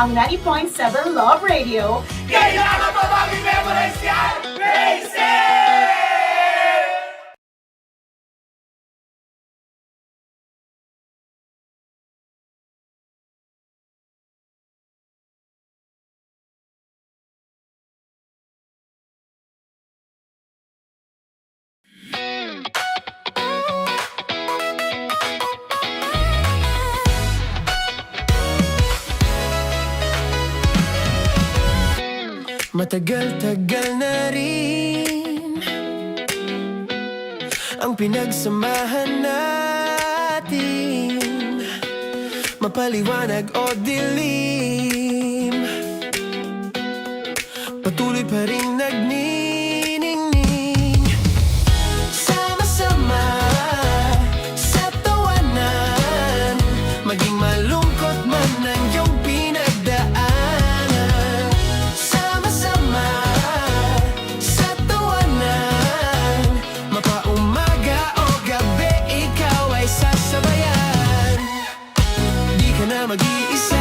ang 90.7 Love Radio. Kailangan pa bang i-memorize yan? Basic! Matagal-tagal na rin ang pinagsamahan natin, mapaliwanag o dilim, patuloy pa rin nagniningning. Sama-sama sa tawanan, maging malungkot man ang iyong pinagdaanan. Sama-sama sa tawanan, mapaumaga o gabi, ikaw ay sasabayan. Di ka na mag-iisa,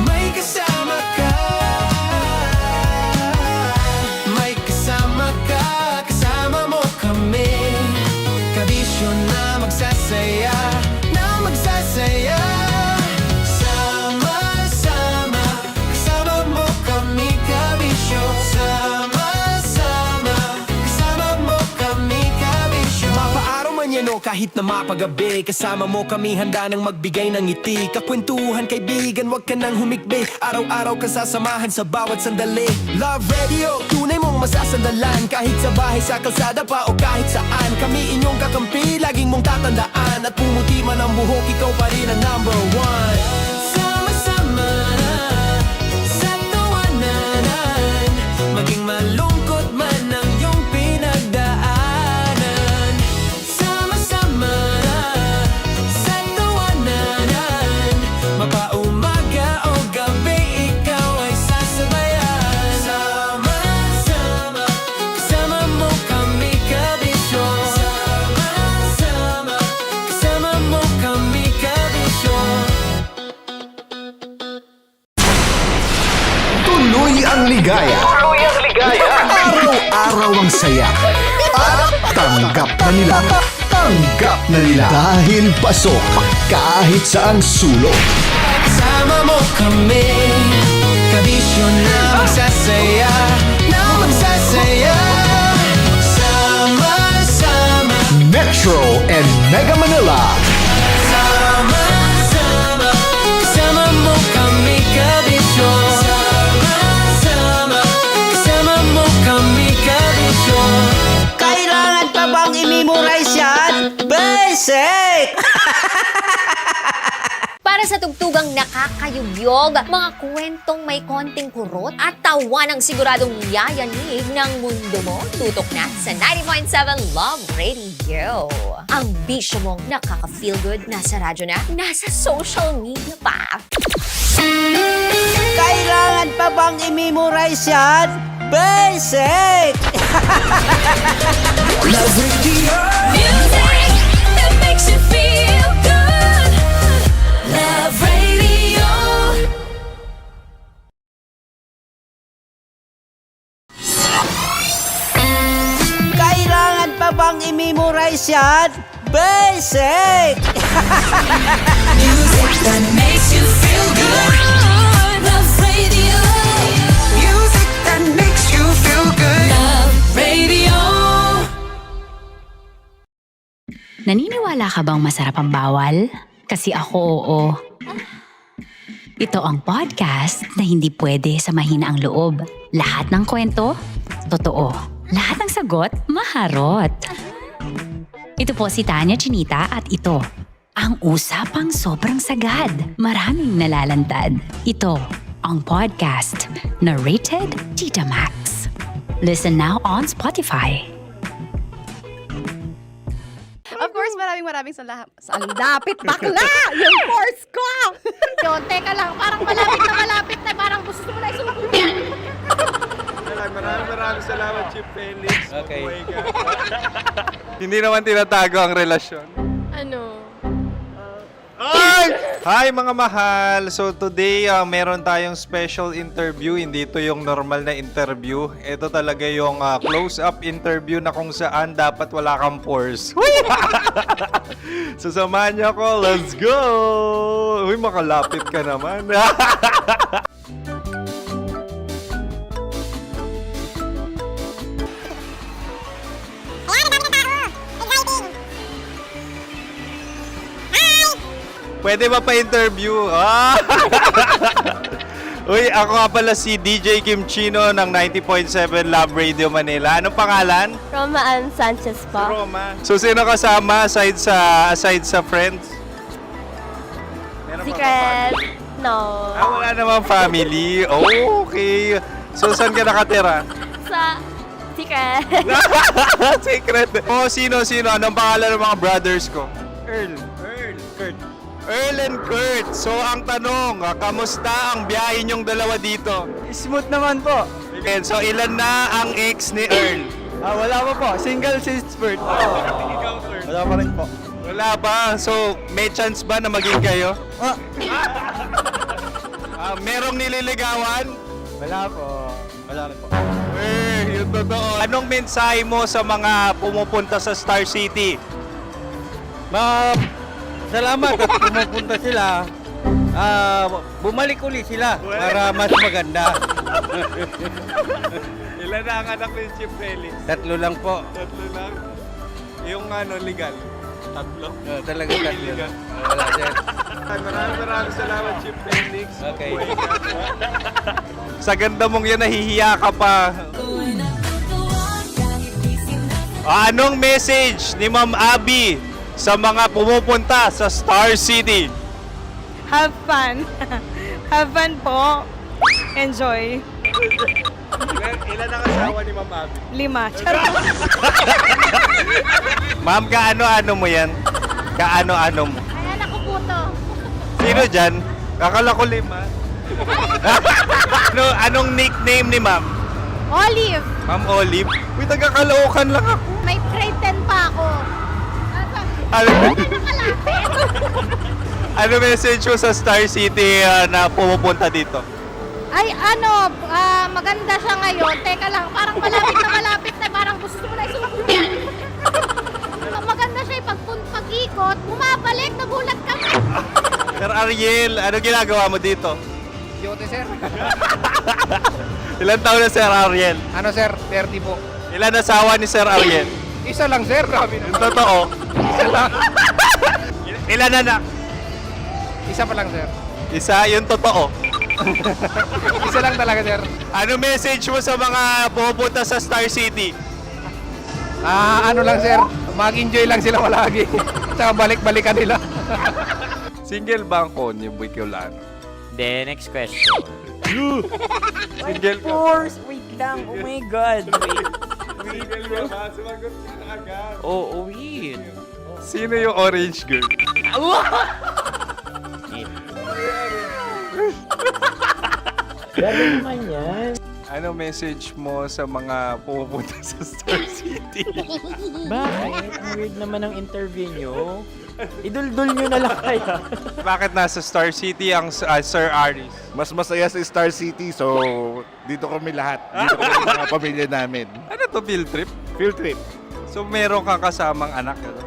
may kasama ka. May kasama ka, kasama mo kami. Kabisyo na magsasaya, na magsasaya. Sama-sama, kasama mo kami, kabisyo. Sama-sama, kasama mo kami, kabisyo. Mapaaraw man yan o kahit na mapagabi, kasama mo kami, handa nang magbigay ng ngiti. Kakwentuhan, kaibigan, wag ka nang humikbi. Araw-araw ka sasamahan sa bawat sandali. Love Radio, tunay mong masasandalan. Kahit sa bahay, sa kalsada pa o kahit saan, kami inyong kakampi, laging mong tatandaan. At pumuti man ang buhok, ikaw pa rin ang number one. Sama-sama sa tawanan, maging malungkot man ang iyong pinagdaanan. Sama-sama sa tawanan, mapaumaga o gabi, ikaw ay sasabayan. Sama-sama, kasama mo kami, kabisyo. Sama-sama, kasama mo kami, kabisyo. Tuloy ang ligaya. Araw-araw ang saya. At tanggap na nila. Tanggap na nila. Dahil pasok kahit saang sulok. Kasama mo kami, kabisyo na magsasaya, na magsasaya. Sama-sama, Metro and Mega Manila. sama-sama, kasama mo kami, kabisyo. Sama-sama, kasama mo kami, kabisyo. Kailangan pa bang i-memorize yan? Basic! Para sa tugtugang nakakayubyog, mga kwentong may konting kurot at tawanang siguradong yayanig ng mundo mo, tutok na sa 90.7 Love Radio. Ang bisyo mong nakaka-feel good, nasa radyo na, nasa social media pa. Kailangan pa bang i-memorize yan? Basic! Love Radio. Music that makes you feel good. Love Radio. Kailangan pa bang i-memorize yan? Basic! Music that makes you feel good. Love Radio. Music that makes you feel good. Love Radio. Naniniwala ka bang masarap ang bawal? Kasi ako, oo. Ito ang podcast na hindi pwede sa mahina ang loob. Lahat ng kwento, totoo. Lahat ng sagot, maharot. Ito po si Tanya Chinita at ito, ang usapang sobrang sagad. Maraming nalalantad. Ito, ang podcast na Rated Tita Max. Listen now on Spotify. Of course, maraming salamat. Ang lapit bakla! Yung course ko! Yun, teka lang, parang malapit na, parang gusto mo na isulat. Maraming salamat, Chief Felix. Okay. Mabuhay ka. Hindi naman tinatago ang relasyon. Ano? Ay! Hi mga mahal! So today, meron tayong special interview. Hindi ito yung normal na interview. Ito talaga yung close-up interview na kung saan dapat wala kang pores. So samahan niyo ako. Let's go! Uy, makalapit ka naman. Pwede ba pa-interview? Uy, ako nga pala si DJ Kim Chino ng 90.7 Love Radio Manila. Anong pangalan? Roma Ann Sanchez po. Roma. So, sino kasama aside sa friends? Meron ba Secret. No. wala namang family. Oh, okay. So, saan ka nakatira? Sa Secret. Secret. Oh, sino? Anong pangalan ng mga brothers ko? Earl, Kurt. Earl and Kurt. So, ang tanong, kamusta ang biyahe niyong dalawa dito? Smooth naman po. Okay, so ilan na ang ex ni Earl? Wala pa po. Single since birth. Wala pa rin po. Wala ba? So, may chance ba na maging kayo? Merong nililigawan? Wala po. Wala rin po. Yung totoo. Anong mensahe mo sa mga pumupunta sa Star City? Salamat at pumupunta sila. Bumalik uli sila para mas maganda. Ilan na ang anak ni Chief Felix? 3 lang po. 3 lang. Yung legal? 3? Talaga 3 lang. Wala sir. Maraming salamat, Chief Felix. Okay. Sa ganda mong yan, nahihiya ka pa. Anong message ni Ma'am Abby sa mga pumupunta sa Star City? Have fun. Have fun po. Enjoy. Ilan ang asawa ni Ma'am Abby? 5. Charot. Ma'am, kaano-ano mo yan? Kaano-ano mo? Ay, anak ko po to. Sino dyan? Kakala ko 5. Anong nickname ni Ma'am? Olive. Ma'am Olive? Uy, taga-Caloocan lang ako. May grade 10 pa ako. Ano message mo sa Star City na pumupunta dito? Ay, maganda siya ngayon. Teka lang, parang malapit na, parang gusto mo na isumunod. Maganda siya pag-ikot, bumabalik, nagulat ka. Sir Ariel, ano ginagawa mo dito? Yote sir. Ilan taon na Sir Ariel? Ano sir? 30 po. Ilan asawa ni Sir Ariel? Isa lang sir. Grabe Yung totoo. Isa lang. Ilan anak? Isa pa lang sir. Isa, yung totoo. Isa lang talaga sir. Ano message mo sa mga pumupunta sa Star City? Ano lang sir. Mag-enjoy lang sila palagi. Tsaka balik-balikan nila. Single ba ang konyo, Boy Kiolano? Then, next question. Single ka? Wait lang. Oh my God. Single ka ba? Sumagot ka na agad. Oh, wait. Sino yung orange girl? Gano'n naman yan. Ano message mo sa mga pumupunta sa Star City? Bakit? Ang weird naman ang interview nyo. Iduldul nyo na lang kaya. Bakit nasa Star City ang Sir Aris? Mas masaya sa Star City, so dito kami lahat. Dito kami mga pamilya namin. Ano to, field trip? Field trip. So meron kang kasamang anak? Ano?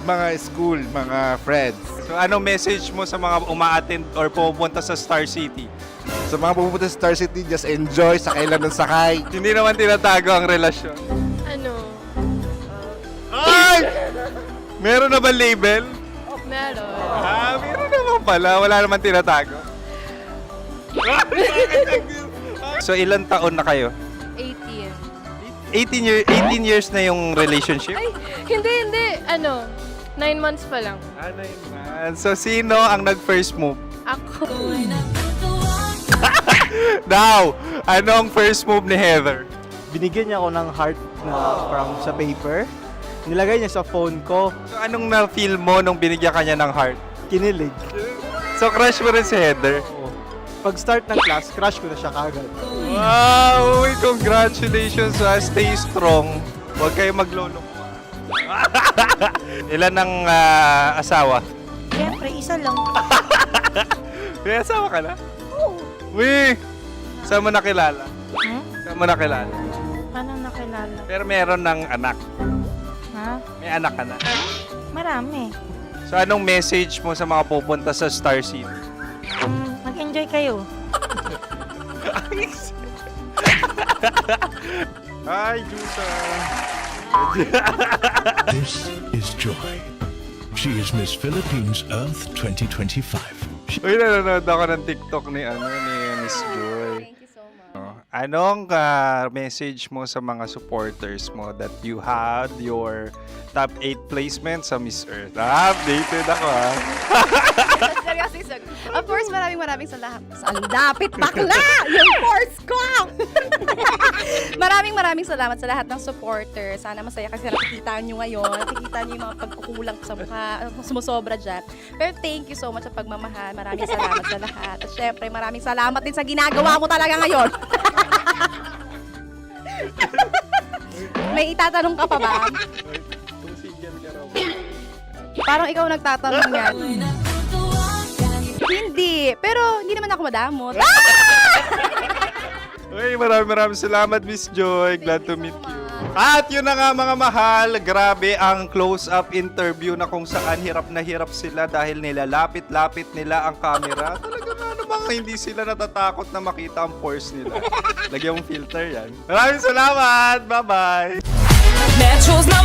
Mga school, mga friends. So anong message mo sa mga uma-attend or pumupunta sa Star City? Sa mga pupunta sa Star City, just enjoy, sakay lang ng sakay. Hindi naman tinatago ang relasyon. Ano? Ay! Meron na ba label? Meron. Meron naman pala. Wala naman tinatago. So ilan taon na kayo? 18. 18 years na yung relationship? Ay, hindi. 9 months pa lang. Ano yun? So sino ang nag-first move? Ako. Now, anong first move ni Heather? Binigyan niya ako ng heart na from sa paper. Nilagay niya sa phone ko. So anong na-feel mo nung binigyan ka niya ng heart? Kinilig. So crush mo rin si Heather? Pag-start ng class, crush ko na siya kagad. Wow! Uy, congratulations! Stay strong. Huwag kayo maglolo. Ilan ang asawa? Kaya Siyempre, isa lang. May asawa ka na? Oo. Uy! Saan mo nakilala? Hmm? Saan mo nakilala? Paano nakilala? Pero meron ng anak. Ha? May anak ka na. Marami. So anong message mo sa mga pupunta sa Star City? Mag-enjoy kayo. Hi, Jusa! This is Joy. She is Miss Philippines Earth 2025. Uy, nanonood ako ng TikTok ni Miss Joy. Thank you so much. Anong message mo sa mga supporters mo that you had your top 8 placement sa Miss Earth? Updated ako Seryoso, of course, maraming salamat. Sa lapit bakla! Yung force ko! maraming salamat sa lahat ng supporters. Sana masaya kasi nakikita nyo ngayon. Nakikita nyo yung mga pagkukulang sa mukha. Sumusobra dyan. Pero thank you so much sa pagmamahal. Maraming salamat sa lahat. At syempre, maraming salamat din sa ginagawa mo talaga ngayon. May itatanong ka pa ba? Parang ikaw nagtatanong yan. Hindi. Pero hindi naman ako madamot. Uy, maraming salamat, Miss Joy. Glad to meet you. At yun na nga mga mahal, grabe ang close-up interview na kung saan hirap na hirap sila dahil nilalapit-lapit nila ang camera. Talagang ano bang hindi sila natatakot na makita ang pores nila. Lagyan mong filter yan. Maraming salamat! Bye-bye! Metro's #1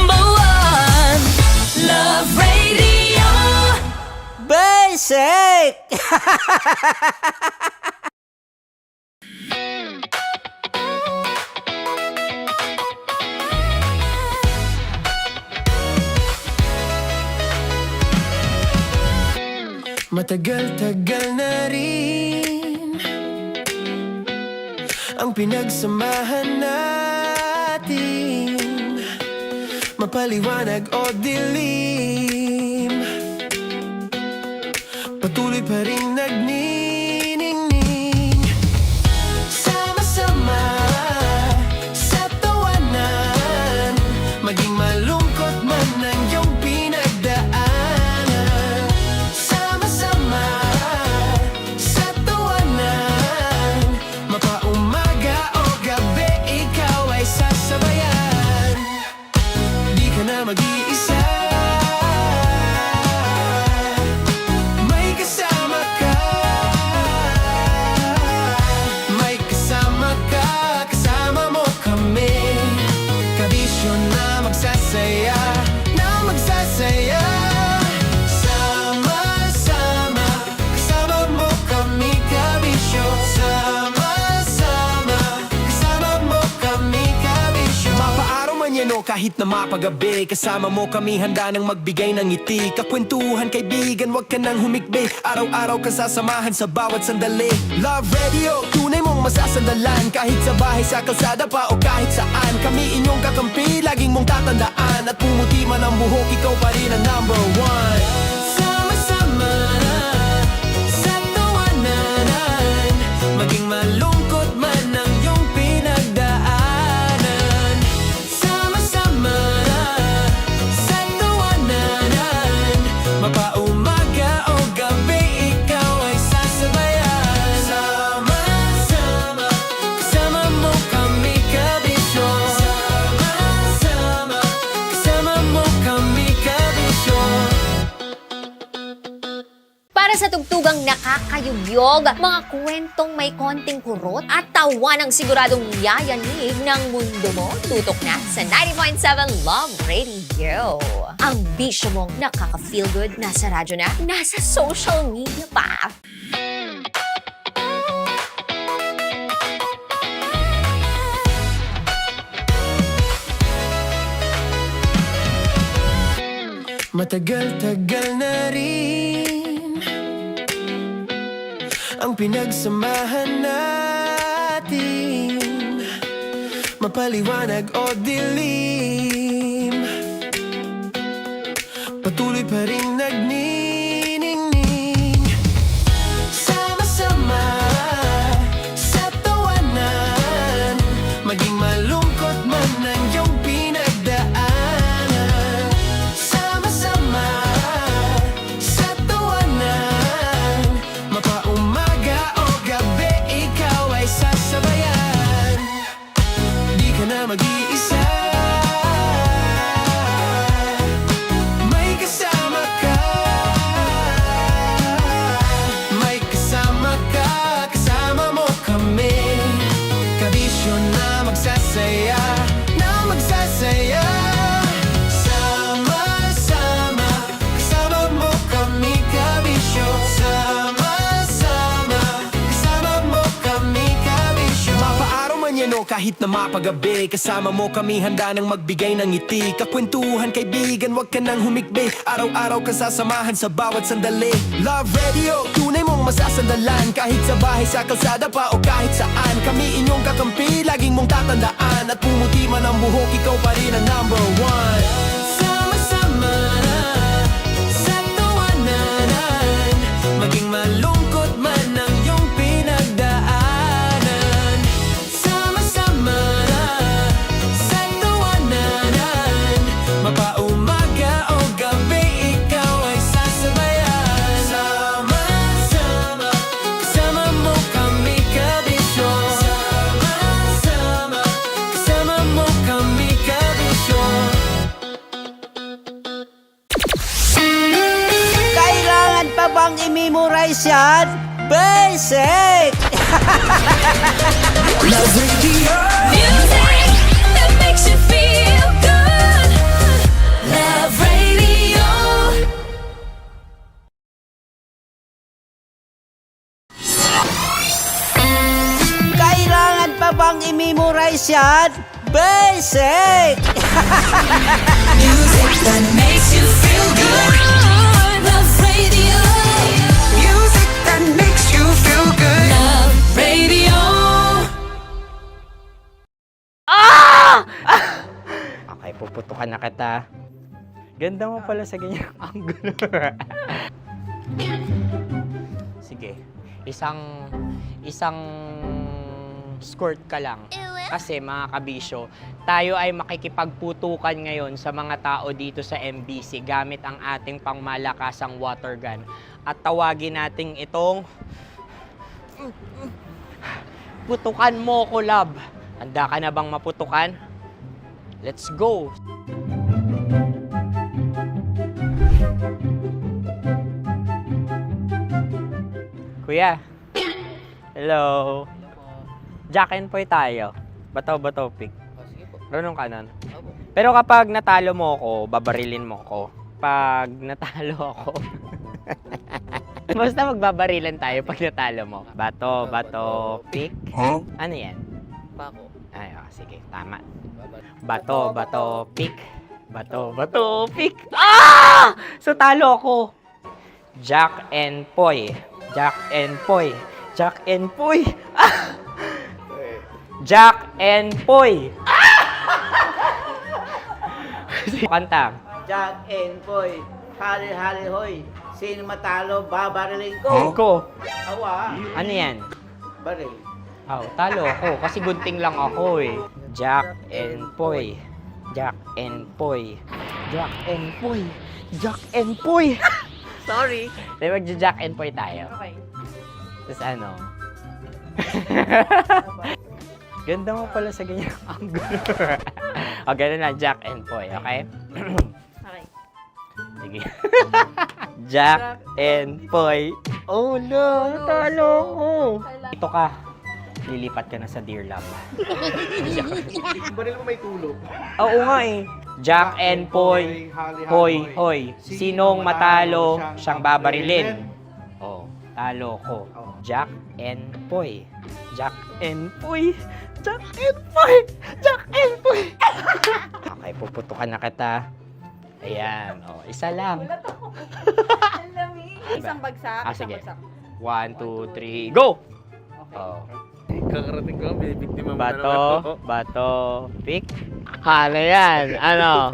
Love Radio. Basic! Matagal-tagal na rin ang pinagsamahan natin, mapaliwanag o dilim, patuloy pa rin nagniningning, sama-sama sa tawanan, maging malungkot man ang iyong pinagdaanan. Sama-sama sa tawanan, mapaumaga o gabi, ikaw ay sasabayan. Di ka na mag-iisa, may kasama ka. May kasama ka, kasama mo kami. Kabisyo na magsasaya, na magsasaya. Sama-sama, kasama mo kami, kabisyo. Sama-sama, kasama mo kami, kabisyo. Mapaaraw man yan o kahit na mapagabi, kasama mo kami, handa nang magbigay ng ngiti. Kakwentuhan, kaibigan, wag ka nang humikbi. Araw-araw ka sasamahan sa bawat sandali. Love Radio, tunay mong masasandalan. Kahit sa bahay, sa kalsada pa o kahit saan, kami inyong kakampi, laging mong tatandaan. At pumuti man ang buhok, ikaw pa rin ang #1. Sama-sama sa tawanan, maging malungkot man ang iyong pinagdaanan. Sama-sama sa tawanan, mapaumaga o gabi, ikaw ay sasabayan. Sama-sama, kasama mo kami, kabisyo. Sama-sama, kasama mo kami, kabisyo. Para sa tugtugang nakakayugyog, mga kwentong may konting kurot at tawa ng siguradong yayanig ng mundo mo, tutok na sa 90.7 Love Radio. Ang bisyo mong nakaka-feel good, nasa radyo na, nasa social media pa. Matagal-tagal na rin ang pinagsamahan natin, mapaliwanag o dilim, patuloy pa rin nagniningning. Sama-sama sa tawanan, maging malungkot man ang iyong pinagdaanan. Sama-sama sa tawanan, kahit na mapagabi. Kasama mo kami handa nang magbigay ng ngiti. Kakwentuhan kaibigan, wag ka nang humikbi. Araw-araw ka sasamahan sa bawat sandali. Love Radio, tunay mong masasandalan. Kahit sa bahay, sa kalsada pa o kahit saan. Kami inyong kakampi, laging mong tatandaan. At pumuti man ang buhok, ikaw pa rin ang number one. Sama-sama na sa tawanan, maging malungkot man ang iyong pinagdaanan. Sama-sama na sa tawanan, mapaumaga o gabi, ikaw ay sasabayan. Sama-sama, kasama mo kami kabisyo. Sama-sama, kasama mo kami kabisyo. Kailangan pa bang i-memorize yan? Basic! Love Radio. Music that makes you feel good. Love Radio. Kailangan pa bang i-memorize yan? Basic! Music that makes you feel good. Love Radio. Music that makes you feel good. Love Radio. Okay, puputukan na kita. Ganda mo pala sa ganyang angulo. Sige, isang skirt ka lang. Kasi mga kabisyo, tayo ay makikipagputukan ngayon sa mga tao dito sa MBC gamit ang ating pangmalakasang water gun. At tawagin natin itong putukan mo ko, love. Handa ka na bang maputukan? Let's go! Kuya. Hello. Jack and Poy tayo. Bato-bato pick. Runong kanan. Pero kapag natalo mo ako, babarilin mo ako. Pag natalo ako, basta magbabarilan tayo pag natalo mo. Bato, pick. Ano yan? Pako. Ay, sige, tama. Bato, pick. Bato, pick. Ah! So, talo ako. Jack and Poy. Jack and Poy. Jack and Poy. Ah! Jack and Poy. Kanta. Jack and Poy, hali-hali hoy. Sino matalo, babariling ko. Ko. Awa, Ano yan? baril. Oh, talo ako kasi gunting lang ako eh. Jack and Poy. Jack and Poy. Jack and Poy. Jack and Poy. Sorry. Di ba Jack and Poy tayo? Okay. Tapos ano? Ganda mo pala sa ganyang angulo. O, ganun lang, Jack and Poy, okay? Okay. Sige. Jack and Poy. Oh no, talo ko. Ito ka. Lilipat ka na sa Dear Love. Baril mo may tulog. Oo nga eh. Jack and Poy. Hoy, hoy. Sinong matalo, siyang babarilin. Oh, talo ko. Jack and Poy. Jack and Poy. Jack and Poy. Jack and Poy. Okay, puputukan na kita. Ayan. Oh, isa lang. Isang bagsak. Ah, sige. 1, 2, 3, go! Oh. Kakarating ko, binibiktima mo na Bato, naman. bato, pick. Ano yan? Ano?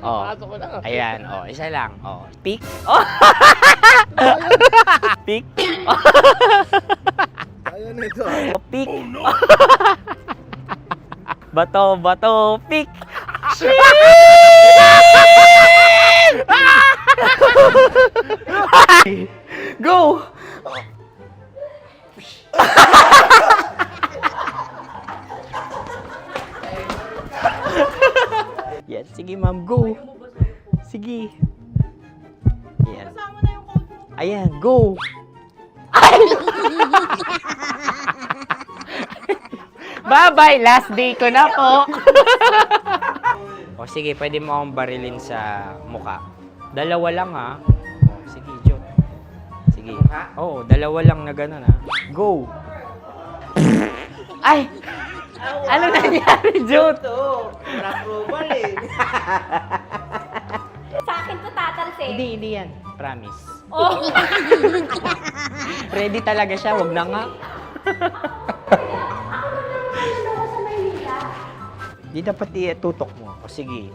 Oh. Pasok ko na. Ayan, oh, isa lang. Oh, pick. Oh. Pick. Ayaw na ito. Oh, pick. Bato, bato, pick. Go! Yan, sige ma'am, go. Sige. Ayan. Ayan, go. Bye-bye, last day ko na po. O sige, pwede mo akong barilin sa muka. Dalawa lang ha. O, sige, Jot. Sige. Oo, dalawa lang na gano'n ha. Go. Ay! Ano nangyari, Jut? Ito, approval eh. Sa akin to tatalsin. Hindi yan. Promise. Oh. Ready talaga siya, wag na nga. Di dapat tutok mo. O sige.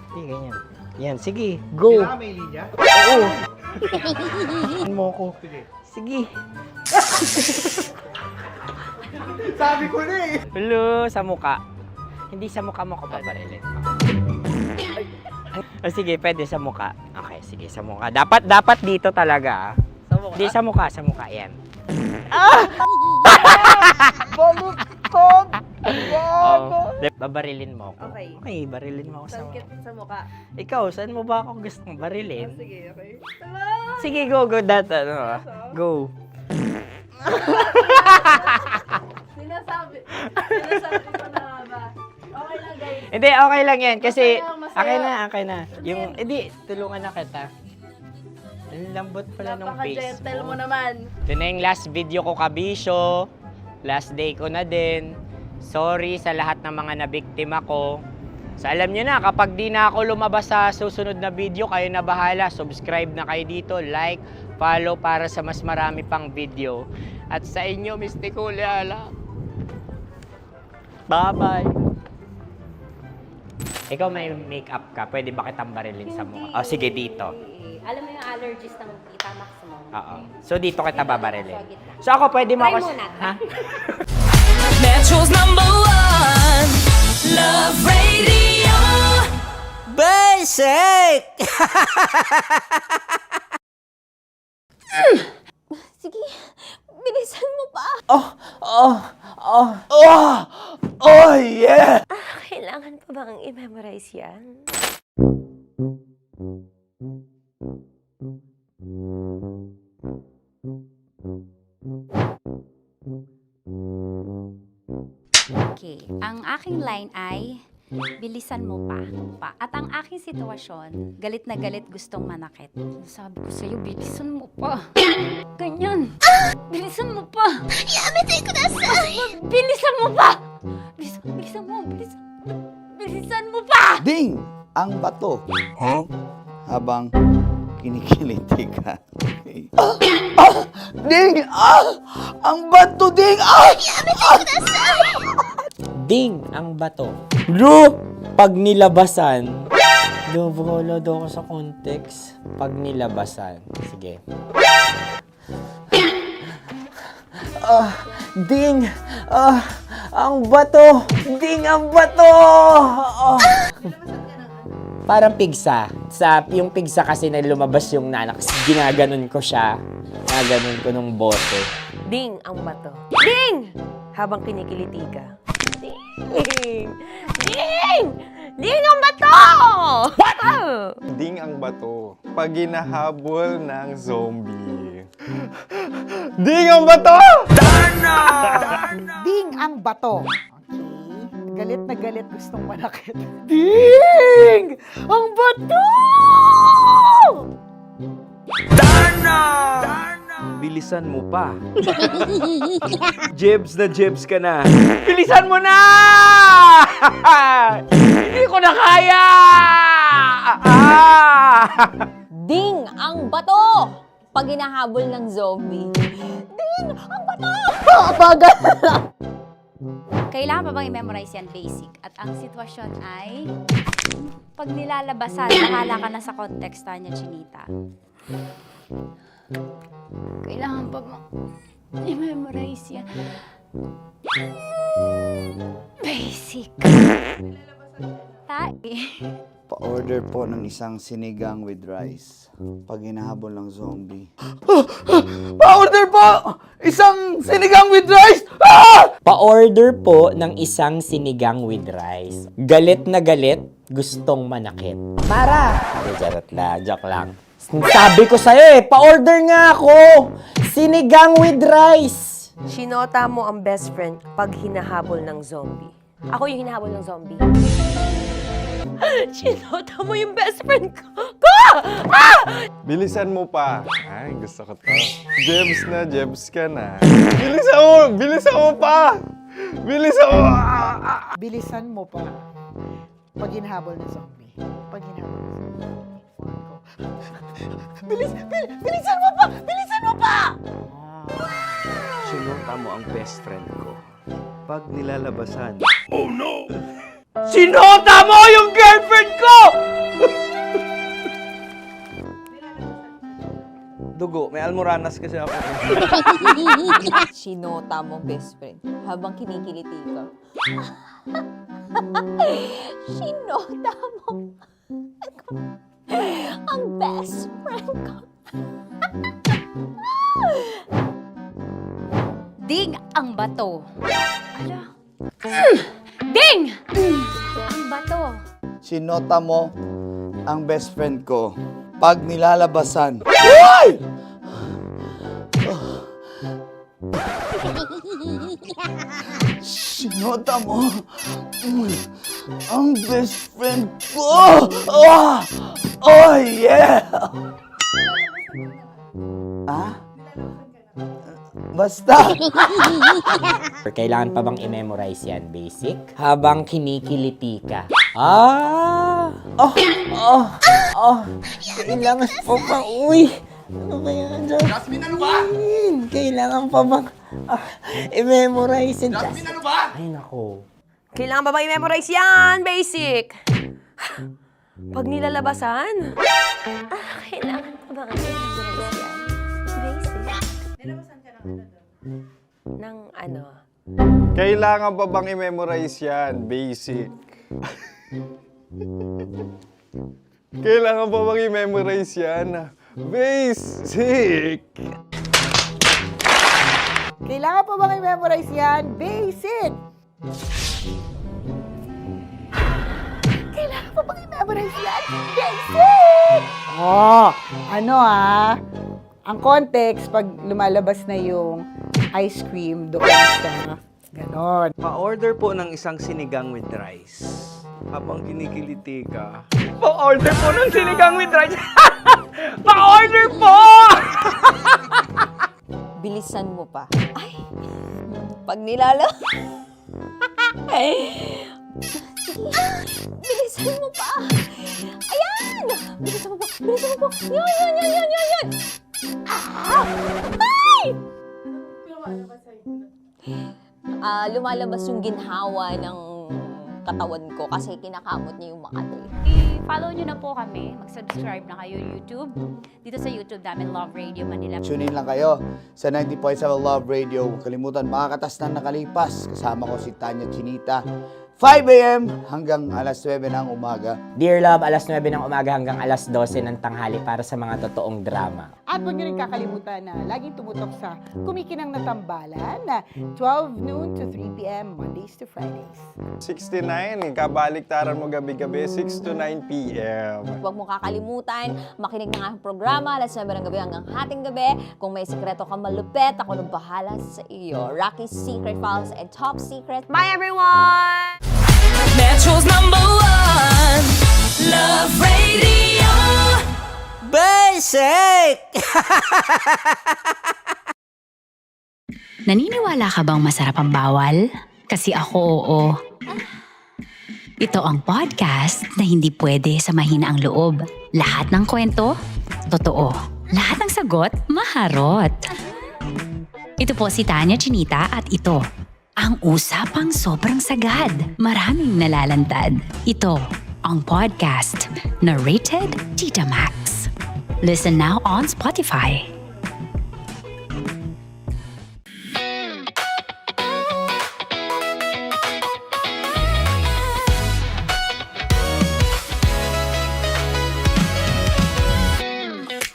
Hindi, ganyan. Yan, sige. Go. Kailangan may linya? Oo. mo ko. Sige. Sabi ko na eh. Hello, sa muka. Hindi sa muka mo ko babarilin. O sige, pwede sa muka. Okay, sige, sa muka. Dapat dito talaga. Sa muka? Hindi, sa muka. Yan. Baluktot! Babarilin mo ako. Okay. Okay, barilin mo ako sa muka. Sa mukha. Ikaw, saan mo ba ako gustong barilin? Sige, okay. Sige, go. Go. Sinasabi ko na nga ba? Okay lang, guys. Hindi, okay lang yan. Kasi, Masaya. okay na. Yung, hindi, tulungan na kita. Ang lambot pala ng face Napaka-gentle mo. mo naman. Ito na yung last video ko, kabisyo. Last day ko na din. Sorry sa lahat ng mga nabiktima ko. So alam nyo na, kapag di na ako lumabas sa susunod na video, kayo na bahala. Subscribe na kayo dito, like, follow para sa mas marami pang video. At sa inyo, Mistiko Leala. Bye-bye. Ikaw may makeup ka, pwede ba kitang barilin sa mukha? Oh, sige, dito. Alam mo yung allergies ng Tita Max mo? Oo. So dito kita babarilin. So ako pwede mo Try ako... muna. Ha? Metro's #1 Love Radio. Basic! Sige, bilisan mo pa. Oh, yeah! Kailangan pa bang i-memorize yan? Okay, ang aking line ay bilisan mo pa. At ang aking sitwasyon, galit na galit gustong manakit. Sabi ko sa'yo, bilisan mo pa. Ganyan. Bilisan mo pa. Yamitay ko na bilisan mo pa. Bilisan mo pa. Ding! Ang bato. Habang kinikiliti ka. Okay. Ding! Ang bato, Ding! Ding ang bato. Bro! Pag nilabasan. Wala daw ako sa context. Pag nilabasan. Sige. Ding! Ang bato! Ding ang bato! Parang pigsa. Yung pigsa kasi na lumabas yung nanak. Ginaganon ko siya. Ginaganon ko nung bote. Ding ang bato. Ding! Habang kinikiliti ka. Ding! Ding! Ding ang bato! What? Ding ang bato. Pag hinahabol ng zombie. Ding ang bato! Ding ang bato. Galit na galit gustong manakit. Ding! Ang bato! Bilisan mo pa. Jebs na jebs ka na. Bilisan mo na! Hindi ko na kaya! Ding ang bato! Pag hinahabol ng zombie. Ding ang bato! Bagal! Kailangan pa bang i-memorize yan basic? At ang sitwasyon ay pag nilalabasan, bahala ka na sa context niya, Chinita. Kailangan pa bang i-memorize yan? Basic. Pa-order po ng isang sinigang with rice. Pag hinahabol ng zombie. Pa-order po! Isang sinigang with rice! Pa-order po ng isang sinigang with rice. Galit na galit, gustong manakit. Mara! Joke lang. Sabi ko sa'yo pa-order nga ako! Sinigang with rice! Sinota mo ang best friend pag hinahabol ng zombie. Ako yung hinahabol ng zombie. Sinota mo yung best friend ko! Bilisan mo pa. Ay, gusto ko to. Jebs na, jebs ka na. Bilisan mo pa! Bilisan mo! Bilisan mo pa. Pag hinahabol ng zombie. Pag hinahabol ng zombie. Bilisan mo pa! Bilisan mo pa! Sinota mo ang best friend ko. Pag nilalabasan. Sinota mo yung girlfriend ko! Dugo, may almoranas kasi ako. Sinota mo best friend habang kinikiliti ka. Sinota mo ang best friend ko. Ding ang bato. Ala. Ding! Ang bato. Sinota mo ang best friend ko pag nilalabasan. Uy! Sinota mo ang best friend ko. Oh yeah! Ah? Basta! Kailangan pa bang i-memorize yan, basic? Habang kinikiliti ka. Ah! Kailangan pa ba? Uy! Ano ba yan, Jasmine, ano ba? Kailangan pa bang i-memorize yan, Jasmine, ano ba? Ay, nako. Kailangan ba bang i-memorize yan? Basic! Pag nilalabasan? Kailangan pa bang i-memorize yan? Basic? Nilabasan ka ng ano? Kailangan pa bang i-memorize yan? Basic. Kailangan pa bang i-memorize yan? Basic. Kailangan pa bang i-memorize yan? Basic! Kailangan pa bang i-memorize yan? Basic! Ang context, pag lumalabas na yung ice cream doon sa ganon. Pa-order po ng isang sinigang with rice. Habang kinikiliti ka. Pa-order po ng sinigang with rice. Pa-order po! Bilisan mo pa. Ay! Pag nilala... Bilisan mo pa! Ayan! Bilisan mo pa! Bilisan mo pa! Yun! Ah! Ay! Lumalabas yung ginhawa ng katawan ko kasi kinakamot niya yung Makati. I-follow nyo na po kami. Mag-subscribe na kayo YouTube. Dito sa YouTube namin, Love Radio Manila. Tune in lang kayo sa 90.7 Love Radio. Huwag kalimutan, makakatas na nakalipas. Kasama ko si Tanya Chinita. 5 a.m. hanggang alas 9 ng umaga. Dear Love, alas 9 ng umaga hanggang alas 12 ng tanghali para sa mga totoong drama. At huwag nyo rin kakalimutan na laging tumutok sa Kumikinang na Tambalan na 12 noon to 3 p.m. Mondays to Fridays. 69, kabaliktaran mo gabi-gabi, 6 to 9 p.m. Huwag mo kakalimutan, makinig ng aking programa, alas 9 ng gabi hanggang hating gabi. Kung may sikreto ka malupet, ako nang bahala sa iyo. Rocky's Secret Files and Top Secret. Bye everyone! Metro's #1 Love Radio. Basic! Naniniwala ka bang masarap ang bawal? Kasi ako, oo. Ito ang podcast na hindi pwede samahin ang loob. Lahat ng kwento, totoo. Lahat ng sagot, maharot. Ito po si Tanya Chinita at ito, ang usapang sobrang sagad. Maraming nalalantad. Ito, ang podcast na rated Tita Max. Listen now on Spotify.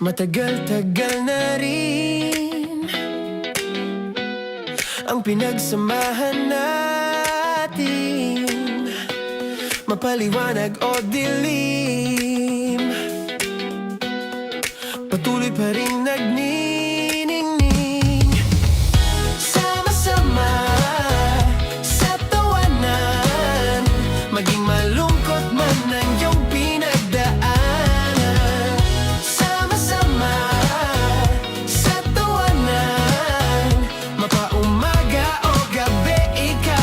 Matagal-tagal na rin ang pinagsamahan natin, mapaliwanag o dilim, patuloy pa rin nagniningning. Sama-sama sa tawanan, maging malungkot man ang iyong pinagdaanan. Sama-sama sa tawanan, mapaumaga o gabi, ikaw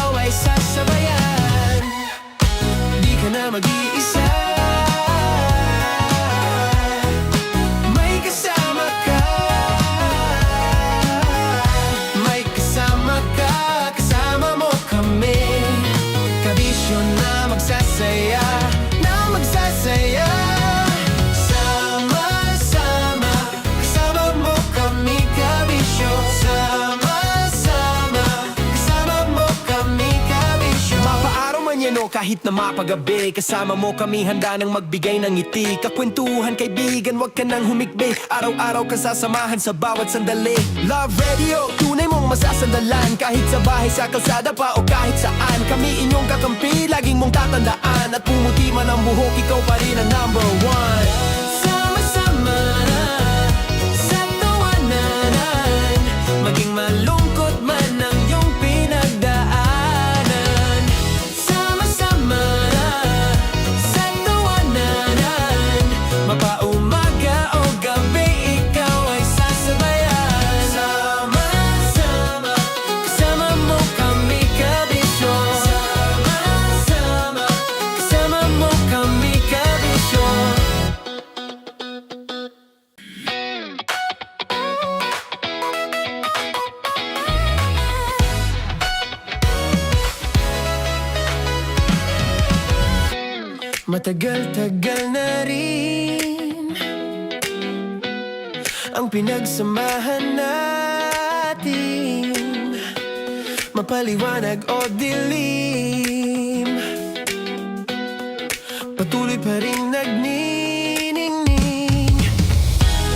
kahit na mapagabi. Kasama mo kami handa nang magbigay ng ngiti. Kakwentuhan kaibigan, wag ka nang humikbi. Araw-araw ka sasamahan sa bawat sandali. Love Radio, tunay mong masasandalan. Kahit sa bahay, sa kalsada pa o kahit saan. Kami inyong kakampi, laging mong tatandaan. At pumuti man ang buhok, ikaw pa rin ang number one. Sama-sama na sa tawanan, maging malungkot man ang iyong pinagdaanan. Sama-sama na sa tawanan, mapaumaga o gabi, ikaw ay sasabayan. Sama-sama, kasama mo kami kabisyo. Sama-sama, kasama mo kami kabisyo. Matagal-tagal na rin ang pinagsamahan natin, mapaliwanag o dilim, patuloy pa rin nagniningning.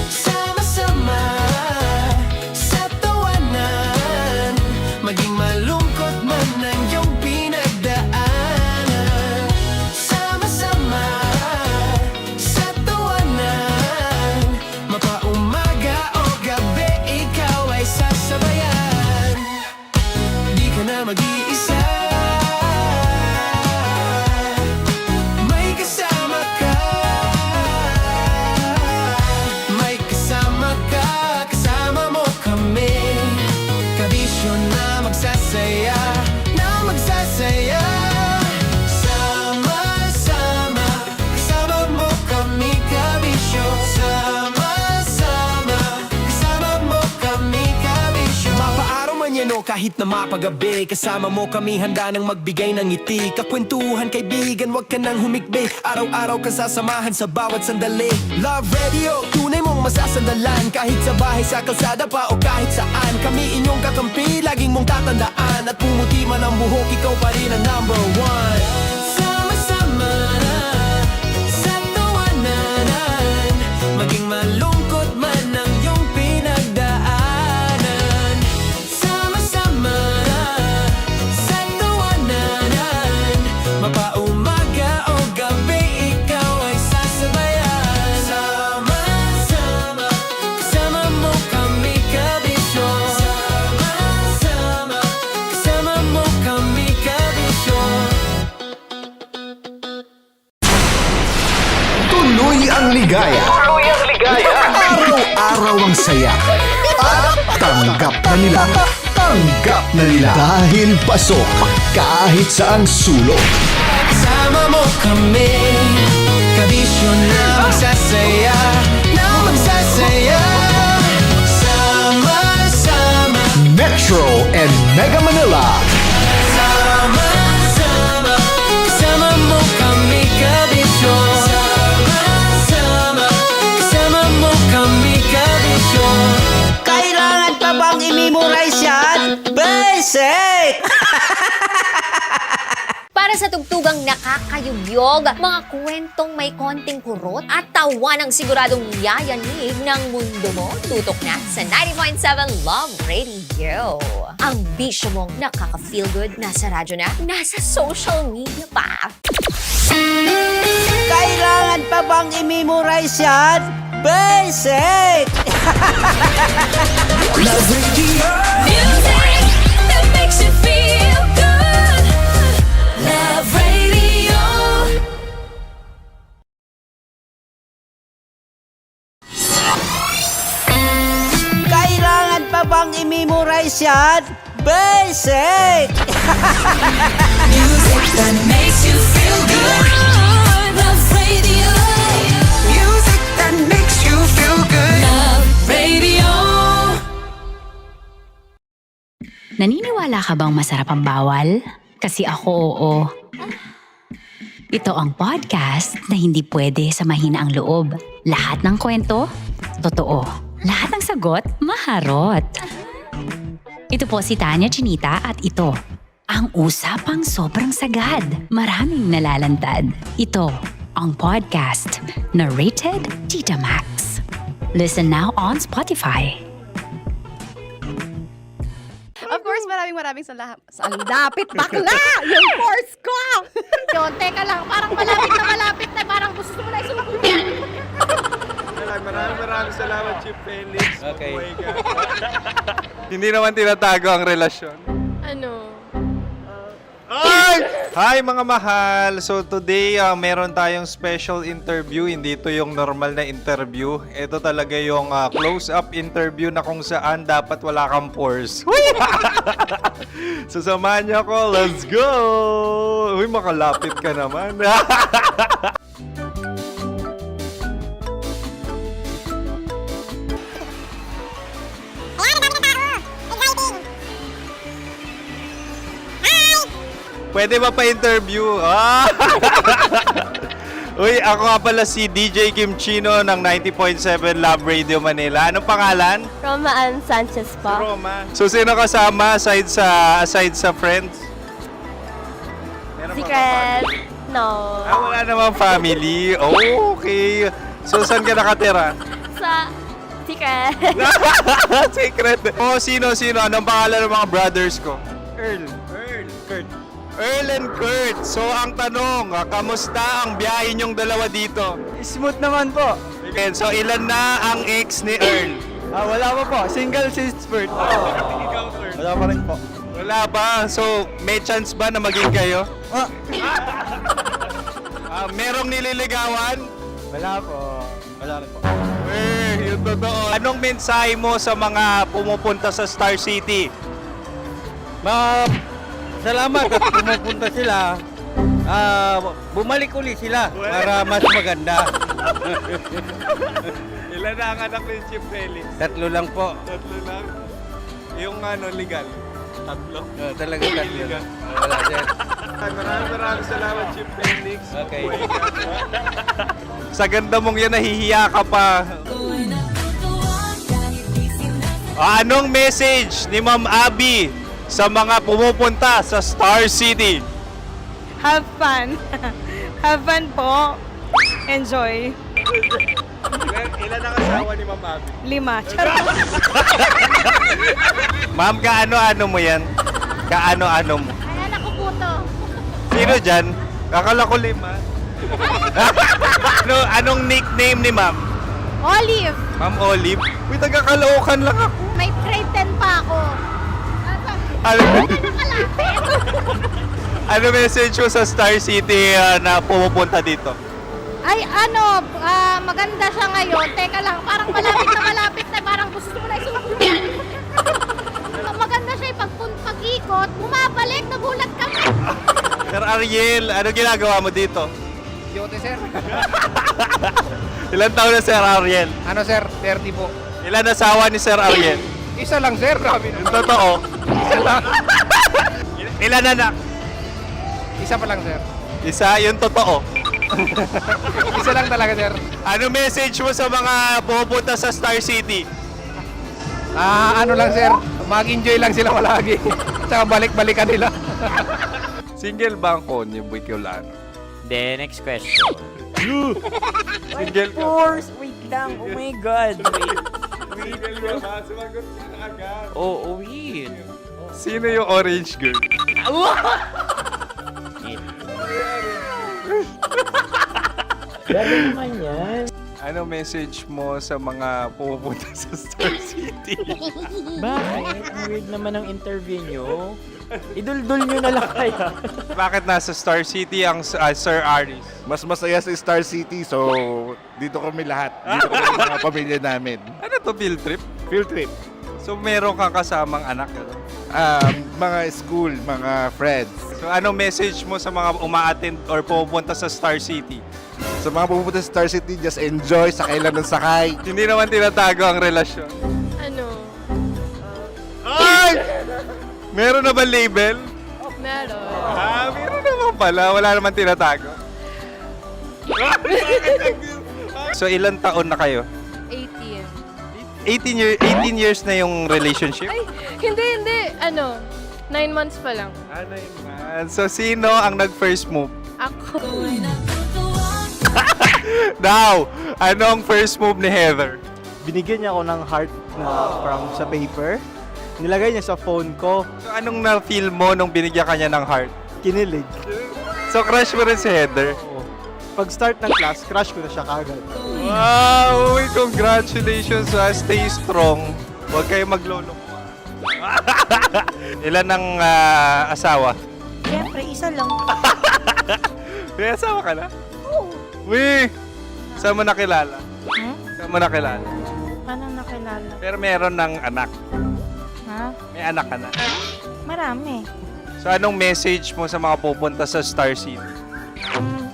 Sama-sama sa tawanan, maging malungkot man ang iyong pinagdaanan. Sama-sama sa tawanan, mapaumaga o gabi, ikaw ay sasabayan. Di ka na mag-iisa, may kasama ka. May kasama ka, kasama mo kami. Kabisyo na magsasaya, na magsasaya. Sama-sama, kasama mo kami kabisyo. Sama-sama, kasama mo kami kabisyo. Mapaaraw man yan o kahit na mapagabi, kasama mo kami handa nang magbigay ng ngiti. Kakwentuhan kaibigan, wag ka nang humikbi. Araw-araw ka sasamahan sa bawat sandali. Love Radio, tunay mong masasandalan. Kahit sa bahay, sa kalsada pa o kahit saan. Kami inyong kakampi, laging mong tatandaan. At pumuti man ang buhok, ikaw pa rin ang number one. Sama-sama na sa tawanan, maging malungkot man ang iyong pinagdaanan. Sama-sama na sa tawanan, mapaumaga o gabi, ikaw ay sasabayan. Sama-sama, kasama mo kami kabisyo. Sama-sama, kasama mo kami kabisyo. Tuloy ang ligaya. Araw-araw ang saya. At tanggap na nila. Tanggap na nila. Dahil pasok kahit saang sulok. Kasama mo kami, kabisyo na magsasaya, na magsasaya. Sama-sama, Metro and Mega Manila. sama-sama, kasama mo kami kabisyo. Sama-sama, kasama mo kami kabisyo. Kailangan pa bang i-memorize yan? Basic! Para sa tugtugang nakakayugyog, mga kwentong may konting kurot at tawa ng siguradong yayanig ng mundo mo, tutok na sa 90.7 Love Radio. Ang bisyo mong nakaka-feel good, nasa radyo na, nasa social media pa. Kailangan pa bang i-memorize yan? Basic! Love Radio. Music that makes you feel good. Love Radio. Kailangan pa bang i-memorize yan? Basic! Music that makes you feel good. Love Radio. Music that makes you feel good. Love Radio. Naniniwala ka bang masarap ang bawal? Kasi ako oo. Ito ang podcast na hindi pwede sa mahina ang loob. Lahat ng kwento, totoo. Lahat ng sagot, maharot. Ito po si Tanya Chinita at ito Ang usapang sobrang sagad, maraming nalalantad. Ito ang podcast na Rated Tita Max. Listen now on Spotify. Of course, maraming salamat. Ang lapit bakla! Yung course ko! Yun, teka lang, parang malapit na, parang gusto mo na isulat. Maraming salamat, Chief Felix. Okay. Oh my God. Hindi naman tinatago ang relasyon. Ano? Hi mga mahal! So today, meron tayong special interview. Hindi ito yung normal na interview. Ito talaga yung close-up interview na kung saan dapat wala kang pores. So samahan niyo ako. Let's go! Uy, makalapit ka naman. Pwede ba pa-interview? Uy, ako nga pala si DJ Kim Chino ng 90.7 Love Radio Manila. Anong pangalan? Roma Ann Sanchez po. Roma. So, sino kasama aside sa friends? Meron ba Secret. No. wala namang family. Oh, okay. So, saan ka nakatira? Sa Secret. Secret. Oh, sino? Anong pangalan ng mga brothers ko? Earl, Kurt. Earl and Kurt. So, ang tanong, kamusta ang biyahe niyong dalawa dito? Smooth naman po. Okay, so ilan na ang ex ni Earl? Wala pa po. Single since birth. Wala pa rin po. Wala ba? So, may chance ba na maging kayo? Merong nililigawan? Wala po. Wala rin po. Yung totoo. Anong mensahe mo sa mga pumupunta sa Star City? Salamat at pumupunta sila. Bumalik uli sila para mas maganda. Ilan na ang anak ni Chief Felix? 3 lang po. 3 lang. Yung legal? 3? Talaga 3 lang. Wala sir. Maraming salamat, Chief Felix. Okay. Oh my God. Sa ganda mong yan, nahihiya ka pa. Anong message ni Ma'am Abby sa mga pumupunta sa Star City? Have fun. Have fun po. Enjoy. Ilan ang asawa ni Ma'am Abby? 5. Charot. Ma'am, kaano-ano mo yan? Kaano-ano mo? Ay, anak ko po to. Sino dyan? Kakala ko 5. Anong nickname ni Ma'am? Olive. Ma'am Olive? Uy, taga-Caloocan lang ako. May grade 10 pa ako. Ano message mo sa Star City na pumupunta dito? Ay, maganda siya ngayon. Teka lang, parang malapit na, parang gusto mo na isulat. Maganda siya pag-ikot, bumabalik, nagulat ka. Sir Ariel, ano ginagawa mo dito? Yote sir. Ilan taon na Sir Ariel? Ano sir? 30 po. Ilan asawa ni Sir Ariel? Isa lang sir. Grabe Yung totoo. Isa lang. Ilan anak? Isa pa lang sir. Isa, yung totoo. Isa lang talaga sir. Ano message mo sa mga pumupunta sa Star City? Ano lang sir. Mag-enjoy lang sila palagi. Tsaka balik-balikan nila. Single ba ang konyo, Boy Kiolano? Then, next question. Single ka? Wait lang. Oh my God. Single ka ba? Sumagot ka agad. Wait. Sino yung orange girl? Gano'n naman yan. Ano message mo sa mga pumupunta sa Star City? Bakit? Ang weird naman ang interview nyo. Iduldul nyo na lang kaya. Bakit nasa Star City ang Sir Aris? Mas masaya sa Star City, so dito kami lahat. Dito kami mga pamilya namin. Ano to, field trip? Field trip. So meron kang kasamang anak? Ano? Mga school, mga friends. So anong message mo sa mga uma-attend or pumupunta sa Star City? Sa mga pupunta sa Star City, just enjoy, sakay lang ng sakay. Hindi naman tinatago ang relasyon. Ano? Ay! Meron na ba label? Meron. Meron naman pala. Wala naman tinatago. So ilan taon na kayo? 18. 18 years na yung relationship? Ay, hindi. 9 months pa lang. Ano yun, man? So, sino ang nag-first move? Ako. Now, ano ang first move ni Heather? Binigyan niya ako ng heart na from sa paper. Nilagay niya sa phone ko. So, anong na-feel mo nung binigyan ka niya ng heart? Kinilig. So, crush mo rin si Heather? Pag start ng class, crush ko na siya kagad. Wow! Uy, congratulations, ha? Stay strong. Huwag kayo maglolo. Ilan ang asawa? Siyempre, isa lang. May asawa ka na? Oo. Uy! Saan mo nakilala? Saan mo nakilala? Paano nakilala? Pero meron ng anak. Ha? May anak ka na. Marami. So, anong message mo sa mga pupunta sa Star City?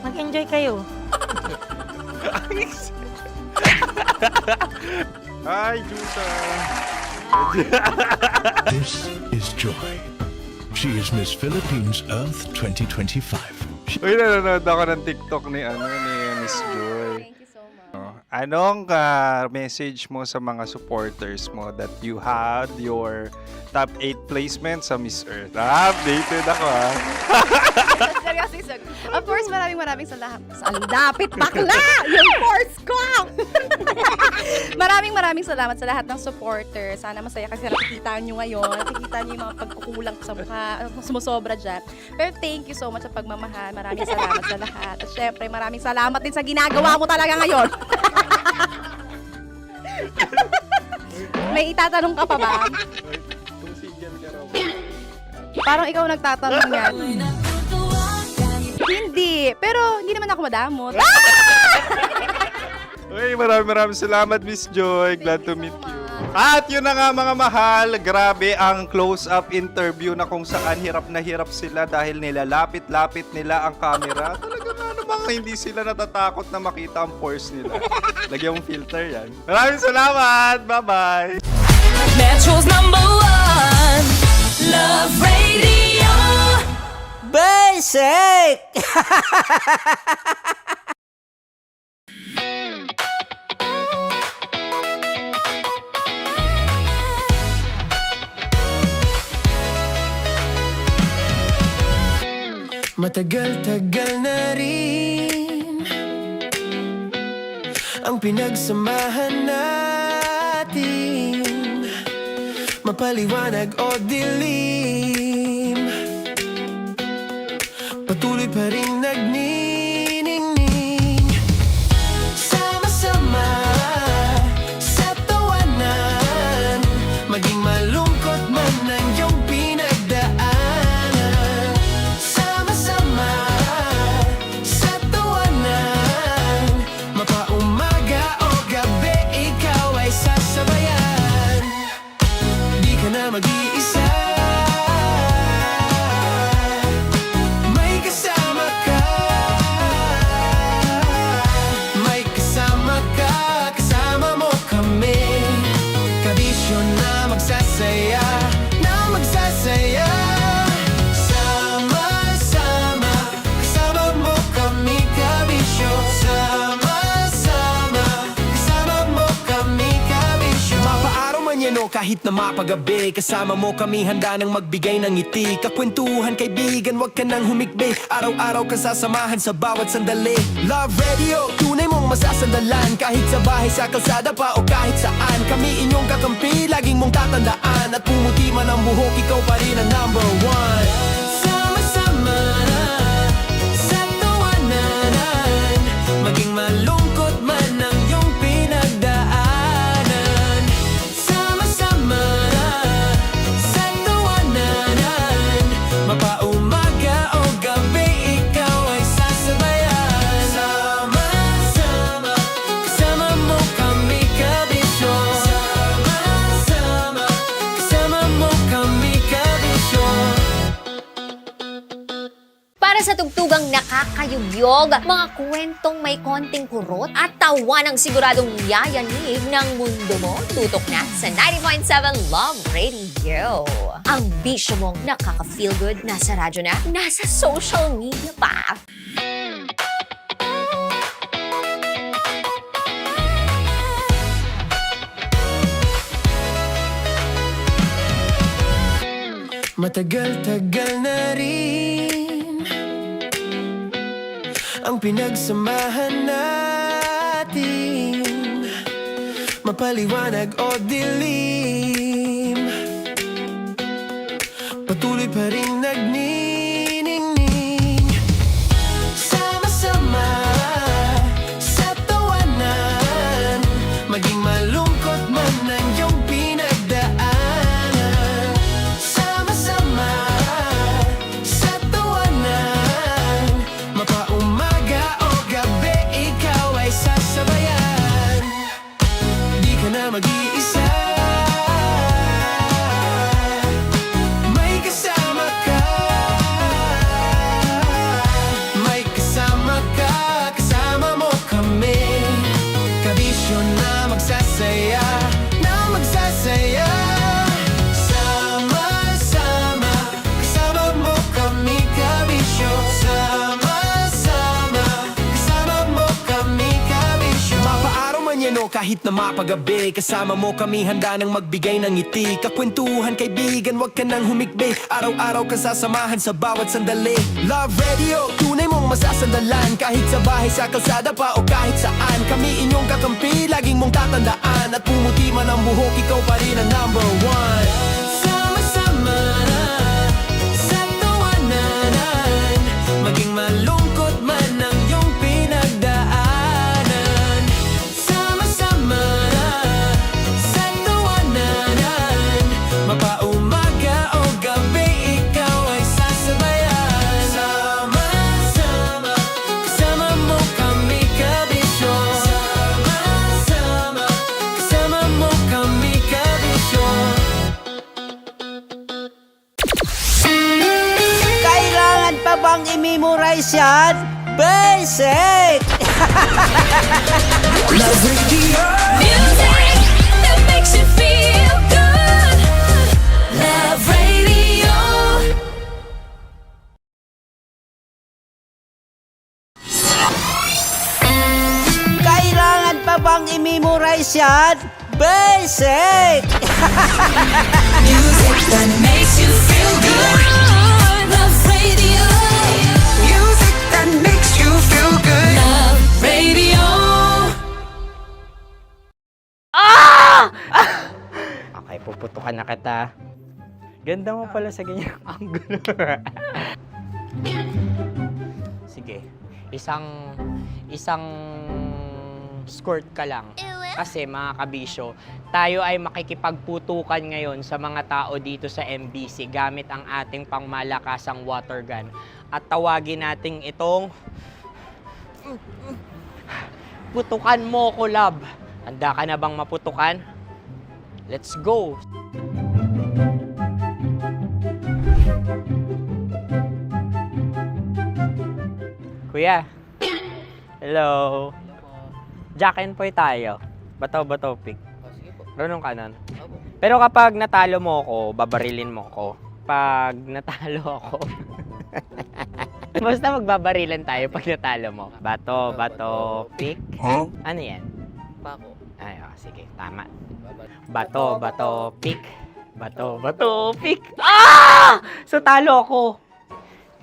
Mag-enjoy kayo. Hi, Juta! This is Joy. She is Miss Philippines Earth 2025. Uy, nanonood ako ng TikTok ni Miss Joy. Thank you so much. Anong message mo sa mga supporters mo that you had your top 8 placement sa Miss Earth? Updated ako, ha? Seryoso. Of course, maraming salamat. Sa lapit bakla! Yung force ko! maraming salamat sa lahat ng supporters. Sana masaya kasi nakikita nyo ngayon. Nakikita nyo yung mga pagkukulang sa mukha. Sumusobra dyan. Pero thank you so much sa pagmamahal. Maraming salamat sa lahat. At syempre, maraming salamat din sa ginagawa mo talaga ngayon. May itatanong ka pa ba? Parang ikaw nagtatanong yan. Hindi. Pero hindi naman ako madamot. Uy, maraming salamat, Miss Joy. Glad to meet you. At yun na nga, mga mahal. Grabe ang close-up interview na kung saan hirap na hirap sila dahil nilalapit-lapit nila ang camera. Talaga nga namang hindi sila natatakot na makita ang pores nila. Lagyan mong filter yan. Maraming salamat. Bye-bye. Metro's #1 Love Radio. Basic! Matagal-tagal na rin ang pinagsamahan natin, mapaliwanag o dilim, patuloy pa rin nagniningning, sama-sama sa tawanan, maging malungkot man ang iyong pinagdaanan. Sama-sama sa tawanan, mapaumaga o gabi, ikaw ay sasabayan. Di ka na mag-iisa, may kasama ka. May kasama ka, kasama mo kami. Kabisyo na magsasaya, na magsasaya. Sama-sama, kasama mo kami, kabisyo. Sama-sama, kasama mo kami, kabisyo. Mapaaraw man yan o kahit na mapagabi, kasama mo kami, handa nang magbigay ng ngiti. Kakwentuhan, kaibigan, wag ka nang humikbi. Araw-araw ka sasamahan sa bawat sandali. Love Radio, tunay mong masasandalan. Kahit sa bahay, sa kalsada pa o kahit saan, kami inyong kakampi, laging mong tatandaan. At pumuti man ang buhok, ikaw pa rin ang #1. Sama-sama sa tawanan, maging malungkot man ang iyong pinagdaanan. Sama-sama sa tawanan, mapaumaga o gabi, ikaw ay sasabayan. Sama-sama, kasama mo kami, kabisyo. Sama-sama, kasama mo kami, kabisyo. Para sa tugtugang nakakayubyog, mga kwentong may konting kurot at tawa ng siguradong yayanig ng mundo mo, tutok na sa 90.7 Love Radio. Ang bisyo mong nakaka-feel good, nasa radyo na, nasa social media pa. Matagal-tagal na rin ang pinagsamahan natin, mapaliwanag o dilim, patuloy pa rin nagniningning. Sama-sama sa tawanan, maging malungkot man ang iyong pinagdaanan. Sama-sama sa tawanan, mapaumaga o gabi, ikaw ay sasabayan. Di ka na mag-iisa, may kasama ka. May kasama ka, kasama mo kami. Kabisyo na magsasaya, na magsasaya. Sama-sama, kasama mo kami, kabisyo. Sama-sama, kasama mo kami, kabisyo. Mapaaraw man yan o kahit na mapagabi, kasama mo kami, handa nang magbigay ng ngiti. Kakwentuhan, kaibigan, wag ka nang humikbi. Araw-araw ka sasamahan sa bawat sandali. Love Radio, tunay mong masasandalan. Kahit sa bahay, sa kalsada pa o kahit saan, kami inyong kakampi, laging mong tatandaan. At pumuti man ang buhok, ikaw pa rin ang number one. Sama-sama sa tawanan, maging malungkot man ang iyong pinagdaanan. Sama-sama sa tawanan, mapaumaga o gabi, ikaw ay sasabayan. Sama-sama, kasama mo kami, kabisyo. Sama-sama, kasama mo kami, kabisyo. Kailangan pa bang i-memorize yan? Basic! Love Radio. Music that makes you feel good. Love Radio. Kailangan pa bang i-memorize yan? Basic! Music that makes you feel good. Love Radio. Music that makes you feel good. Love Radio. Okay, puputukan na kita. Ganda mo pala sa ganyang angulo. Sige, isang skirt ka lang. Kasi mga kabisyo, tayo ay makikipagputukan ngayon sa mga tao dito sa MBC gamit ang ating pangmalakasang water gun. At tawagin natin itong putukan mo ko, love. Handa ka na bang maputukan? Let's go! Kuya. Hello. Jack and Poy tayo. Bato-bato pick. Runong kanan. Pero kapag natalo mo ako, babarilin mo ako. Pag natalo ako, basta magbabarilan tayo pag natalo mo. Bato, pick. Ano yan? Bako. Ay, sige, tama. Bato, pick. Bato, pick. Ah! So, talo ako.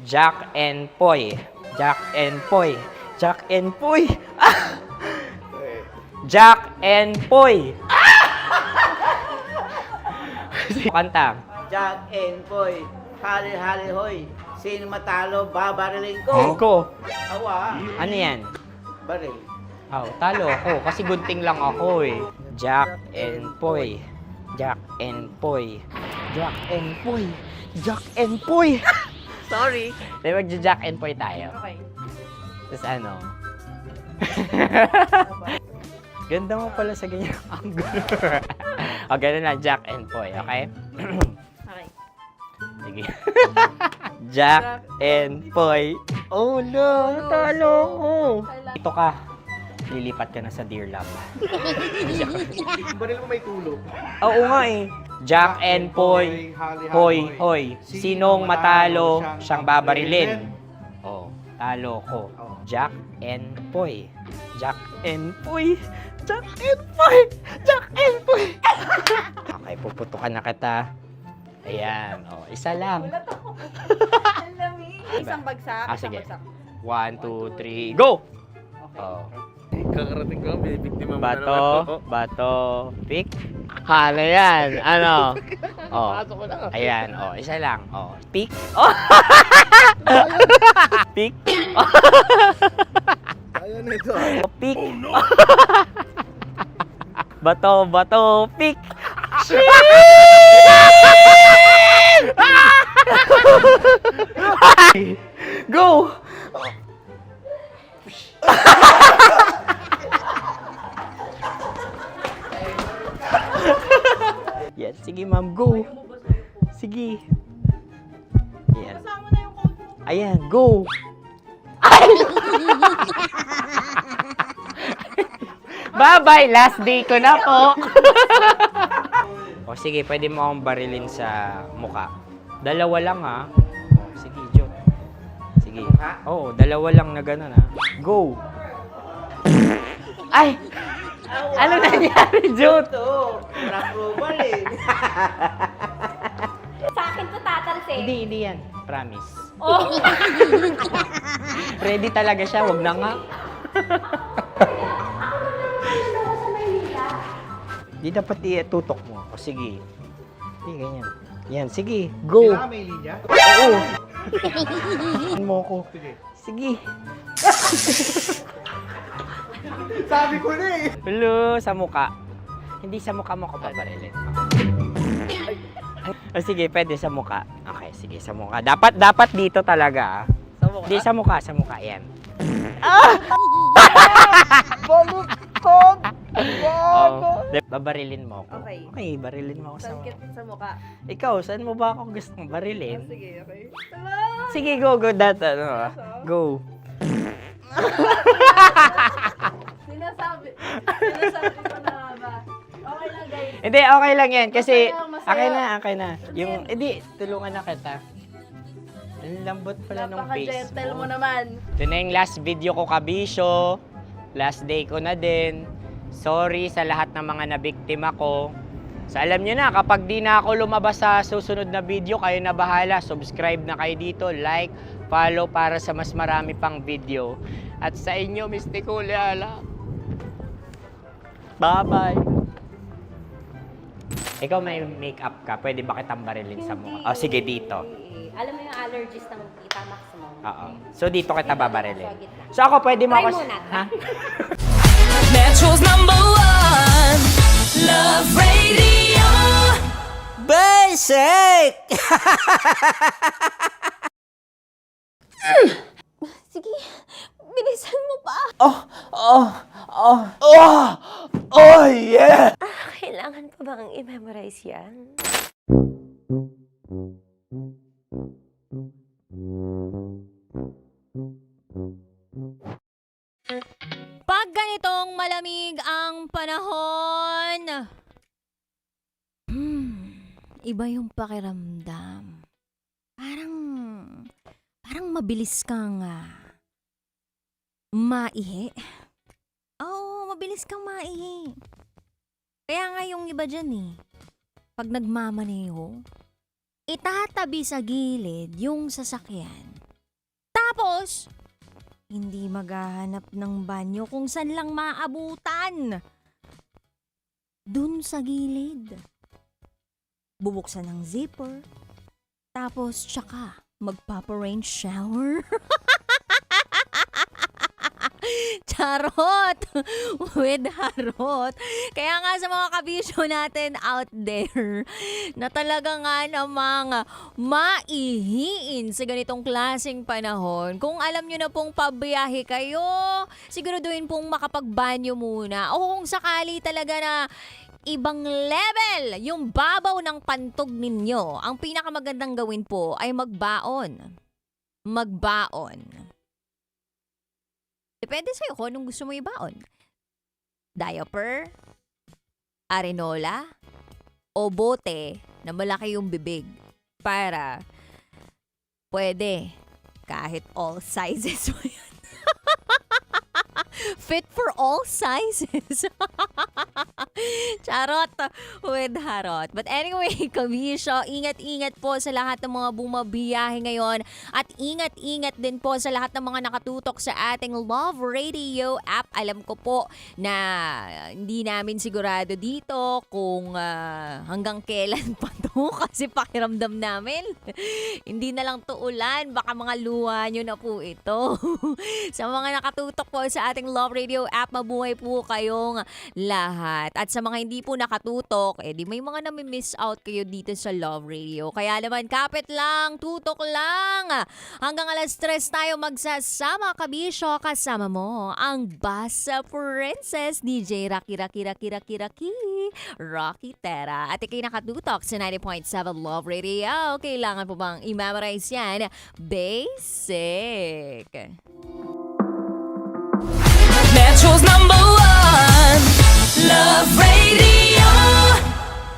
Jack and Poy. Jack and Poy. Jack and Poy. Ah! Jack and Poy. Kanta. Jack and Poy, hali-hali hoy. Sino matalo, babariling ko. Ko. Awa. Ano yan? Baril. Oh, talo ako kasi gunting lang ako eh. Jack and Poy. Jack and Poy. Jack and Poy. Jack and Poy. Sorry. Di magja-Jack and Poy tayo. Okay. Tapos ano? Ganda mo pala sa ganyang angulo. O, ganun lang, Jack and Poy, okay? Okay. Sige. Jack and Poy. Oh no, natalo ko. Ito ka. Lilipat ka na sa Dear Love. Baril mo may tulog. Oo nga eh. Jack and Poy. Hoy, hoy. Sinong matalo, siyang babarilin. Oh, talo ko. Jack and Poy. Jack and Poy. Jack and Poy. Jack and Poy. Okay, puputukan na kita. Ayan, oh, isa lang. Isang bagsak. Ah, sige. 1, 2, 3, go! Oh. Kakarating ko, may biktima mo na Bato, naman. bato, pick. Ano yan? Ano? Oh. Pasok ko lang. Ayan, oh, isa lang. Oh, pick. Oh. Pick. Ayan na ito. Oh, pick. Bato, bato, pick. Go! Yan, sige ma'am, go. Sige. Yan. Ayan, go. Bye-bye, last day ko na po. O sige, pwede mo akong barilin sa muka. Dalawa lang ha. O, sige, Jot. Sige. Oo, dalawa lang na gano'n ha. Go. Ay! Ano nangyari, Jot? Sa akin to tatalsik. Hindi yan. Promise. Oh. Ready talaga siya, wag na nga. Di dapat itutok mo. O sige. Hindi, ganyan. Yan, sige. Go. Kailangan may linya? Oo. Mo ko. Sige. Sabi ko na eh. Hello, sa muka. Hindi sa muka mo ko babarilin. O sige, pwede sa muka. Okay, sige, sa muka. Dapat dito talaga. Sa mukha? Hindi sa muka, sa muka. Yan. Baluktot! Oh, babarilin mo ako. Okay. Okay, barilin mo ako sa muka. Sa mukha. Ikaw, saan mo ba ako gustong barilin? Sige, okay. Sige, go, go. Sinasabi ko na ba? Okay lang, guys. Hindi, okay lang yan. Kasi, Masaya. okay na. Yung, hindi, tulungan na kita. Ang lambot pala ng face Napaka-gentle mo mo. naman. Ito na yung last video ko, kabisyo. Last day ko na din. Sorry sa lahat ng mga nabiktima ko. So, alam nyo na, kapag di na ako lumabas sa susunod na video, kayo na bahala. Subscribe na kayo dito, like, follow para sa mas marami pang video. At sa inyo, Mistiko Leala. Bye-bye. Ikaw may makeup ka, pwede ba kitang barilin sa mukha? Oh, sige, dito. Alam mo yung allergies ng Tita Maximum? Oo. So, dito kita babarilin. So, ako pwede mo Try ako... muna. Ha? Metro's #1 Love Radio. Basic! Sige, bilisan mo pa. Oh, yeah! Kailangan pa bang i-memorize yan? Pag ganitong malamig ang panahon, iba yung pakiramdam. Parang mabilis kang maihi. Oo, mabilis kang maihi. Kaya nga yung iba dyan pag nagmamaneho, itatabi sa gilid yung sasakyan. Tapos, hindi maghahanap ng banyo kung saan lang maabutan. Dun sa gilid. Bubuksan ng zipper. Tapos, tsaka magpapa-rain shower. Charot! With harot. Kaya nga sa mga kabisyo natin out there, na talaga nga namang maihiin sa ganitong klaseng panahon. Kung alam nyo na pong pabiyahe kayo, siguraduhin pong makapagbanyo muna. O kung sakali talaga na ibang level yung babaw ng pantog ninyo, ang pinakamagandang gawin po ay magbaon. Depende sa'yo kung anong gusto mo ibaon. Diaper, arenola, o bote na malaki yung bibig para pwede kahit all sizes mo yan. Fit for all sizes. Charot with harot. But anyway, kabisyo, ingat-ingat po sa lahat ng mga bumabiyahe ngayon at ingat-ingat din po sa lahat ng mga nakatutok sa ating Love Radio app. Alam ko po na hindi namin sigurado dito kung hanggang kailan pa to kasi pakiramdam namin. Hindi na lang to ulan, baka mga luha nyo na po ito. Sa mga nakatutok po sa ating Love Radio app, mabuhay po kayong lahat. At sa mga hindi po nakatutok, di may mga nami-miss out kayo dito sa Love Radio. Kaya naman, kapit lang, tutok lang. Hanggang alas 3 tayo magsasama, kabisyo, kasama mo ang Basa Princess, DJ Rocky Tera. At ikay nakatutok sa 90.7 Love Radio. Kailangan po bang i-memorize yan? Basic. Metro's #1 Love Radio.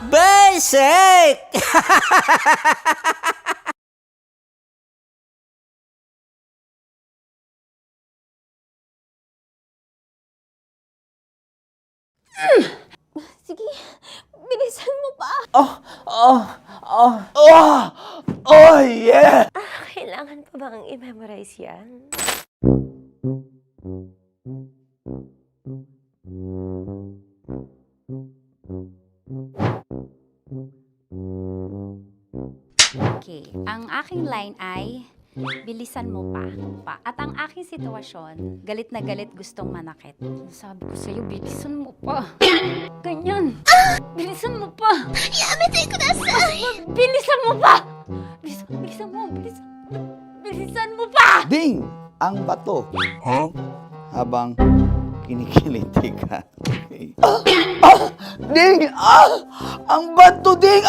Basic! Sige, bilisan mo pa. Oh, yeah! Kailangan pa bang i-memorize yan? Okay, ang aking line ay bilisan mo pa. At ang aking sitwasyon, galit na galit gustong manakit. Sabi ko sa'yo, bilisan mo pa. Ganyan. Bilisan mo pa. Yamitay ko na sa... Bilisan mo pa! Bilisan mo pa! Ding! Ang bato. Habang kinikiliti ka. Okay. Ding! Ang bato, Ding!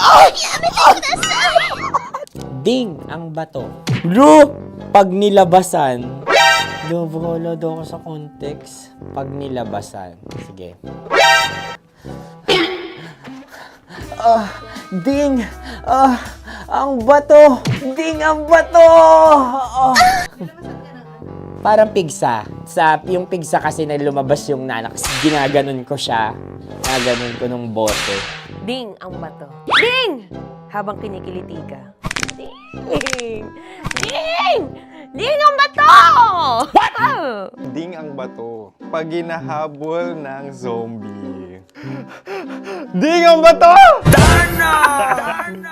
Ding ang bato. Bro! Pag nilabasan. Wala daw ako sa context. Pag nilabasan. Sige. Ding! Ang bato! Ding ang bato! Parang pigsa. Yung pigsa kasi na lumabas yung nanak. Ginaganon ko siya. Ginaganon ko nung bote. Ding ang bato. Ding! Habang kinikiliti ka. Ding! Ding ang bato! What? Ding ang bato. Pag hinahabol ng zombie. Ding ang bato!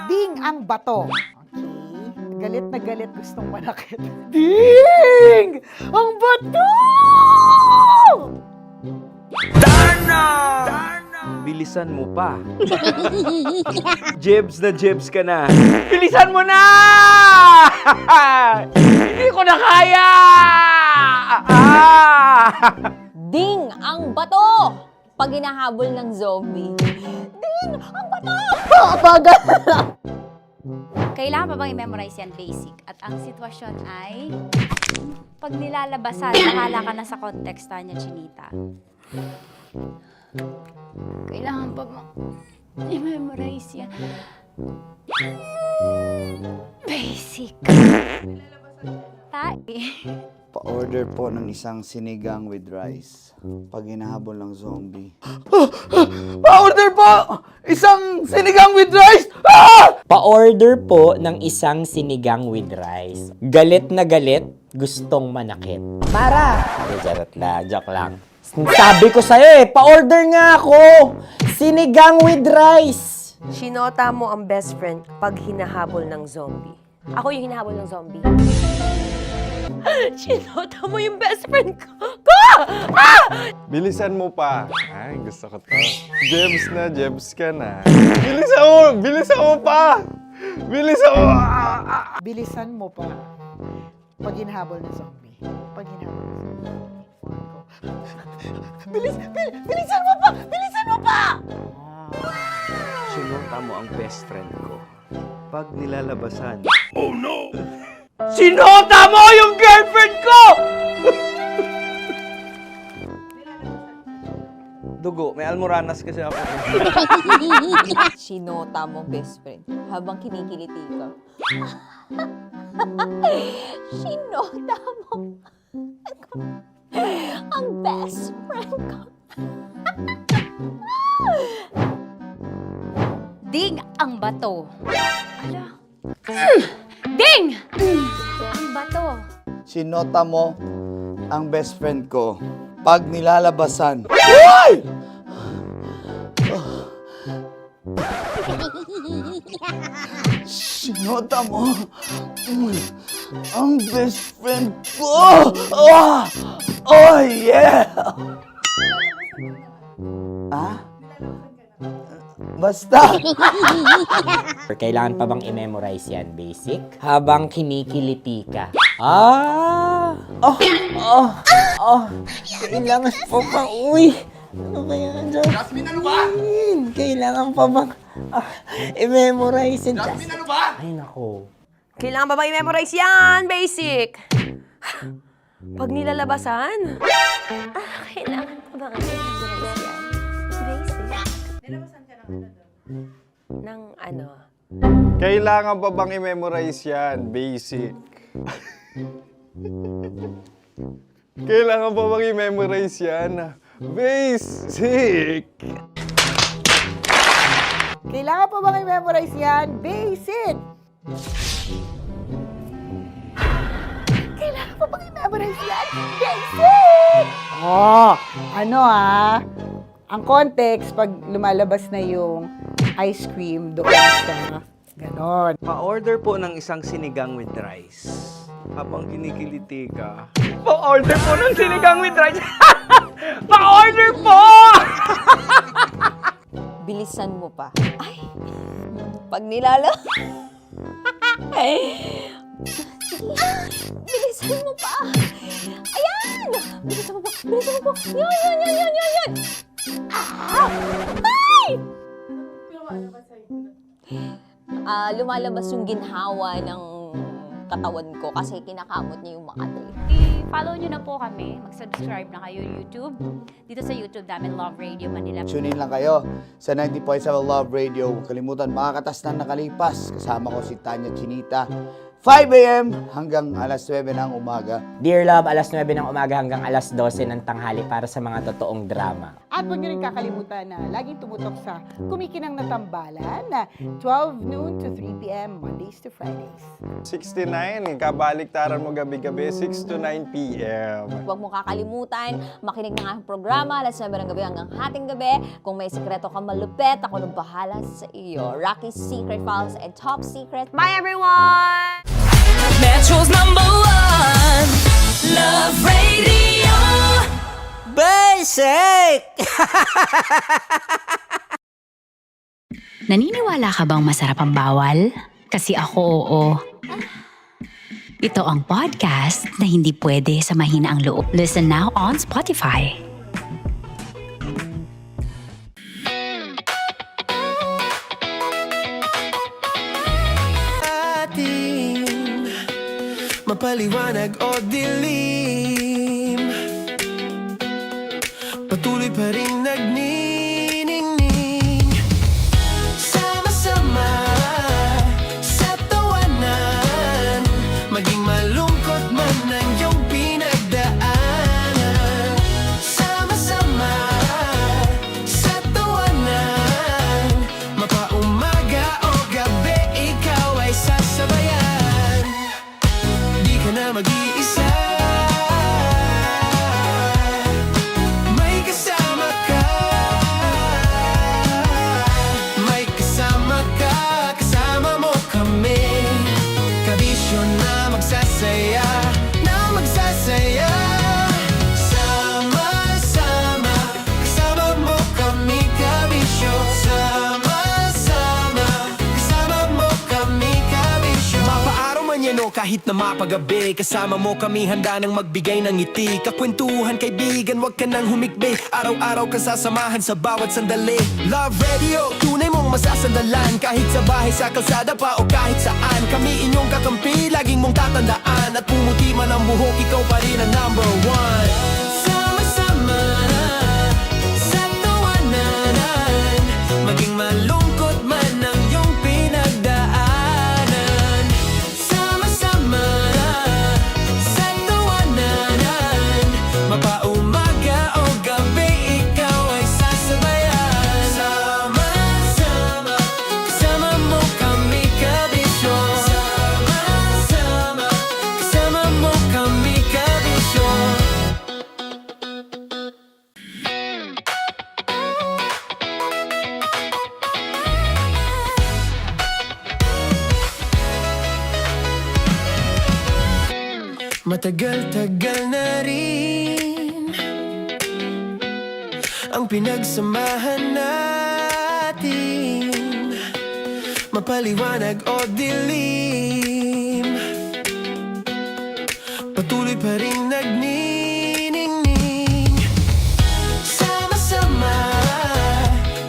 Ding ang bato. Okay. Galit na galit gustong manakit. Ding! Ang bato! Bilisan mo pa. Jebs ka na. Bilisan mo na! Hindi ko na kaya! Ding ang bato! Pag hinahabol ng zombie. Ding ang bato! Pagal! Kailangan pa bang i-memorize yan basic? At ang sitwasyon ay pag nilalabasan, nakala ka na sa konteksta niya, Chinita. Kailangan pa bang i-memorize yan? Basic. Pa-order po ng isang sinigang with rice. Pag hinahabol ng zombie. Pa-order po! Isang sinigang with rice! Pa-order po ng isang sinigang with rice. Galit na galit, gustong manakit. Para! Charot na, joke lang. Sabi ko sa'yo pa-order nga ako! Sinigang with rice! Sinota mo ang best friend pag hinahabol ng zombie. Ako yung hinahabol ng zombie. Sinota mo yung best friend ko! Bilisan mo pa. Ay, gusto ko to. Jebs ka na. Bilisan mo pa! Bilisan mo pa. Pag hinahabol ng zombie. Pag hinahabol ng zombie. Bilisan mo pa! Bilisan mo pa! Sinunta mo ang best friend ko. Pag nilalabasan. Sinota mo yung girlfriend ko! Dugo, may almoranas kasi ako. Sinota mo best friend habang kinikiliti ka. Sinota mo ang best friend ko. Ding ang bato. Ala. Ding! Ang bato. Sinota mo ang best friend ko pag nilalabasan. Uy! Sinota mo ang best friend ko. Oh yeah! Ah? Basta. Kailangan pa bang i-memorize yan, basic? Habang kinikiliti ka. Ah! Kailangan pa bang, uy! Ano ba yan, Jasmine, ano ba? Kailangan pa bang i-memorize yan, Jasmine, ano ba? Ay, nako. Kailangan ba i-memorize yan? Basic. Pag nilalabasan? Kailangan pa ba i-memorize yan? Basic. Nilalabasan ka ng ano? Kailangan pa bang i-memorize yan? Basic. Kailangan pa bang i-memorize yan? Basic. Kailangan pa bang i-memorize yan? Basic! Kailangan pa bang i-memorize yan? Basic! Oh, ano ang context pag lumalabas na yung ice cream doon sa ganon. Pa-order po ng isang sinigang with rice. Habang kinikiliti ka. Pa-order po ng sinigang with rice! Pa-order po! Bilisan mo pa. Ay! Pag nilala... Bilisan mo pa! Ayan! Bilisan mo pa! Bilisan mo pa! Yan! Ah! Ay! Lumalabas yung ginhawa ng katawan ko kasi kinakamot niya yung Makati. I-follow nyo na po kami. Mag-subscribe na kayo YouTube. Dito sa YouTube namin, Love Radio Manila. Tune in lang kayo sa 90.7 Love Radio. Huwag kalimutan, makakatas na nakalipas. Kasama ko si Tanya Chinita. 5 a.m. hanggang alas 9 ng umaga. Dear Love, alas 9 ng umaga hanggang alas 12 ng tanghali para sa mga totoong drama. At huwag nyo rin kakalimutan na laging tumutok sa Kumikinang na Tambalan na 12 noon to 3 p.m. Mondays to Fridays. 69, kabaliktaran mo gabi-gabi, 6 to 9 p.m. Huwag mo kakalimutan, makinig ng aking programa, alas 9 ng gabi hanggang hating gabi. Kung may sekreto kang malupet, ako nang bahala sa iyo. Rocky's Secret Files and Top Secret. Bye everyone! Metro's #1 Love Radio. Basic! Naniniwala ka bang masarap ang bawal? Kasi ako, oo. Ito ang podcast na hindi pwede sa mahina ang loob. Listen now on Spotify. Mapaliwanag o dilim, patuloy pa rin nagniningning. Sama-sama sa tawanan, maging malungkot man ang iyong pinagdaanan. Sama-sama sa tawanan, mapaumaga o gabi, ikaw ay sasabayan. Di ka na mag-iisa, may kasama ka. May kasama ka, kasama mo kami. Kabisyo na magsasaya, na magsasaya. Sama-sama, kasama mo kami, kabisyo. Sama-sama, kasama mo kami, kabisyo. Mapaaraw man yan o kahit na mapagabi, kasama mo kami handa nang magbigay ng ngiti. Kakwentuhan kaibigan, wag ka nang humikbi. Araw-araw ka sasamahan sa bawat sandali. Love Radio, tunay mong masasandalan. Kahit sa bahay, sa kalsada pa o kahit saan. Kami inyong kakampi, laging mong tatandaan. At pumuti man ang buhok, ikaw pa rin ang #1. Sama-sama sa tawanan, maging malungkot man ang iyong pinagdaanan. Sama-sama sa tawanan, mapaumaga o gabi, ikaw ay sasabayan. Sama-sama, Matagal-tagal na rin ang pinagsamahan natin, mapaliwanag o dilim, patuloy pa rin nagniningning. Sama-sama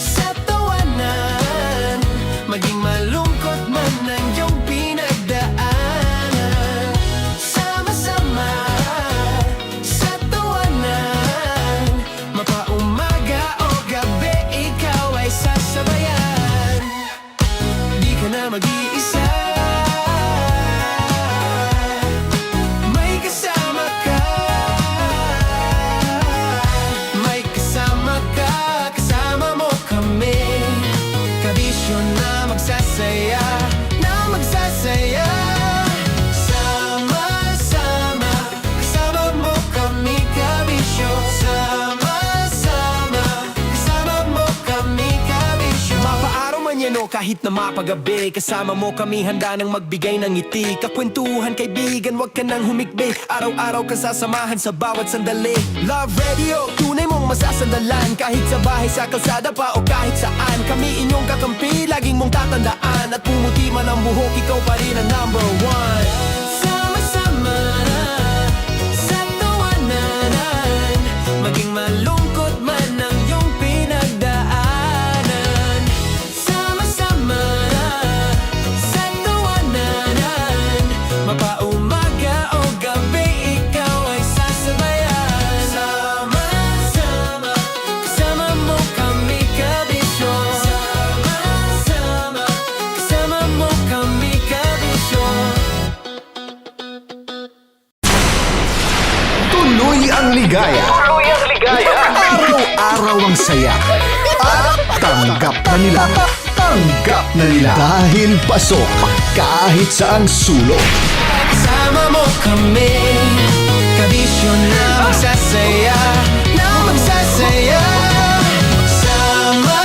sa tawanan, maging malungkot man ang iyong pinagdaanan. Sama-sama sa tawanan, mapaumaga o gabi, ikaw ay sasabayan. Di ka na mag-iisa, may kasama ka. May kasama ka, kasama mo kami. Kabisyo na magsasaya, na magsasaya. Sama-sama, kasama mo kami, kabisyo. Sama-sama, kasama mo kami, kabisyo. Mapaaraw man yan o kahit na mapagabi, kasama mo kami, handa nang magbigay ng ngiti. Kakwentuhan, kaibigan, wag ka nang humikbi. Araw-araw ka sasamahan sa bawat sandali. Love Radio, tunay mong masasandalan. Kahit sa bahay, sa kalsada pa o kahit saan, kami inyong kakampi, laging mong tatandaan. At pumuti man ang buhok, ikaw pa rin ang number one. Sama-sama sa tawanan, maging malungkot man ang iyong pinagdaanan. Sama-sama sa tawanan, mapaumaga o gabi, ikaw ay sasabayan. Sama-sama, kasama mo kami, kabisyo. Sama-sama, kasama mo kami, kabisyo. Tuloy ang ligaya. Araw-araw ang saya. At tanggap na nila. Tanggap na nila. Dahil pasok kahit saang sulok. Kasama mo kami, kabisyo na magsasaya, na magsasaya. Sama.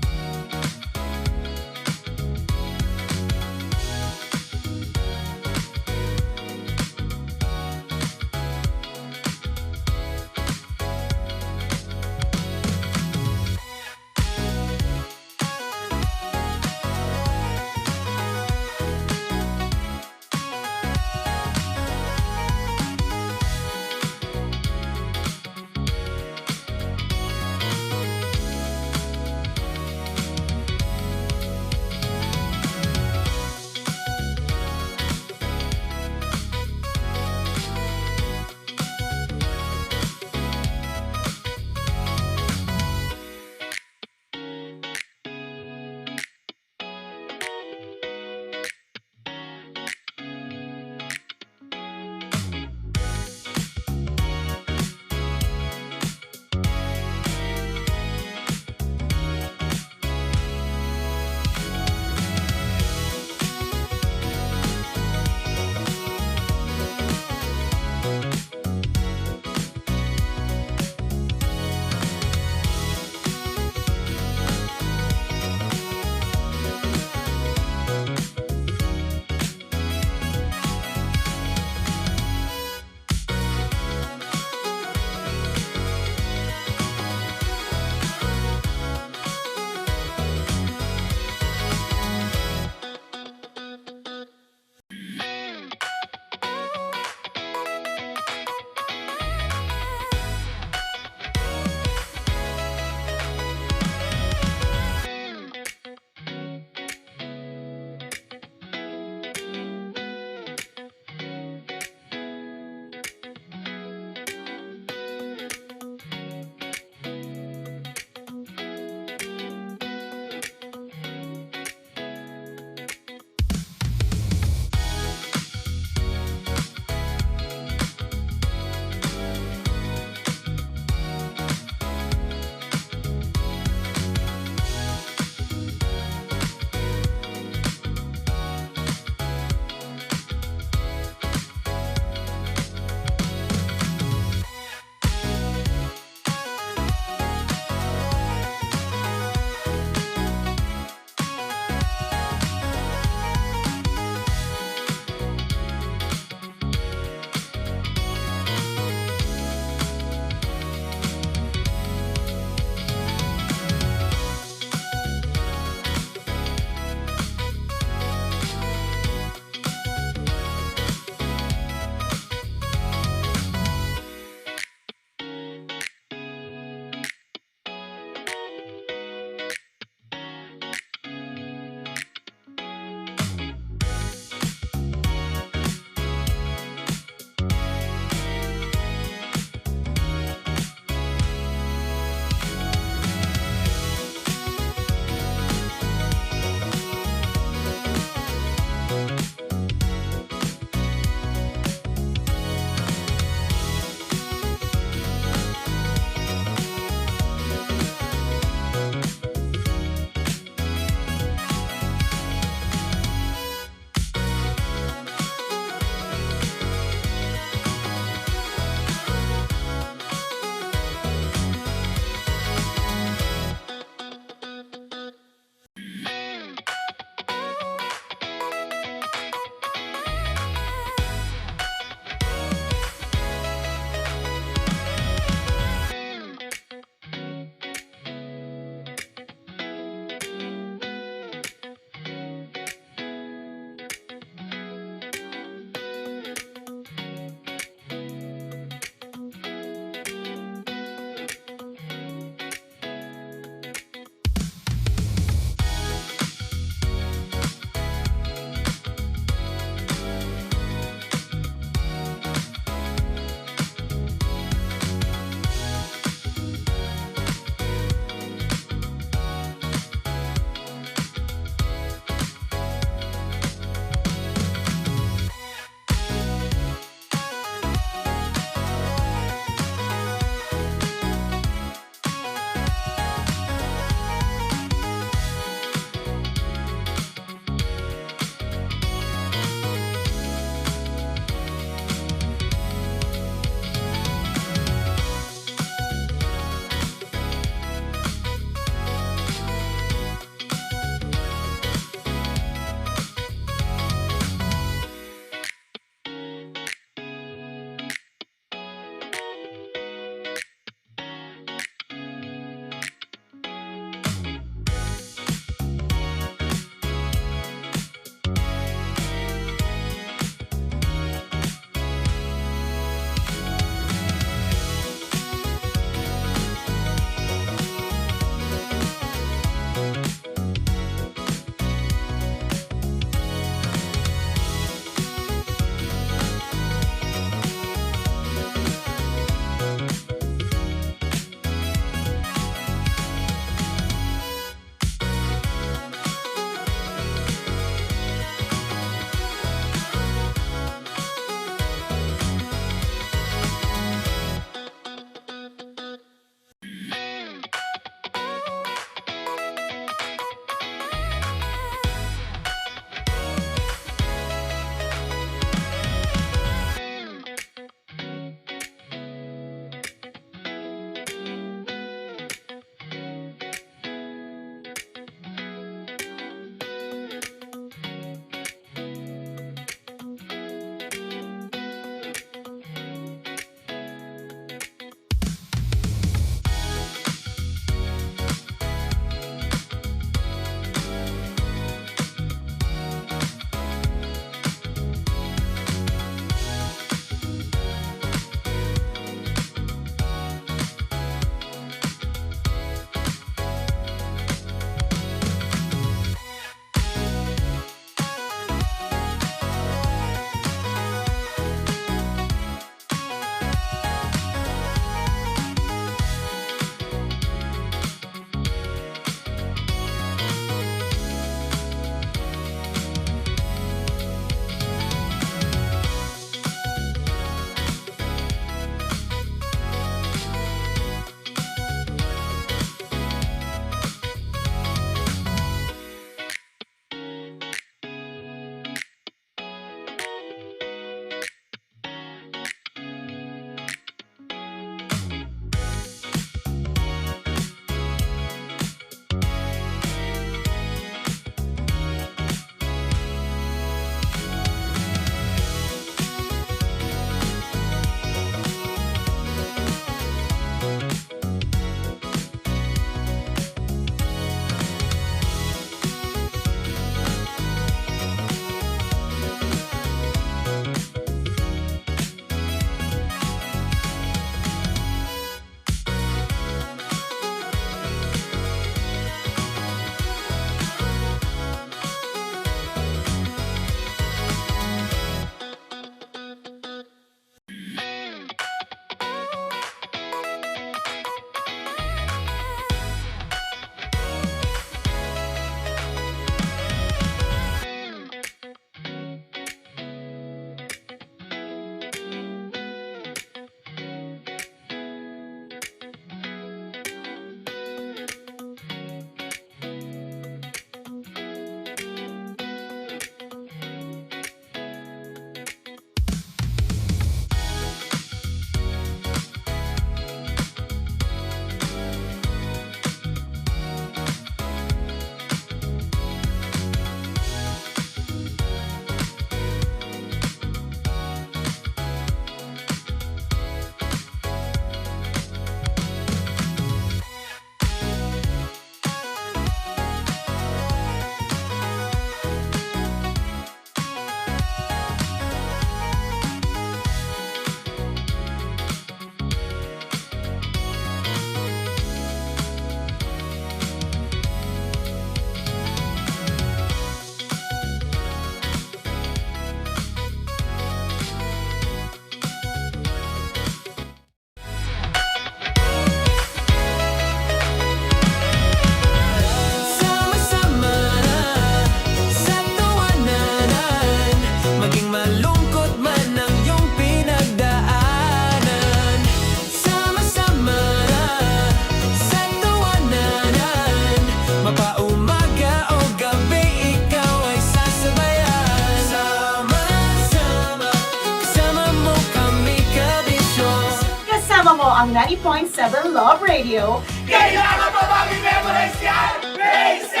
90.7 Love Radio. Kailangan pa bang i-memorize yan? Basic!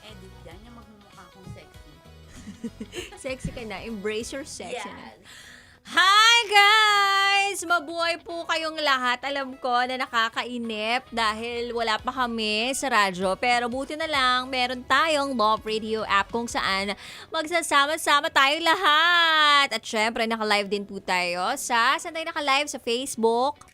Edit yan, yung magmumukha akong sexy. Sexy ka na. Embrace your sexiness. Hi guys! Mabuhay po kayong lahat. Alam ko na nakakainip dahil wala pa kami sa radyo. Pero buti na lang, meron tayong Love Radio app kung saan magsasama-sama tayong lahat. At syempre, naka-live din po tayo saan tayo naka-live? Sa Facebook,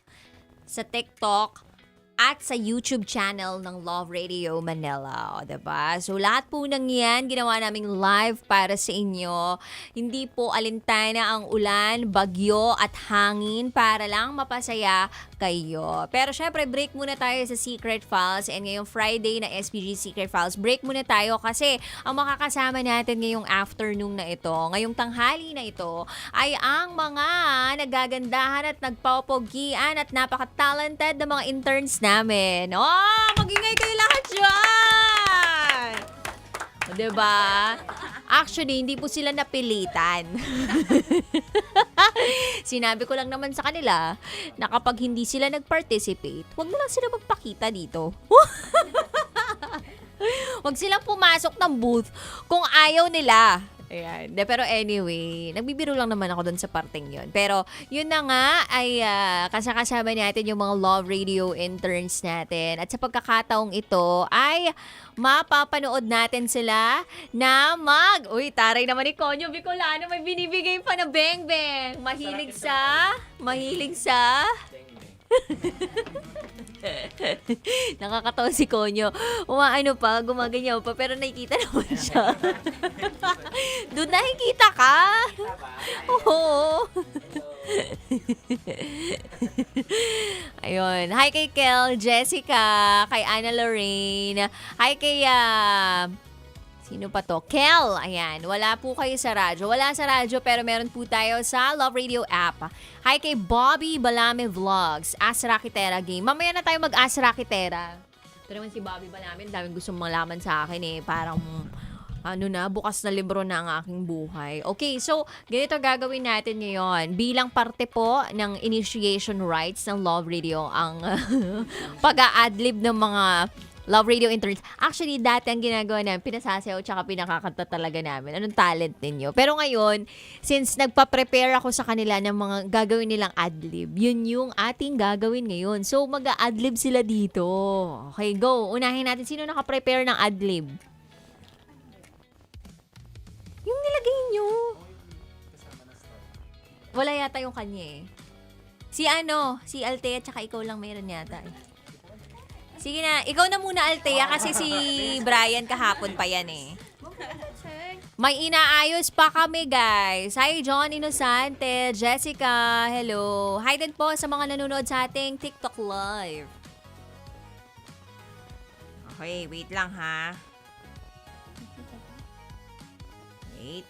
sa TikTok, at sa YouTube channel ng Love Radio Manila. O, diba? So, lahat po ng yan, ginawa naming live para sa inyo. Hindi po alintana ang ulan, bagyo at hangin para lang mapasaya kayo. Pero syempre, break muna tayo sa Secret Files. And ngayong Friday na SPG Secret Files, break muna tayo kasi ang makakasama natin ngayong afternoon na ito, ngayong tanghali na ito, ay ang mga nagagandahan at nagpapogian at napaka-talented na mga interns namin. Oh, magingay kayo lahat dyan! O, diba? Actually, hindi po sila napilitan. Sinabi ko lang naman sa kanila na kapag hindi sila nag-participate, huwag na lang sila magpakita dito. Huwag silang pumasok ng booth kung ayaw nila. Ayan. Pero anyway, nagbibiro lang naman ako doon sa parteng yun. Pero yun na nga ay kasama natin yung mga Love Radio interns natin. At sa pagkakataong ito ay mapapanood natin sila na Uy, taray naman ni Konyo Bicolano, may binibigay pa na beng-beng. Mahilig sa... Nakakatawa si Konyo. Umaano pa, gumaganyaw pa, pero nakikita naman siya. Doon nakikita ka? Oo. Ayun. Hi kay Kel, Jessica, kay Anna Lorraine, hi kay sino pa to? Kel! Ayan. Wala po kayo sa radyo. Wala sa radyo pero meron po tayo sa Love Radio app. Hi kay Bobby Balame Vlogs. Ask Rakitera Game. Mamaya na tayo mag-Ask Rakitera. Ito naman si Bobby Balame. Daming gusto malaman sa akin eh. Parang bukas na libro na ang aking buhay. Okay, so ganito gagawin natin ngayon. Bilang parte po ng initiation rights ng Love Radio ang pag-a-adlib ng mga Love Radio interns. Actually, dati ang ginagawa namin, pinasasayaw tsaka pinakakanta talaga namin. Anong talent ninyo? Pero ngayon, since nagpa-prepare ako sa kanila ng mga gagawin nilang adlib, yun yung ating gagawin ngayon. So, mag-a-adlib sila dito. Okay, go. Unahin natin. Sino naka-prepare ng adlib? Yung nilagay nyo. Wala yata yung kanya eh. Si Althea tsaka ikaw lang mayroon yata eh. Sige na, ikaw na muna Althea kasi si Brian kahapon pa yan eh. May inaayos pa kami guys. Hi John Inosante, Jessica, hello. Hi din po sa mga nanonood sa ating TikTok live. Okay, wait lang ha. Wait.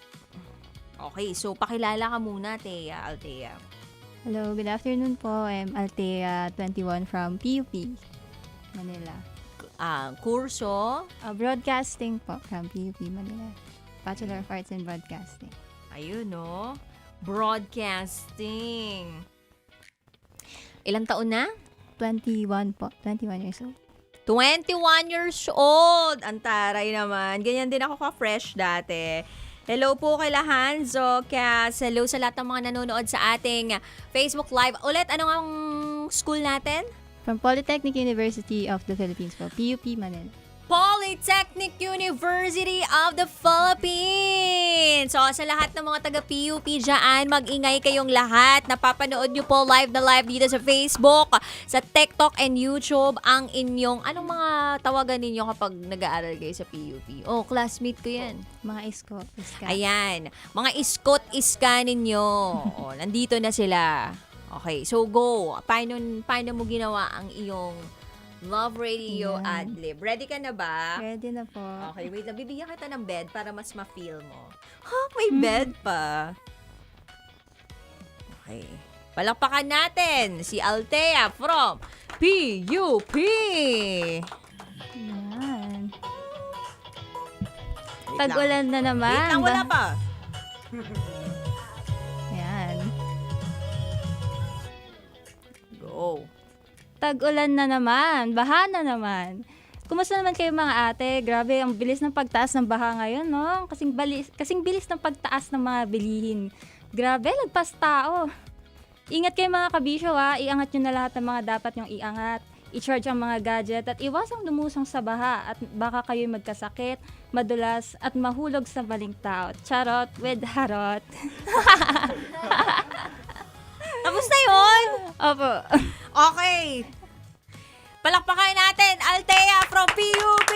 Okay, so pakilala ka muna, Althea. Hello, good afternoon po. I'm Althea, 21 from PUP, Manila. Kurso? Broadcasting po from PUP, Manila. Bachelor of Arts in Broadcasting. Ayun, no? Broadcasting. Ilang taon na? 21 po. 21 years old. 21 years old! Ang taray naman. Ganyan din ako ka-fresh dati. Hello po kay Hanzo, Cass. Hello sa lahat ng mga nanonood sa ating Facebook Live. Ulit, anong ang school natin? From Polytechnic University of the Philippines po. PUP, Manila. Polytechnic University of the Philippines. So, sa lahat ng mga taga-PUP dyan, mag-ingay kayong lahat. Napapanood nyo po live na live dito sa Facebook, sa TikTok and YouTube ang inyong, anong mga tawagan ninyo kapag nag-aaral kayo sa PUP? Oh, classmate ko yan. Mga iska. Ayan. Mga iska ninyo. Oh, nandito na sila. Okay, so go. Paano mo ginawa ang iyong Love Radio adlib? Ready ka na ba? Ready na po. Okay, wait. Bibigyan kita ng bed para mas ma-feel mo. May bed pa. Okay. Palakpakan natin si Althea from PUP. Yan. Tag-ulan na naman. Wait lang, wala pa. Ayan. Go. Tag-ulan na naman. Baha na naman. Kumusta naman kayo mga ate? Grabe, ang bilis ng pagtaas ng baha ngayon, no? Kasing bilis ng pagtaas ng mga bilihin. Grabe, lagpas tao. Ingat kayo mga kabisyo, ha? Iangat nyo na lahat ng mga dapat nyong iangat. I-charge ang mga gadget at iwasang lumusong sa baha at baka kayo magkasakit, madulas at mahulog sa maling tao. Charot with harot. Tapos na yun? Opo. Okay. Palakpakan natin, Althea from PUP!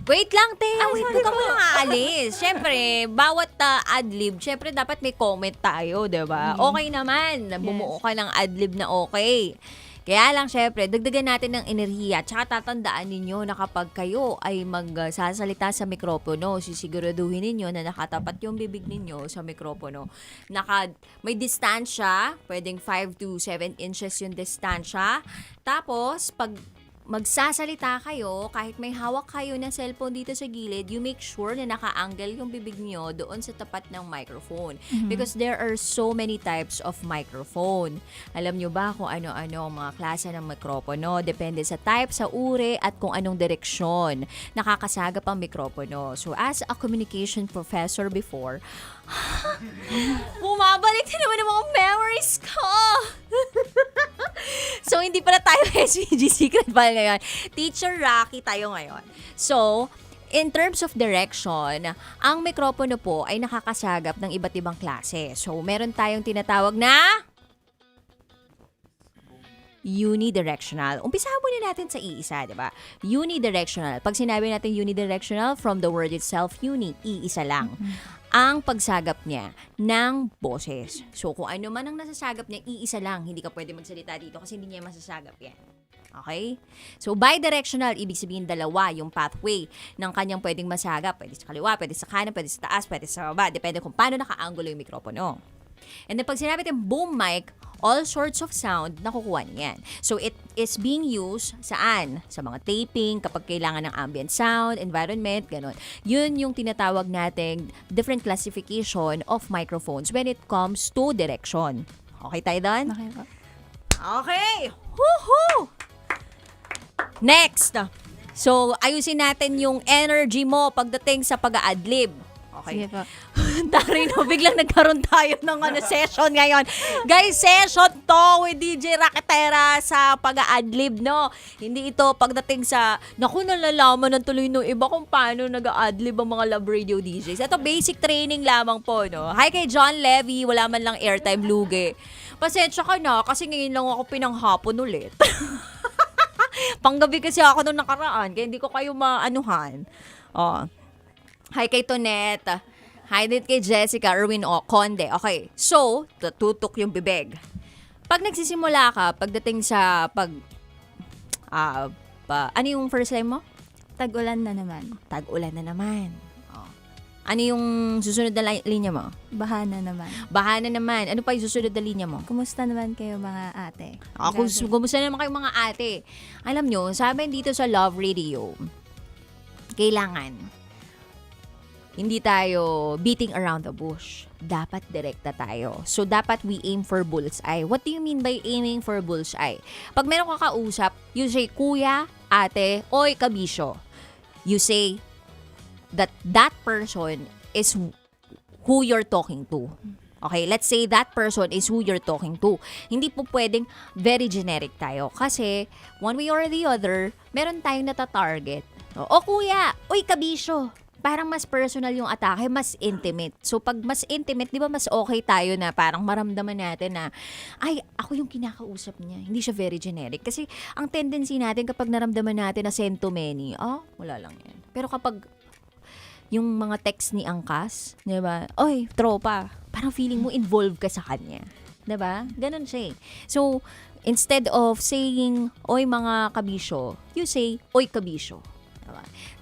Wait lang, Thea. Wait, huwag ka muna aalis. Siyempre, bawat adlib, siyempre dapat may comment tayo, diba? Okay naman, bumuo ka ng adlib na okay. Kaya lang, syempre, dagdagan natin ng enerhiya. Tsaka tatandaan ninyo na kapag kayo ay magsasalita sa mikropono, sisiguraduhin ninyo na nakatapat yung bibig ninyo sa mikropono. May distansya, pwedeng 5 to 7 inches yung distansya. Tapos, pag magsasalita kayo, kahit may hawak kayo na cellphone dito sa gilid, you make sure na naka-angle yung bibig nyo doon sa tapat ng microphone. Because there are so many types of microphone. Alam nyo ba kung ano-ano ang mga klase ng mikropono? Depende sa type, sa uri, at kung anong direksyon nakakasagap ang mikropono. So, as a communication professor before, bumabalik na naman ang mga memories ko! So, hindi pala tayo SVG Secret File ngayon. Teacher Rocky tayo ngayon. So, in terms of direction, ang mikropono po ay nakakasagap ng iba't ibang klase. So, meron tayong tinatawag na unidirectional. Umpisahan muna natin sa iisa, di ba? Unidirectional. Pag sinabi natin unidirectional, from the word itself, iisa lang. Ang pagsagap niya ng boses. So, kung ano man ang nasasagap niya, iisa lang. Hindi ka pwede magsalita dito kasi hindi niya masasagap yan. Okay? So, bidirectional, ibig sabihin dalawa yung pathway ng kanyang pwedeng masagap. Pwede sa kaliwa, pwede sa kanan, pwede sa taas, pwede sa baba. Depende kung paano naka-angulo yung mikropono. And then, pag sinabi natin boom mic, all sorts of sound, nakukuha niyan. So, it is being used saan? Sa mga taping, kapag kailangan ng ambient sound, environment, gano'n. Yun yung tinatawag nating different classification of microphones when it comes to direction. Okay tayo doon? Okay po. Okay! Woohoo! Next! So, ayusin natin yung energy mo pagdating sa pag-a-adlib. Okay. Sige po. Tarino, biglang nagkaroon tayo ng session ngayon. Guys, session to with DJ Raketera sa pag-a-adlib, no? Hindi ito pagdating sa, naku, nalalaman ng tuloy ng iba kung paano nag-a-adlib ang mga love radio DJs. Ito, basic training lamang po, no? Hi kay John Levy, wala man lang airtime lugi. Pasensya ka na, kasi ngayon lang ako pinanghapon ulit. Panggabi kasi ako nung nakaraan, kaya hindi ko kayo maanuhan. Oh. Hi kay Tonette. Hi din kay Jessica, Erwin Conde. Okay, so, tutok yung bibig. Pag nagsisimula ka, pagdating sa ano yung first line mo? Tag-ulan na naman. Tag-ulan na naman. Oh. Ano yung susunod na linya mo? Baha na naman. Baha na naman. Ano pa yung susunod na linya mo? Kumusta naman kayo mga ate? Kumusta naman kayo mga ate? Alam nyo, sa amin dito sa Love Radio, kailangan hindi tayo beating around the bush. Dapat direkta tayo. So, dapat we aim for bullseye. What do you mean by aiming for bullseye? Pag meron ka kausap, you say, kuya, ate, oy, kabisyo. You say that person is who you're talking to. Okay, let's say that person is who you're talking to. Hindi po pwedeng very generic tayo. Kasi, one way or the other, meron tayong natatarget. O kuya, oy, kabisyo. Parang mas personal yung atake, mas intimate. So, pag mas intimate, di ba mas okay tayo na parang maramdaman natin na, ay, ako yung kinakausap niya. Hindi siya very generic. Kasi, ang tendency natin kapag naramdaman natin na send to many, wala lang yan. Pero kapag yung mga text ni Angkas, di ba, oy, tropa, parang feeling mo involved ka sa kanya. Di ba? Ganon siya eh. So, instead of saying, oy mga kabisyo, you say, oy kabisyo.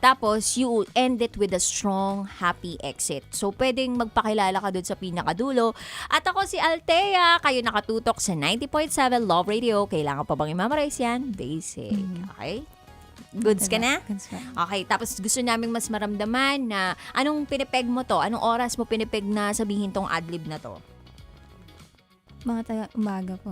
Tapos, you end it with a strong, happy exit. So, pwedeng magpakilala ka dun sa pinakadulo. At ako si Althea, kayo nakatutok sa 90.7 Love Radio. Kailangan pa bang i-memorize yan? Basic. Okay? Goods ka na? Goods pa. Okay, tapos gusto naming mas maramdaman na anong pinipeg mo to? Anong oras mo pinipeg na sabihin tong adlib na to? Mga umaga po.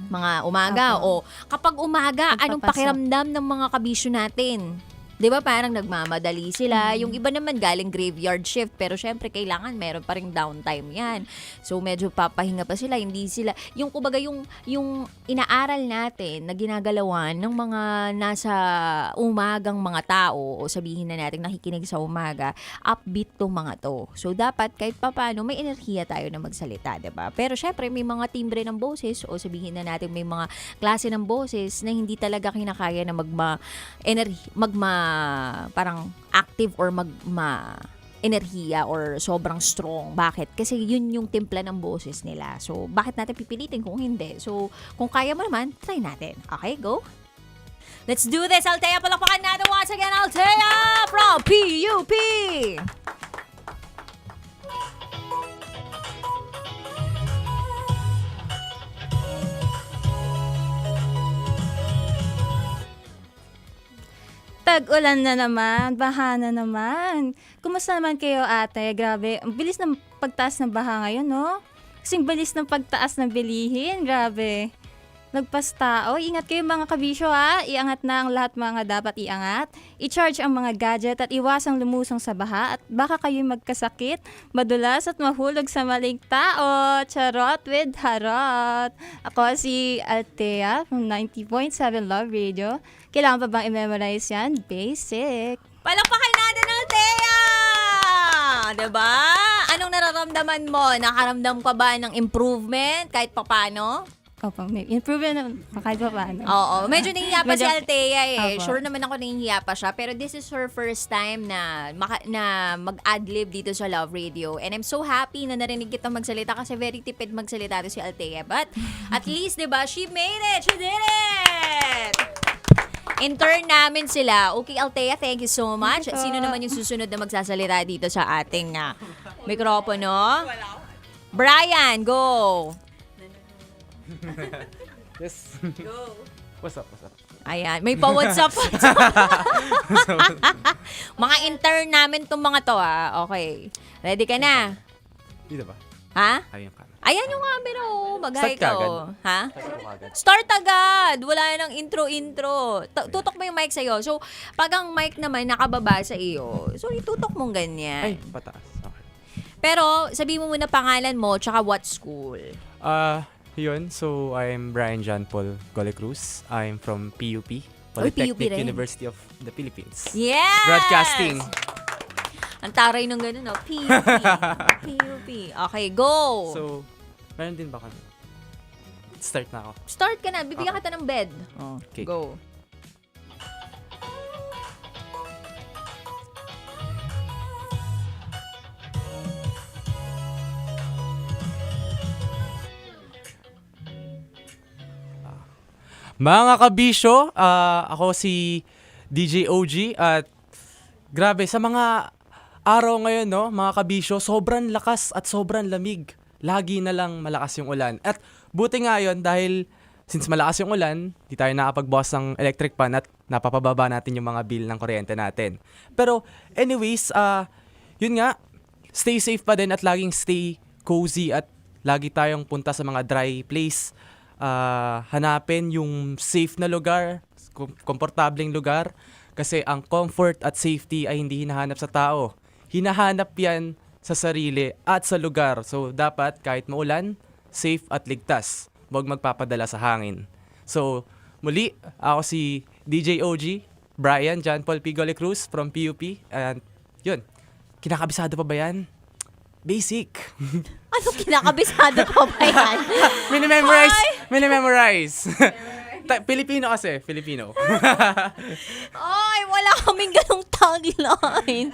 Mga umaga. O kapag umaga, anong Pagpapasok. pakiramdam ng mga kabisyo natin? 'Di ba parang nagmamadali sila. Yung iba naman galing graveyard shift pero syempre kailangan meron pa ring downtime 'yan. So medyo papahinga pa sila, hindi sila yung kumbaga yung inaaral natin na ginagalawan ng mga nasa umagang mga tao o sabihin na natin nakikinig sa umaga, upbeat tong mga to. So dapat kahit papaano may enerhiya tayo na magsalita, 'di ba? Pero syempre may mga timbre ng boses o sabihin na natin may mga klase ng boses na hindi talaga kinakaya na parang active or enerhiya or sobrang strong. Bakit? Kasi yun yung timpla ng boses nila. So, bakit natin pipilitin kung hindi? So, kung kaya mo naman, try natin. Okay, go? Let's do this! Althea, palakpakan natin once again, Althea from PUP! Tag-ulan na naman, baha na naman. Kumusta naman kayo, ate? Grabe, ang bilis ng pagtaas ng baha ngayon, no? Kasing bilis ng pagtaas ng bilihin, grabe. Lagpas tao, ingat kayo mga kabisyo ha. Iangat na ang lahat mga dapat iangat. I-charge ang mga gadget at iwasang lumusong sa baha at baka kayo magkasakit, madulas at mahulog sa maling tao. Charot with harot. Ako si Althea from 90.7 Love Radio. Kailangan pa bang i-memorize yan? Basic. Palakpakan natin, Althea! Diba? Anong nararamdaman mo? Nakaramdam ka ba ng improvement kahit papano? Opo, may improvement naman kahit pa paano. Oo, medyo nahihiya pa si Althea eh. Opo. Sure naman ako nahihiya pa siya. Pero this is her first time na mag-adlib dito sa Love Radio. And I'm so happy na narinig kita magsalita kasi very tipid magsalita to si Althea. But at least, diba, she made it! She did it! Intern namin sila. Okay, Althea, thank you so much. Sino naman yung susunod na magsasalita dito sa ating mikropono? Brian, go! Yes. Go. What's up? Ayan, may pa-WhatsApp. Mga intern namin tong mga to, Okay. Ready ka na? Dito ba? Ha? Ayun ka na. Ayan yung camera, Bagay Start ka ka, agad. Ha? Start ko agad. Start agad! Wala nang intro. Tutok mo yung mic sa'yo. So, pag ang mic naman nakababa sa iyo, so itutok mong ganyan. Ay, pataas. Okay. Pero, sabi mo muna pangalan mo, tsaka what school. Yun. So, I'm Brian John Paul Golecruz. I'm from PUP. PUP Polytechnic rin. University of the Philippines. Yes! Broadcasting. Ang taray ng gano'n, PUP. PUP. Okay, go! So, meron din ba kami? Start na ako. Start ka na. Bibigyan kita ng bed. Okay. Go. Mga kabisyo, ako si DJ OG at grabe sa mga araw ngayon, no, mga kabisyo, sobrang lakas at sobrang lamig. Lagi na lang malakas yung ulan. At buti nga yun dahil since malakas yung ulan, di tayo nakapagbukas ng electric pan at napapababa natin yung mga bill ng kuryente natin. Pero anyways, yun nga, stay safe pa din at laging stay cozy at lagi tayong punta sa mga dry place. Hanapin yung safe na lugar, komportableng lugar kasi ang comfort at safety ay hindi hinahanap sa tao. Hinahanap yan sa sarili at sa lugar. So dapat kahit maulan, safe at ligtas. Huwag magpapadala sa hangin. So muli, ako si DJ OG, Brian John Paul P. Golecruz from PUP. And yun, kinakabisado pa ba yan? Basic. Ano kinakabisado pa ba yan? Minimemorize. Filipino kasi, Filipino. Ay, wala kaming ganong tagline.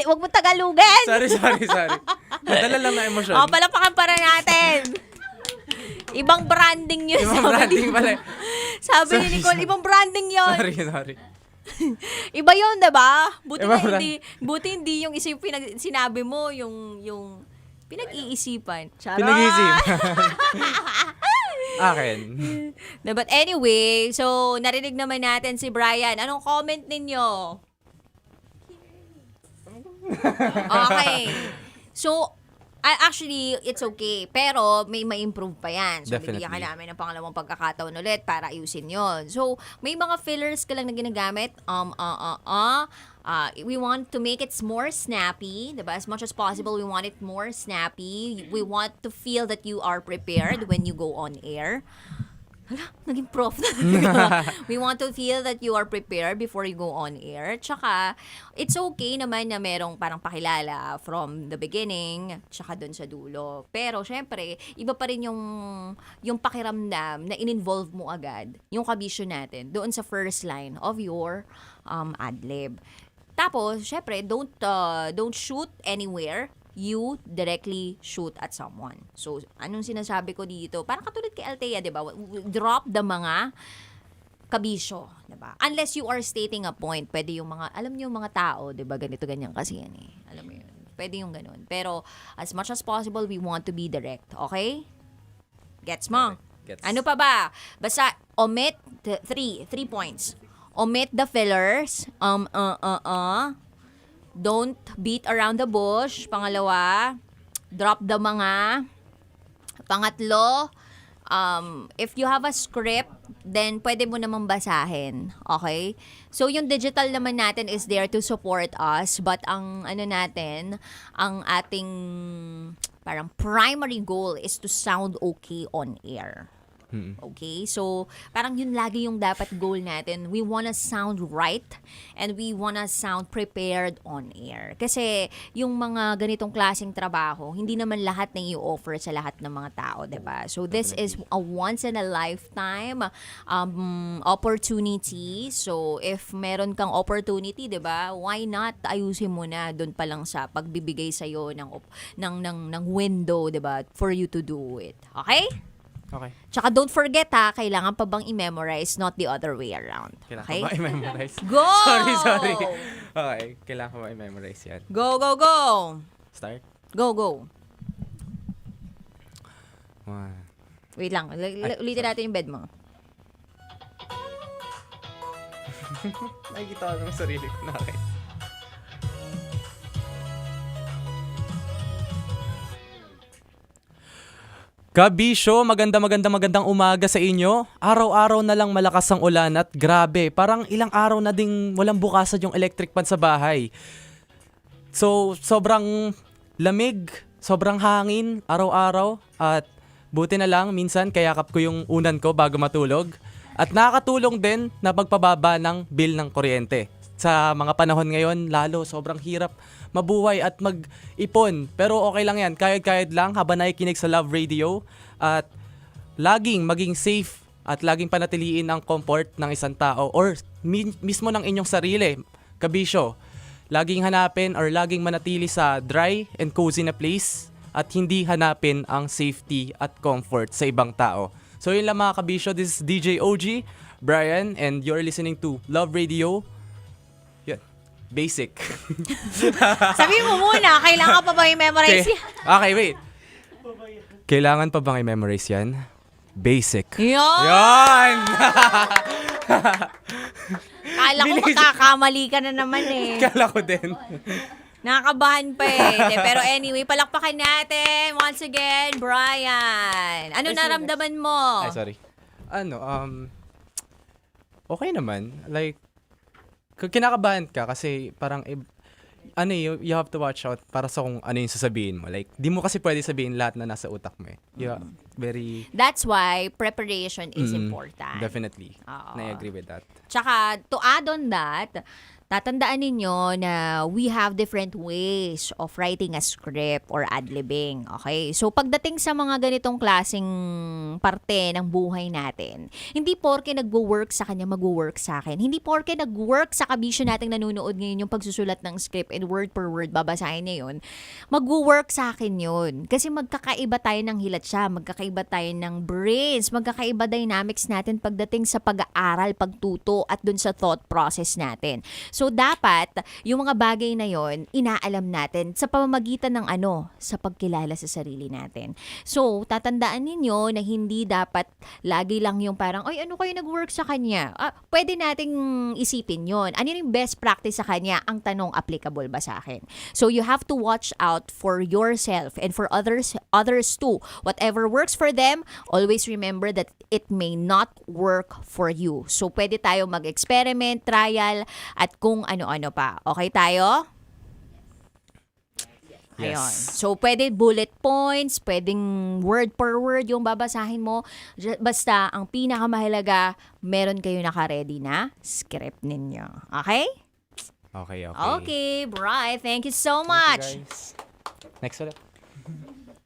Wag mong Tagalugan. Sorry. Madala lang na emosyon. Palapakan para natin. Ibang branding yun. Ibang branding pala. Sabi ni Nicole, ibang branding yun. Sorry. Iba yun, diba? Iba Buti hindi yung isa yung sinabi mo, yung pinag-iisipan. Charot! Pinag-iisip. Akin. But anyway, so narinig naman natin si Brian. Anong comment ninyo? Okay. So, actually, it's okay. Pero may ma-improve pa yan. So, Definitely. bibigyan ka namin ng pangalawang pagkakataon ulit para ayusin yon. So, may mga fillers ka lang na ginagamit. We want to make it more snappy. Diba? As much as possible, we want it more snappy. We want to feel that you are prepared when you go on air. Hala, naging prof na. We want to feel that you are prepared before you go on air. Tsaka, it's okay naman na merong parang pakilala from the beginning, tsaka dun sa dulo. Pero, syempre, iba pa rin yung pakiramdam na in-involve mo agad yung kabisyo natin doon sa first line of your ad-lib. Tapos, syempre, don't shoot anywhere. You directly shoot at someone. So, anong sinasabi ko dito? Parang katulad kay Althea, di ba? Drop the mga kabisyo, di ba? Unless you are stating a point, pwede yung mga, alam niyo yung mga tao, di ba? Ganito, ganyan kasi yan eh. Alam mo yun. Pwede yung ganun. Pero, as much as possible, we want to be direct. Okay? Gets mo? Gets. Ano pa ba? Basta, omit three points. Omit the fillers. Don't beat around the bush. Pangalawa, drop the mga. Pangatlo, if you have a script, then pwede mo namang basahin. Okay? So, yung digital naman natin is there to support us. But ang natin, ang ating parang primary goal is to sound okay on air. Okay? So, parang yun lagi yung dapat goal natin. We wanna sound right and we wanna sound prepared on air. Kasi, yung mga ganitong klaseng trabaho, hindi naman lahat na i-offer sa lahat ng mga tao, diba? So, this is a once-in-a-lifetime opportunity. So, if meron kang opportunity, diba, why not ayusin mo na dun pa lang sa pagbibigay sa'yo ng window, diba, for you to do it. Okay? Okay. Tsaka don't forget kailangan pa bang i-memorize, not the other way around. Kailangan Okay? ko ba i-memorize? Go! Sorry. Okay, kailangan ko ba i-memorize yan? Go, go, go! Start? Go, go. 1. Wait lang, ulitin natin yung bed mo. Nakikita ko ng sarili ko na akin. Kabisyo, magandang umaga sa inyo. Araw-araw na lang malakas ang ulan at grabe, parang ilang araw na ding walang bukasan yung electric fan sa bahay. So, sobrang lamig, sobrang hangin, araw-araw at buti na lang minsan kayakap ko yung unan ko bago matulog. At nakakatulong din na magpababa ng bill ng kuryente. Sa mga panahon ngayon, lalo sobrang hirap mabuhay at mag-ipon. Pero okay lang yan, kahit lang habang nakikinig sa Love Radio. At laging maging safe at laging panatiliin ang comfort ng isang tao or mismo ng inyong sarili. Kabisyo, laging hanapin or laging manatili sa dry and cozy na place at hindi hanapin ang safety at comfort sa ibang tao. So yun lang mga kabisyo, this is DJ OG, Brian, and you're listening to Love Radio. Yun, basic. Sabi mo muna, kailangan pa ba i-memorize yan? Okay, wait. Kailangan pa bang i-memorize yan? Basic. Yan! Kala ko makakamali ka na naman eh. Kala ko din. Nakakabahan pa eh. Pero anyway, palakpakan natin once again, Brian. Ano naramdaman mo? Ay, sorry. Okay naman. Like, kinakabahan ka kasi parang, you have to watch out para sa kung ano yung sasabihin mo. Like, di mo kasi pwede sabihin lahat na nasa utak mo eh. That's why preparation is important. Definitely. Oo. I agree with that. Tsaka, to add on that, tatandaan ninyo na we have different ways of writing a script or ad-libbing. Okay? So, pagdating sa mga ganitong klaseng parte ng buhay natin, hindi porke nag-work sa kanya, mag-work sa akin. Hindi porke nag-work sa kabisyo nating nanonood ngayon yung pagsusulat ng script and word per word, babasahin niya yun, mag-work sa akin yun. Kasi magkakaiba tayo ng hilat siya, magkakaiba tayo ng brains, magkakaiba dynamics natin pagdating sa pag-aaral, pagtuto, at dun sa thought process natin. So, dapat, yung mga bagay na yon inaalam natin sa pamamagitan ng sa pagkilala sa sarili natin. So, tatandaan ninyo na hindi dapat lagi lang yung parang, ay, ano kayo nag-work sa kanya? Pwede nating isipin yon. Ano yung best practice sa kanya? Ang tanong, applicable ba sa akin? So, you have to watch out for yourself and for others too. Whatever works for them, always remember that it may not work for you. So, pwede tayo mag-experiment, trial, at kung ano-ano pa. Okay tayo? Yes. Ayun. So, pwede bullet points, pwedeng word per word yung babasahin mo. Basta, ang pinakamahalaga, meron kayo naka-ready na script ninyo. Okay? Okay. Okay, Bri. Thank you so much. Next ulit.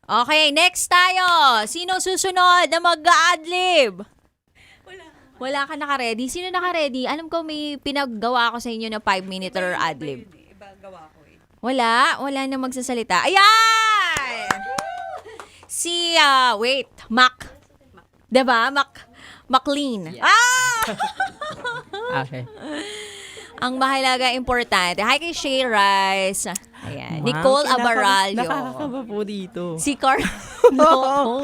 Okay, next tayo. Sino susunod na mag-adlib? Wala ka naka-ready? Sino naka-ready? Alam ko may pinaggawa ko sa inyo na 5-minute or adlib. Wala na magsasalita. Ayan! Si, Mac. Diba? McLean. Okay. Ang mahalaga, importante. Hi kay Shay Rice. Ayan. Nicole Abaralio. Nakakaba po dito. Si Carlo.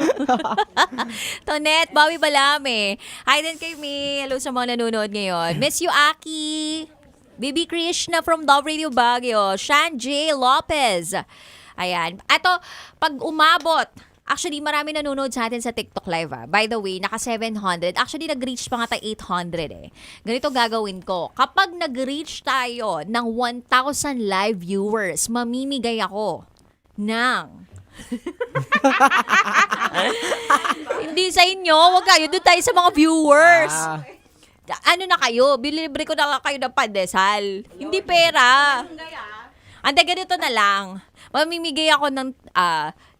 Tonette, Bobby Balame. Hi din kay May. Hello sa mga nanonood ngayon. Miss you, Aki. Baby Krishna from Dove Radio Baguio. Shan J. Lopez. Ayan. Ato, pag umabot, actually, marami nanonood sa atin sa TikTok Live. By the way, naka 700. Actually, nag-reach pa nga tayo 800 eh. Ganito gagawin ko. Kapag nag-reach tayo ng 1,000 live viewers, mamimigay ako ng... Hindi sa inyo. Huwag kayo. Doon tayo sa mga viewers. Ano na kayo? Bilibre ko na kayo ng pandesal. Hindi pera. Ande, ganito na lang. Mamimigay ako ng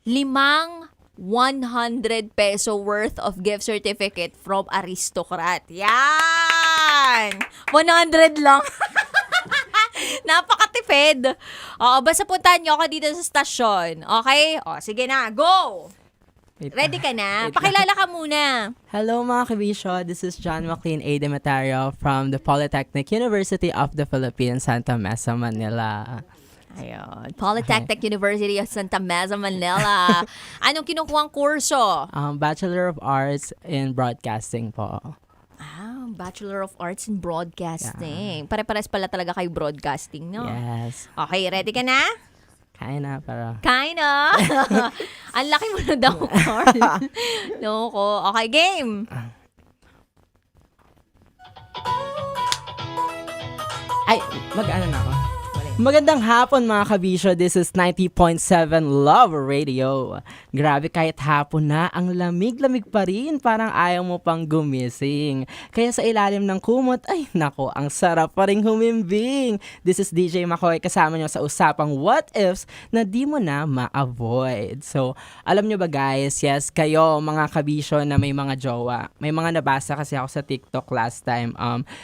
100 peso worth of gift certificate from Aristocrat. Yan! 100 lang. Napakatipid. Basta puntahan nyo ako dito sa stasyon. Okay? Sige na. Go! Ready ka na? Pakilala ka muna. Hello mga kabisyo, this is John McLean A. Demeterio from the Polytechnic University of the Philippines, Santa Mesa, Manila. Ayun. Polytechnic University of Santa Mesa, Manila. Anong kinukuhang kurso? Bachelor of Arts in Broadcasting po. Bachelor of Arts in Broadcasting. Pare-pares pala talaga kayo broadcasting, no? Yes. Okay, ready ka na? Kaya na, para. Kinda. Ang laki mo na daw, Carl. Loko. Okay, game. Ay, mag-ano na ako. Magandang hapon mga kabisyo, this is 90.7 Love Radio. Grabe, kahit hapon na, ang lamig-lamig pa rin, parang ayaw mo pang gumising. Kaya sa ilalim ng kumot, ay nako, ang sarap pa rin humimbing. This is DJ Makoy, kasama nyo sa usapang what ifs na di mo na ma-avoid. So, alam nyo ba guys, yes, kayo mga kabisyo na may mga jowa, may mga nabasa kasi ako sa TikTok last time.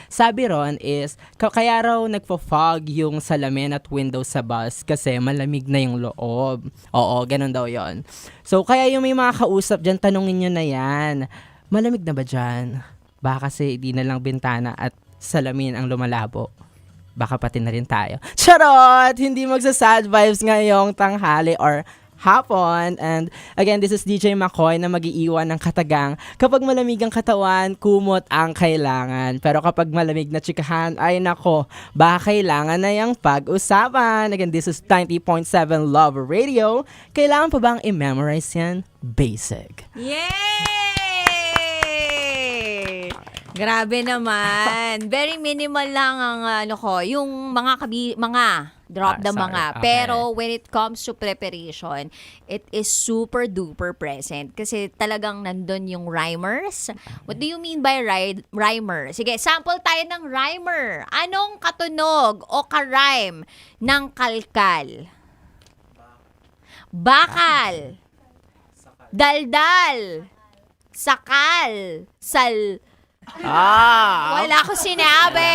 Sabi ron is, kaya raw nagpo-fog yung salamin at window sa bus kasi malamig na yung loob. Oo, ganun daw yon. So, kaya yung may mga kausap dyan, tanungin nyo na yan. Malamig na ba dyan? Baka kasi di na lang bintana at salamin ang lumalabo. Baka pati na rin tayo. Charot! Hindi magsa-sad vibes ngayong tanghali or hapon. And again, this is DJ Makoy na mag-iiwan ng katagang. Kapag malamig ang katawan, kumot ang kailangan. Pero kapag malamig na chikahan, ay nako, baka kailangan na yung pag-usapan. Again, this is 90.7 Love Radio. Kailangan pa bang i-memorize yan? Basic. Yay! Grabe naman. Very minimal lang ang yung mga drop the sorry. mga. Okay. Pero when it comes to preparation, it is super duper present. Kasi talagang nandun yung rhymers. What do you mean by rhymer? Sige, sample tayo ng rhymer. Anong katunog o ka-rhyme ng kalkal? Bakal. Daldal. Sakal. Wala ko sinabi.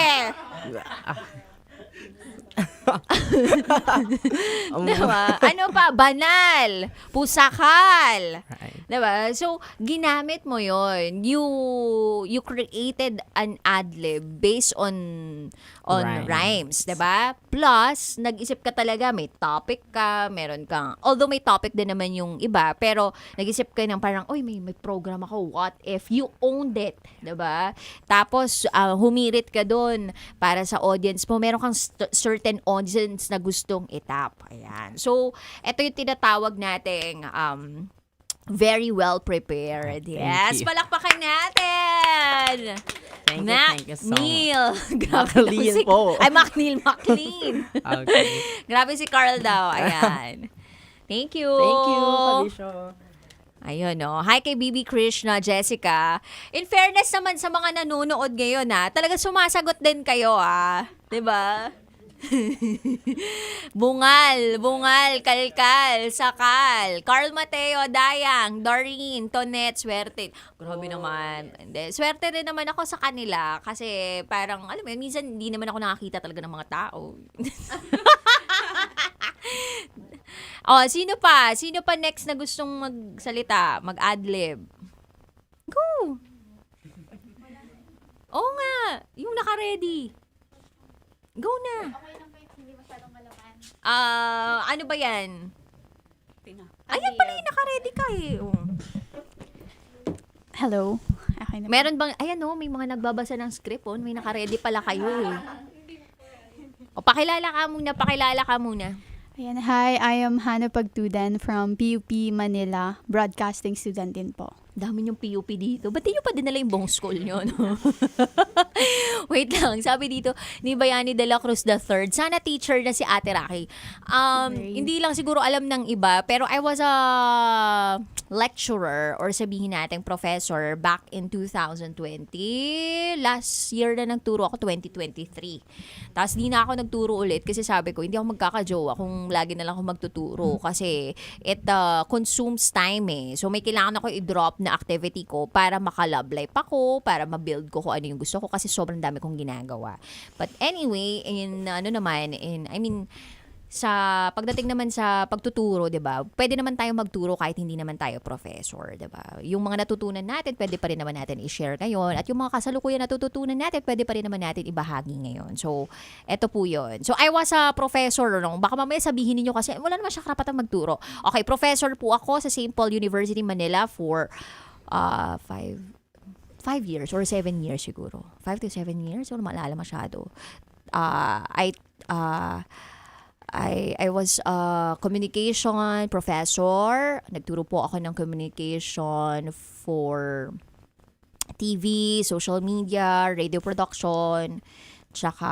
Diba? Ano pa? Banal. Pusakal. Diba? So, ginamit mo yon. You created an ad-lib based on rhymes. Diba? Plus, nag-isip ka talaga, may topic ka, meron kang, although may topic din naman yung iba, pero nag-isip ka ng parang, oy, may program ako, what if you owned it? Diba? Tapos, humirit ka doon para sa audience mo. Meron kang certain audience na gustong itap. Ayan. So, ito yung tinatawag nating very well prepared. Yes. you. Palakpakan natin! Thank you so much. Neil. Grabe McLean si, po. Ay, McLean. Okay. Grabe si Carl daw. Ayan. Thank you. Thank you, Kabisyo. Ayun, no. Hi kay BB Krishna, Jessica. In fairness naman sa mga nanonood ngayon, talaga sumasagot din kayo, 'Di ba? bungal, kalkal, sakal, Carl Mateo, Dayang, Doreen, Tonet, swerte. Grabe naman. Hindi, swerte rin naman ako sa kanila kasi parang, alam mo yun, minsan hindi naman ako nakakita talaga ng mga tao. Sino pa? Sino pa next na gustong magsalita? Mag-adlib? Go! Oo nga. Yung naka-ready. Go na. Ano ba yan? Ayan pala yung naka-ready ka eh. Hello. Okay na. Meron bang, ayan may mga nagbabasa ng script may naka-ready pala kayo eh. Pakilala ka muna. Ayan, hi, I am Hannah Pagtudan from PUP Manila, broadcasting student din po. Dami yung PUP dito. Ba't di nyo pa dinala yung buong school nyo, no? Wait lang. Sabi dito, ni Bayani de la Cruz III, sana teacher na si Ate Raki. Hindi lang siguro alam ng iba, pero I was a lecturer or sabihin natin professor back in 2020. Last year na nagturo ako, 2023. Tapos di na ako nagturo ulit kasi sabi ko, hindi ako magkakajowa kung lagi na lang ako magtuturo kasi it consumes time eh. So may kailangan ako i-drop na activity ko para maka-love life ako, para ma-build ko kung ano yung gusto ko kasi sobrang dami kong ginagawa. But anyway, sa pagdating naman sa pagtuturo, 'di ba? Pwede naman tayo magturo kahit hindi naman tayo professor, 'di ba? Yung mga natutunan natin, pwede pa rin naman natin i-share ngayon at yung mga kasalukuyan natututunan natin, pwede pa rin naman natin ibahagi ngayon. So, eto po 'yon. So, I was a professor, no? Baka mamaya sabihin niyo kasi wala naman siya karapatang magturo. Okay, professor po ako sa St. Paul University Manila for 5 years or 7 years siguro. 5 to 7 years, wala maalala masyado. I was a communication professor. Nagturo po ako ng communication for TV, social media, radio production, tsaka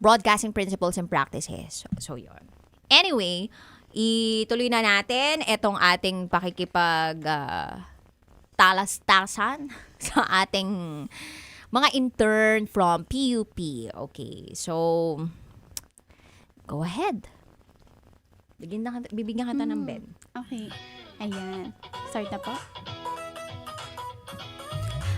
broadcasting principles and practices. So yun. Anyway, ituloy na natin itong ating talastasan sa ating mga intern from PUP. Okay, so go ahead. Bibigyan kita ng bed. Okay. Ayan. Start na po.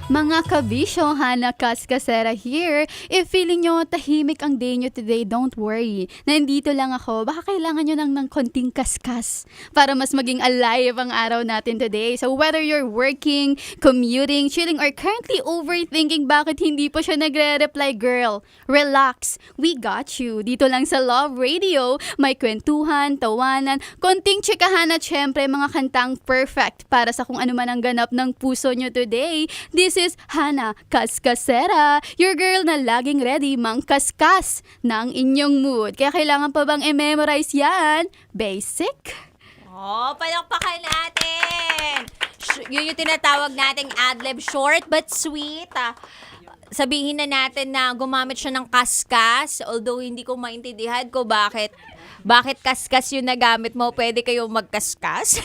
Mga kabisyo, Hannah Kaskasera here. If feeling nyo tahimik ang day nyo today, don't worry. Nandito lang ako. Baka kailangan nyo ng konting kaskas para mas maging alive ang araw natin today. So whether you're working, commuting, chilling, or currently overthinking bakit hindi pa siya nagre-reply, girl, relax. We got you. Dito lang sa Love Radio, may kwentuhan, tawanan, konting tsikahan at syempre mga kantang perfect para sa kung ano man ang ganap ng puso nyo today. This is Hannah Kaskasera, your girl na laging ready mangkaskas ng inyong mood. Kaya kailangan pa bang i-memorize yan? Basic? Palakpakan natin! Yun yung tinatawag nating adlib, short but sweet. Sabihin na natin na gumamit siya ng kaskas, although hindi ko maintindihan ko bakit kaskas yung nagamit mo, pwede kayong magkaskas?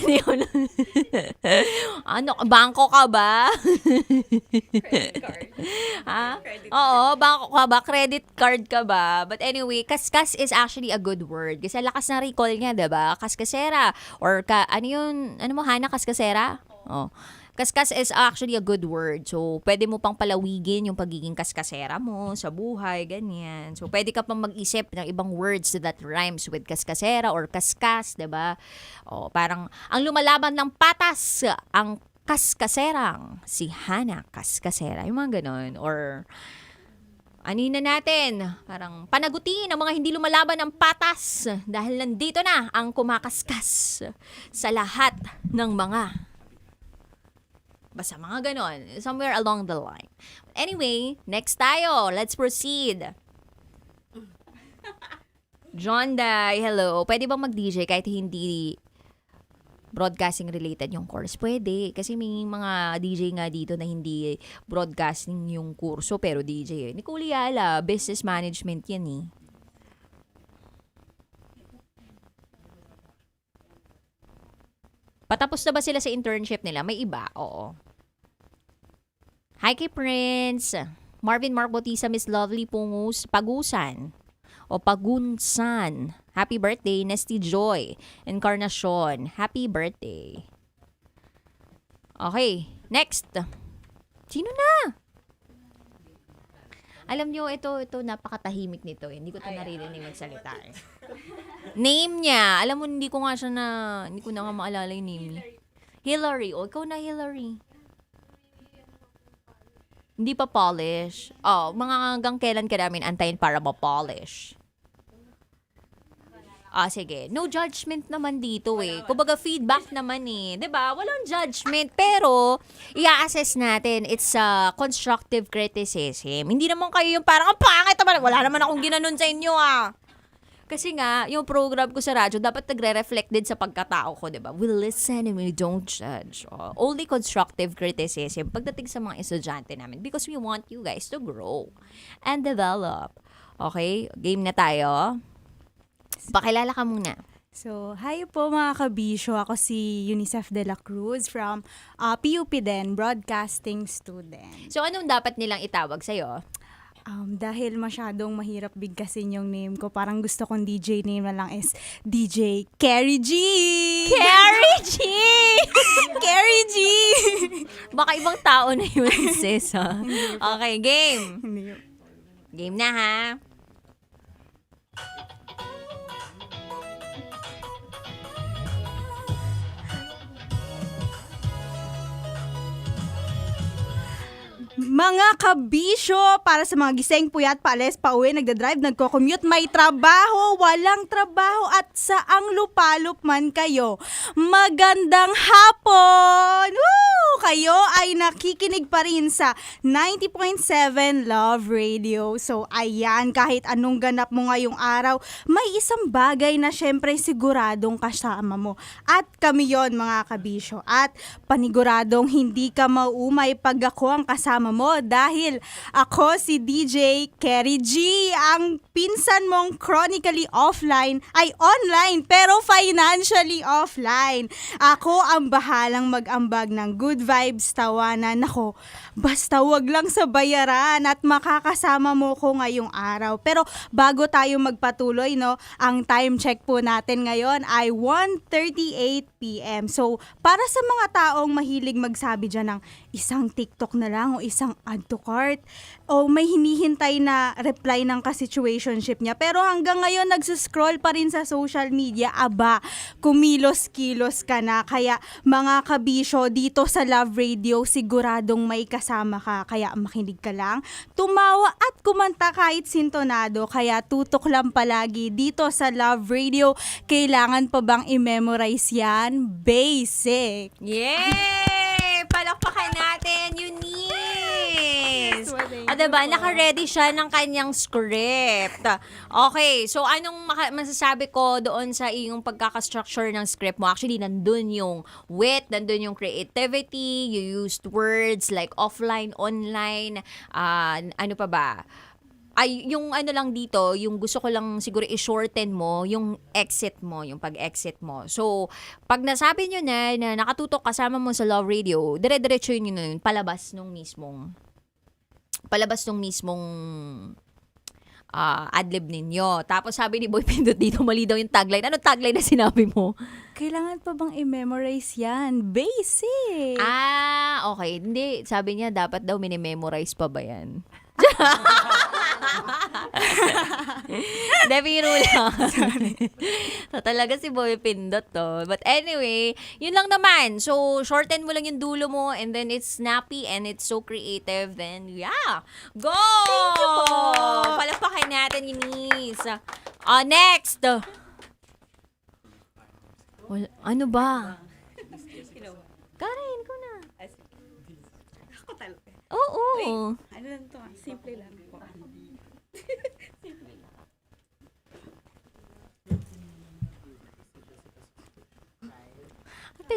Ano, bangko ka ba? Credit card. Oo, bangko ka ba? Credit card ka ba? But anyway, kaskas is actually a good word. Kasi lakas na recall niya, diba? Kaskasera. Or ano mo, Hannah, kaskasera? Oh. Kaskas is actually a good word. So, pwede mo pang palawigin yung pagiging kaskasera mo sa buhay, ganyan. So, pwede ka pang mag-isip ng ibang words that rhymes with kaskasera or kaskas, diba? O, parang, ang lumalaban ng patas, ang kaskaserang si Hana Kaskasera. Yung mga ganon. Or, anina natin, parang panagutin ang mga hindi lumalaban ng patas dahil nandito na ang kumakaskas sa lahat ng mga basta mga ganon. Somewhere along the line. Anyway, next tayo. Let's proceed. John Day, hello. Pwede bang mag-DJ kahit hindi broadcasting related yung course? Pwede. Kasi may mga DJ nga dito na hindi broadcasting yung kurso pero DJ. Ni Kuliala, business management yan eh. Patapos na ba sila sa internship nila? May iba? Oo. Hi kay Prince. Marvin Mark Bautista, Miss Lovely Pungus, Pagusan. O Pagunsan. Happy birthday, Nesty Joy. Encarnacion. Happy birthday. Okay, next. Sino na? Alam nyo, ito napakatahimik nito. Hindi ko ito naririnig magsalita. Name niya. Alam mo, hindi ko na nga maalala yung name niya. Hillary. O, ikaw na Hillary. Hindi pa polish. Oh, mga hanggang kailan ka namin antayin para ma-polish? Sige. No judgment naman dito eh. Kumbaga feedback naman eh. 'Di ba? Walang judgment. Pero, i-assess natin. It's a constructive criticism. Hindi naman kayo yung parang, ang pangit naman. Wala naman akong ginanon sa inyo ah. Kasi nga, yung program ko sa radyo, dapat nagre-reflect din sa pagkatao ko, 'di ba? We listen and we don't judge. Only constructive criticism pagdating sa mga estudyante namin because we want you guys to grow and develop. Okay? Game na tayo. Pakilala ka muna. So, hi po mga kabisyo. Ako si Unicef de la Cruz from PUP din, broadcasting student. So, anong dapat nilang itawag sa'yo? Dahil masyadong mahirap bigkasin yung name ko, parang gusto kong DJ name na lang is DJ Carrie G! Carrie G! Carrie G! Baka ibang tao na yun, sis, ha? Okay, game. Game na, ha? Mga kabisyo, para sa mga gising, puyat, paalis, pauwi, nagdadrive, nagko-commute, may trabaho, walang trabaho, at saang lupalop man kayo. Magandang hapon! Woo! Kayo ay nakikinig pa rin sa 90.7 Love Radio. So, ayan, kahit anong ganap mo ngayong araw, may isang bagay na syempre siguradong kasama mo. At kami yon mga kabisyo. At paniguradong hindi ka maumay pag ako ang kasama mo dahil ako si DJ Carrie G, ang pinsan mong chronically offline ay online pero financially offline. Ako ang bahalang mag-ambag ng good vibes, tawanan. Nako, basta wag lang sa bayaran at makakasama mo ko ngayong araw. Pero bago tayo magpatuloy, no, ang time check po natin ngayon ay 1:38 p.m. So, para sa mga taong mahilig magsabi dyan ng isang TikTok na lang o isang add to cart o may hinihintay na reply ng ka-situationship niya pero hanggang ngayon nagsuscroll pa rin sa social media, aba, kumilos-kilos ka na. Kaya mga kabisyo, dito sa Love Radio siguradong may kasama ka, kaya makinig ka lang, tumawa at kumanta kahit sintonado, kaya tutok lang palagi dito sa Love Radio. Kailangan pa bang i-memorize yan? Basic! Yay! Palakpakan natin, Eunice! O, diba? Naka-ready siya ng kanyang script. Okay, so anong masasabi ko doon sa iyong pagkaka-structure ng script mo? Actually, nandun yung wit, nandun yung creativity, you used words like offline, online, ano pa ba? Ay, yung ano lang dito, yung gusto ko lang siguro i-shorten mo, yung exit mo, yung pag-exit mo. So, pag nasabi nyo na nakatutok kasama mo sa Love Radio, dire-diretso yun palabas nung mismong adlib ninyo. Tapos sabi ni Boy Pindot dito, mali daw yung tagline. Ano tagline na sinabi mo? Kailangan pa bang i-memorize yan? Basic! Okay. Hindi, sabi niya, dapat daw minimemorize pa ba yan? Hindi, biro lang. So, talaga si Boy Pindot to. But anyway, yun lang naman. So, shorten mo lang yung dulo mo and then it's snappy and it's so creative. Then, yeah. Go! Thank you po! Palakpakan natin, Eunice. Next! Ano ba? Karen, ko na. Ako talaga. Oo. Ano lang to? Simple lang po. Simple lang.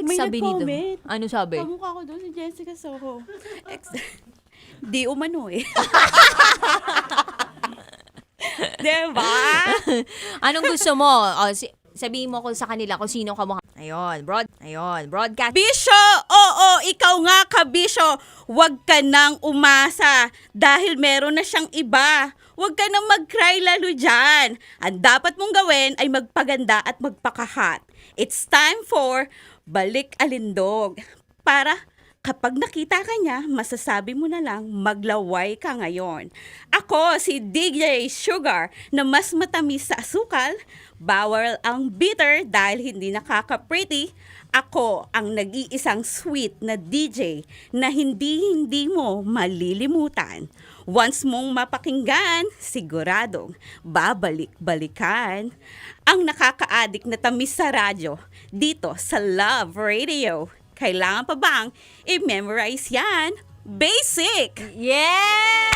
May sabi nito. nag-comment. Ano sabi? Kamukha ko doon si Jessica Soho. Di umano eh. Diba? Anong gusto mo? Sabihin mo ko sa kanila kung sino ka mo. Ayun, broadcast. Bisyo! Oo, ikaw nga kabisyo. Huwag ka nang umasa dahil meron na siyang iba. Huwag ka nang mag-cry lalo dyan. Ang dapat mong gawin ay magpaganda at magpakahat. It's time for Balik Alindog. Para kapag nakita ka niya, masasabi mo na lang, maglaway ka ngayon. Ako, si DJ Sugar, na mas matamis sa asukal, bawal ang bitter dahil hindi nakaka-pretty. Ako ang nag-iisang sweet na DJ na hindi mo malilimutan. Once mong mapakinggan, siguradong babalik-balikan. Ang nakaka-addict na tamis sa radyo dito sa Love Radio. Kailangan pa bang i-memorize yan? Basic! Yes!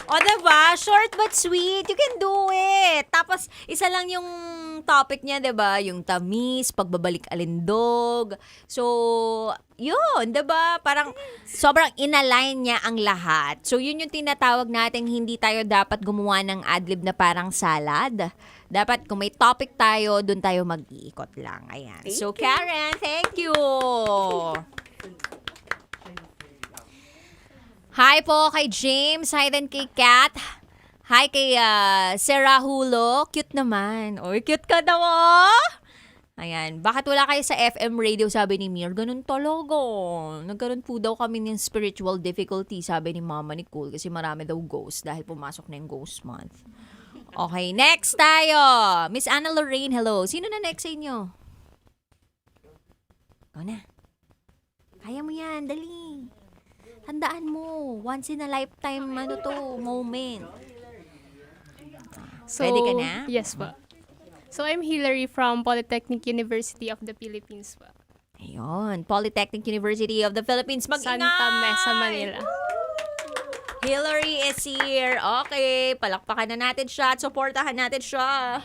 O diba? Short but sweet. You can do it. Tapos, isa lang yung topic niya, diba? Yung tamis, pagbabalik alindog. So, yun, diba? Parang sobrang inalign niya ang lahat. So, yun yung tinatawag natin, hindi tayo dapat gumawa ng adlib na parang salad. Dapat kung may topic tayo, dun tayo mag-iikot lang. Ayan. So, Karen, thank you! Hi po kay James. Hi din kay Kat. Hi kay Sarah Hulo. Cute naman. Oy, cute ka daw, oh! Ayan. Bakit wala kayo sa FM radio, sabi ni Mir? Ganun talaga. Nagkaroon po daw kami ng spiritual difficulty, sabi ni Mama Nicole, kasi marami daw ghost dahil pumasok na yung ghost month. Okay, next tayo. Miss Anna Lorraine, hello. Sino na next sa inyo? Ikaw na. Kaya mo yan, dali. Tandaan mo, once in a lifetime moment. So, Pwede ka na? Yes po. So, I'm Hillary from Polytechnic University of the Philippines po. Ayun, Polytechnic University of the Philippines. Mag-ingay! Santa Mesa, Manila. Hillary is here. Okay, palakpakan na natin siya at supportahan natin siya.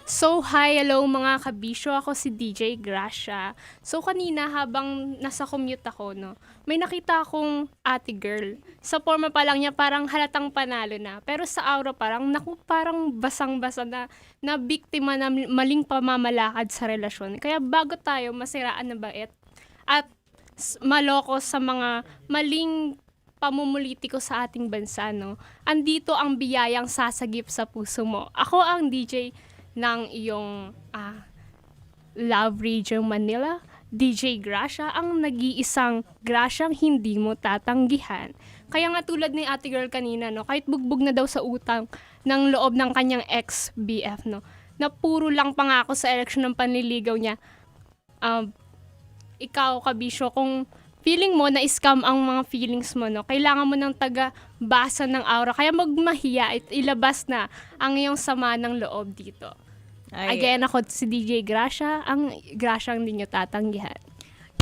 So, hi, hello mga kabisyo. Ako si DJ Gracia. So, kanina habang nasa commute ako, no, may nakita akong ate girl. Sa forma pa lang niya, parang halatang panalo na. Pero sa aura parang, parang basang-basa na biktima na maling pamamalakad sa relasyon. Kaya bago tayo masiraan na bait at maloko sa mga maling pamumulitiko sa ating bansa, no, andito ang biyayang sasagip sa puso mo. Ako ang DJ ng iyong Love Radio Manila, DJ Gracia, ang nag-iisang Graciang hindi mo tatanggihan. Kaya nga tulad ni ate girl kanina, no, kahit bugbog na daw sa utang ng loob ng kanyang ex-BF, no, na puro lang pangako sa eleksyon ng panliligaw niya, ikaw, kabisyo, kung feeling mo na scam ang mga feelings mo, no, kailangan mo ng taga-basa ng aura. Kaya magmahiya at ilabas na ang iyong sama ng loob dito. Again, ako si DJ Gracia, ang Gracia hindi nyo tatanggihan.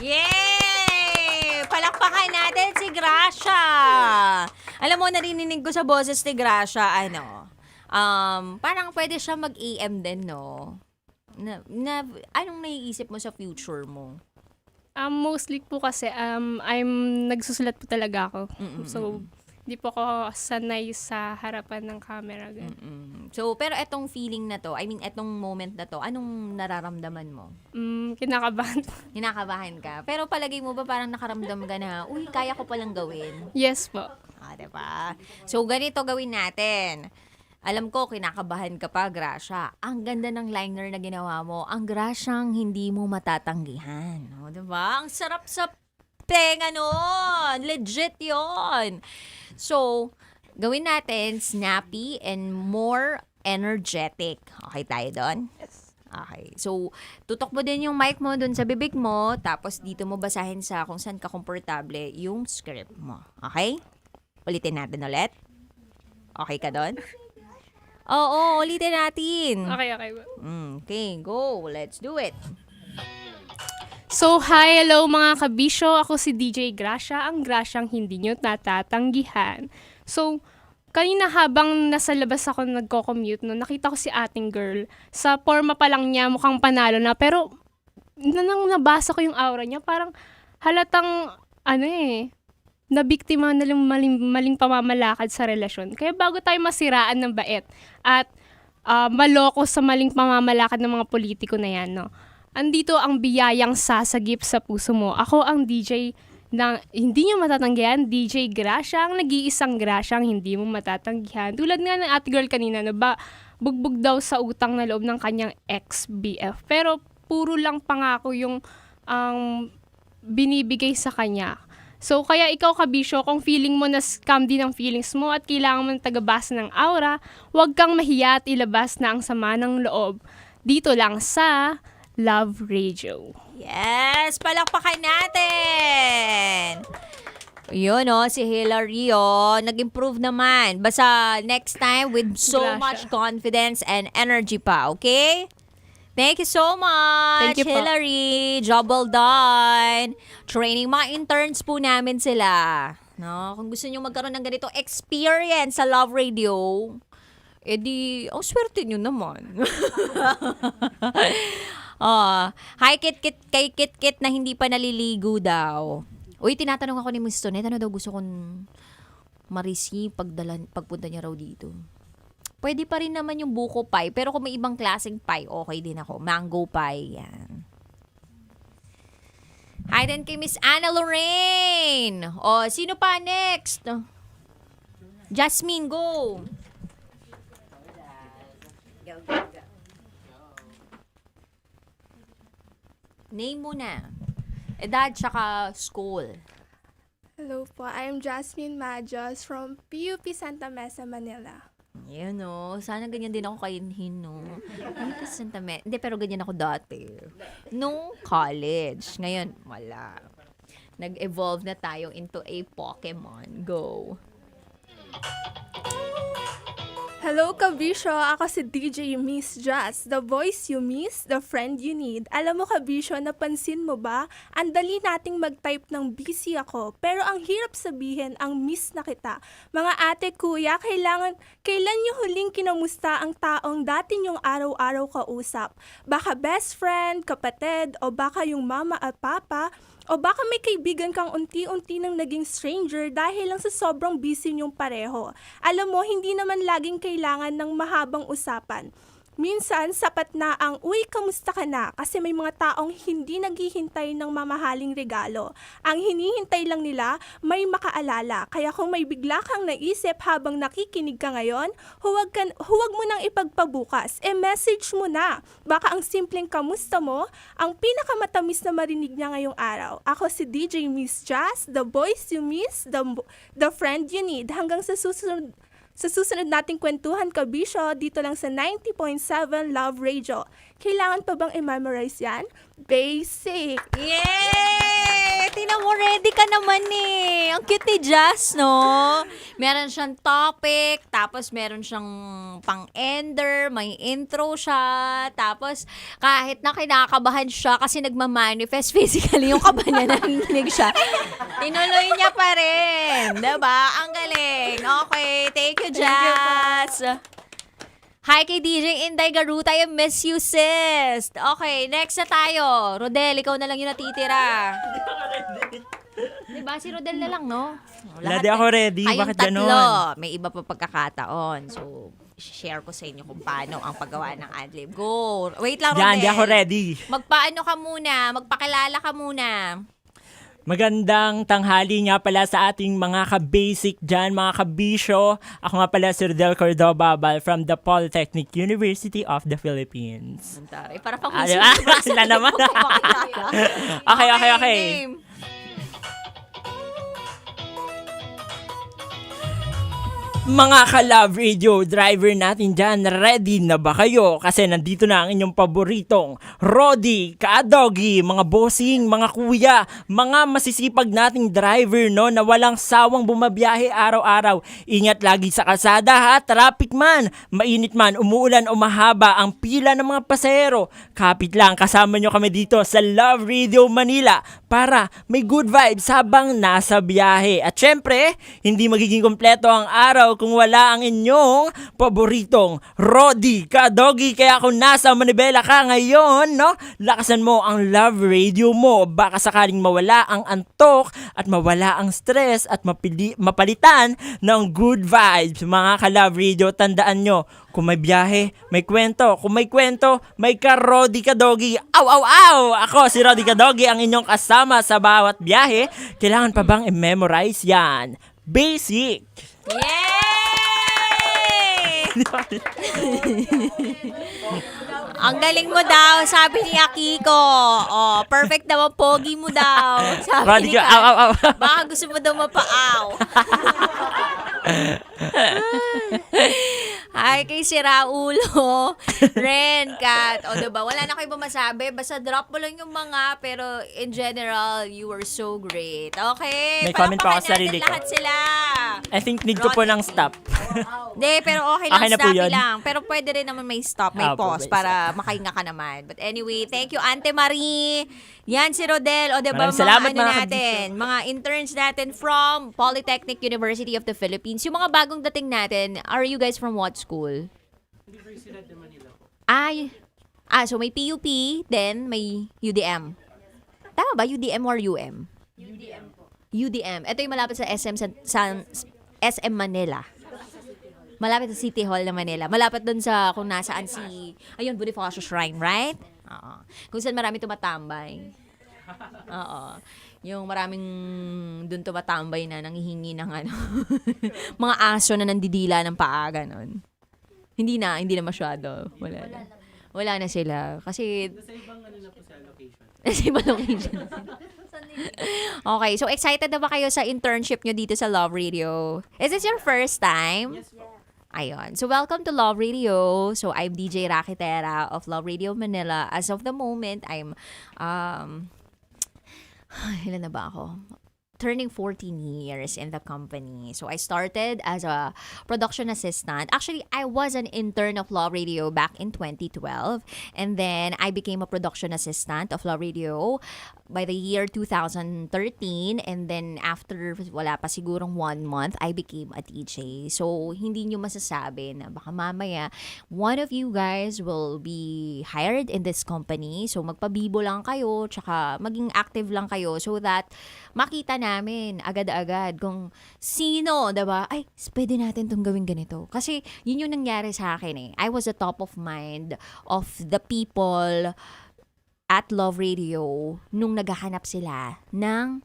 Yay! Palakpakan natin si Gracia! Alam mo, narinig ko sa boses ni Gracia, parang pwede siya mag-AM din, no? Anong naiisip mo sa future mo? Mostly po kasi, I'm nagsusulat po talaga ako. So, Di po ako sanay sa harapan ng camera. So, pero etong feeling na to, etong moment na to, anong nararamdaman mo? Kinakabahan. Kinakabahan ka. Pero palagay mo ba parang nakaramdam ka na, uy, kaya ko palang gawin? Yes po. Diba? So, ganito gawin natin. Alam ko, kinakabahan ka pa, Gracia. Ang ganda ng liner na ginawa mo. Ang Graciang hindi mo matatanggihan. O, diba? Ang sarap sa tenga nun. Legit yon. So, gawin natin snappy and more energetic. Okay tayo doon? Yes. Okay. So, tutok mo din yung mic mo doon sa bibig mo. Tapos, dito mo basahin sa kung saan ka komportable yung script mo. Okay? Ulitin natin ulit. Okay ka doon? Oo, ulitin natin. Okay. Okay, go. Let's do it. So, hi, hello mga kabisyo. Ako si DJ Gracia, ang Graciang hindi nyo natatanggihan. So, kanina habang nasa labas ako nagko-commute, nakita ko si ating girl. Sa forma pa lang niya, mukhang panalo na. Pero, nang nabasa ko yung aura niya, parang halatang, nabiktima na lang maling pamamalakad sa relasyon. Kaya bago tayo masiraan ng bait at maloko sa maling pamamalakad ng mga politiko na yan, andito ang biyayang sasagip sa puso mo. Ako ang DJ na hindi nyo matatanggihan, DJ Gracia, ang nag-iisang Gracia ang hindi mo matatanggihan. Tulad nga ng ate girl kanina, bugbog daw sa utang na loob ng kanyang ex-BF. Pero puro lang pangako yung binibigay sa kanya. So, kaya ikaw, kabisyo, kung feeling mo na scam din ang feelings mo at kailangan mo ng tagabasa ng aura, huwag kang mahiya at ilabas na ang sama ng loob. Dito lang sa Love Radio. Yes! Palakpakan natin! Yun, si Hillary, nag-improve naman. Basta next time with so much confidence and energy pa, okay? Thank you so much, Thank you po. Hillary. Job well done. Training mga interns po namin sila. No, kung gusto niyo magkaroon ng ganitong experience sa Love Radio, edi, ang swerte niyo naman. Hi, kay Kit na hindi pa naliligo daw. Uy, tinatanong ako ni Miss Tonet, ano daw gusto kong ma-receive pagpunta niya raw dito. Pwede pa rin naman yung buko pie. Pero kung may ibang klaseng pie, okay din ako. Mango pie, yan. Hi din kay Miss Anna Lorraine. Sino pa next? Jasmine, go. Name muna. Edad tsaka school. Hello po, I am Jasmine Majos from PUP Santa Mesa, Manila. Yan sana ganyan din ako kainhin, Hindi, pero ganyan ako dati. Nung college. Ngayon, wala. Nag-evolve na tayo into a Pokemon. Go. Hello, Kabisyo! Ako si DJ Miss Jazz, the voice you miss, the friend you need. Alam mo, Kabisyo, napansin mo ba? Ang dali nating mag-type ng busy ako, pero ang hirap sabihin ang miss na kita. Mga ate, kuya, kailan nyo huling kinamusta ang taong dati nyong araw-araw kausap? Baka best friend, kapatid, o baka yung mama at papa, o baka may kaibigan kang unti-unti nang naging stranger dahil lang sa sobrang busy niyong pareho. Alam mo, hindi naman laging kailangan ng mahabang usapan. Minsan, sapat na ang, uy, kamusta ka na? Kasi may mga taong hindi naghihintay ng mamahaling regalo. Ang hinihintay lang nila, may makaalala. Kaya kung may bigla kang naisip habang nakikinig ka ngayon, huwag mo nang ipagpabukas. E-message mo na. Baka ang simpleng kamusta mo, ang pinakamatamis na marinig niya ngayong araw. Ako si DJ Miss Jazz, the voice you miss, the friend you need. Hanggang sa susunod nating kwentuhan, Kabisyo, dito lang sa 90.7 Love Radio. Kailangan pa bang i-memorize yan? Basic! Yay! Tingnan mo, ready ka naman eh. Ang cute ni Jazz, no? Meron siyang topic, tapos meron siyang pang-ender, may intro siya, tapos kahit na kinakabahan siya kasi nagmamanifest physically yung kaba niya, nanginig siya. Tinuloy niya pa rin. Diba? Ang galing. Okay, thank you, Jazz. Hi kay DJ Inday Garuta, I miss you, sis. Okay, next na tayo. Rodel, ikaw na lang yung natitira. Diba? Si Rodel na lang, no? Ladi ako ready. Kayong Bakit tatlo, ganon? may iba pa pagkakataon. So, share ko sa inyo kung paano ang paggawa ng adlib. Go! Wait lang, Rodel. Yan, di ako ready. Magpaano ka muna? Magpakilala ka muna. Magandang tanghali nga pala sa ating mga ka-basic dyan, mga kabisyo. Ako nga pala si Rodel Cordoba from the Polytechnic University of the Philippines. Para pang Sila naman. Okay. Game. Mga ka-Love Radio driver natin dyan, ready na ba kayo? Kasi nandito na ang inyong paboritong Rodi, Ka-Doggy, mga bossing, mga kuya, mga masisipag nating driver no, na walang sawang bumabiyahe araw-araw. Ingat lagi sa kalsada ha, traffic man, mainit man, umuulan o mahaba ang pila ng mga pasahero. Kapit lang, kasama nyo kami dito sa Love Radio Manila para may good vibes habang nasa biyahe. At syempre, hindi magiging kompleto ang araw kung wala ang inyong paboritong Rodi, Ka-Doggy. Kaya kung nasa Manibela ka ngayon, no, lakasan mo ang Love Radio mo. Baka sakaling mawala ang antok at mawala ang stress at mapalitan ng good vibes. Mga ka-Love Radio, tandaan nyo, kung may biyahe, may kwento. Kung may kwento, may ka-Rodi, Ka-Doggy. Aw, aw, aw! Ako si Rodi, Ka-Doggy, ang inyong kasama sa bawat biyahe. Kailangan pa bang i-memorize yan? Basic! Ang galing mo daw, sabi ni Akiko. Oh, perfect daw ang pogi mo daw. Sabi ni Kat. Baka gusto mo daw mapaaw. Ay, kay si Raulo, Ren, Kat. O, diba? Wala na kayo ba masabi? Basta drop mo lang yung mga, pero in general, you were so great. Okay? May comment pa ako sa sarili ko. Lahat sila. I think need ko po ng stop. Hindi, pero okay lang, Okay na po stoppy yun. lang. Pero pwede rin naman may stop, may pause po, para makahinga ka naman. But anyway, thank you, Ante Marie. Yan si Rodel. O, diba, Maraming salamat, mga mga natin, mga interns natin from Polytechnic University of the Philippines. Yung mga bagong dating natin, are you guys from what school? Universidad de Manila po. So may PUP, then may UDM. Tama ba? UDM or UM? UDM po. UDM. Ito yung malapit sa SM Manila. Malapit sa City Hall ng Manila. Malapit dun sa kung nasaan ayun, Bonifacio Shrine, right? Oo. Kung saan marami tumatambay. Oo. Yung maraming dun tumatambay na nanghihingi ng mga aso na nandidila ng paa, ganun. Hindi na masyado. Wala na sila. Kasi Sa ibang na po sa location. sa ibang location. Okay, so excited na ba kayo sa internship nyo dito sa Love Radio? Is this your first time? Yes po. Ayun. So, welcome to Love Radio. So, I'm DJ Rakitera of Love Radio Manila. As of the moment, I'm, ilan na ba ako? Turning 14 years in the company. So, I started as a production assistant. Actually, I was an intern of Love Radio back in 2012. And then, I became a production assistant of Love Radio by the year 2013. And then, after, wala pa sigurong 1 month, I became a DJ. So, hindi nyo masasabi na baka mamaya, one of you guys will be hired in this company. So, magpabibo lang kayo, tsaka maging active lang kayo so that makita namin agad-agad kung sino, diba? Ay, pwede natin itong gawin ganito. Kasi, yun yung nangyari sa akin eh. I was the top of mind of the people at Love Radio nung naghahanap sila ng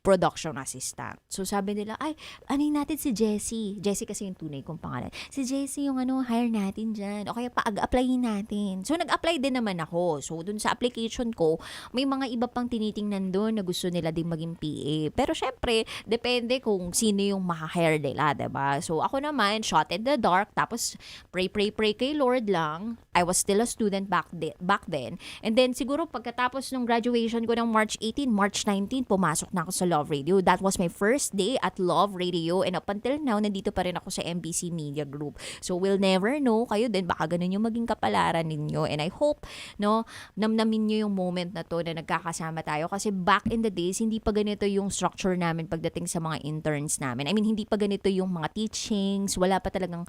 production assistant. So, sabi nila, ay, anin natin si Jessie. Jessie kasi yung tunay kong pangalan. Si Jessie yung hire natin dyan. O kaya pa-applyin natin. So, nag-apply din naman ako. So, dun sa application ko, may mga iba pang tinitingnan dun na gusto nila din maging PA. Pero, syempre, depende kung sino yung maka-hire nila, diba? So, ako naman, shot in the dark. Tapos, pray kay Lord lang. I was still a student back then. And then, siguro, pagkatapos ng graduation ko ng March 18, March 19, pumasok na ako sa Love Radio. That was my first day at Love Radio, and up until now, nandito pa rin ako sa MBC Media Group. So, we'll never know. Kayo din, baka ganun yung maging kapalaran ninyo. And I hope, no, namnamin nyo yung moment na to na nagkakasama tayo. Kasi back in the days, hindi pa ganito yung structure namin pagdating sa mga interns namin. I mean, hindi pa ganito yung mga teachings. Wala pa talagang,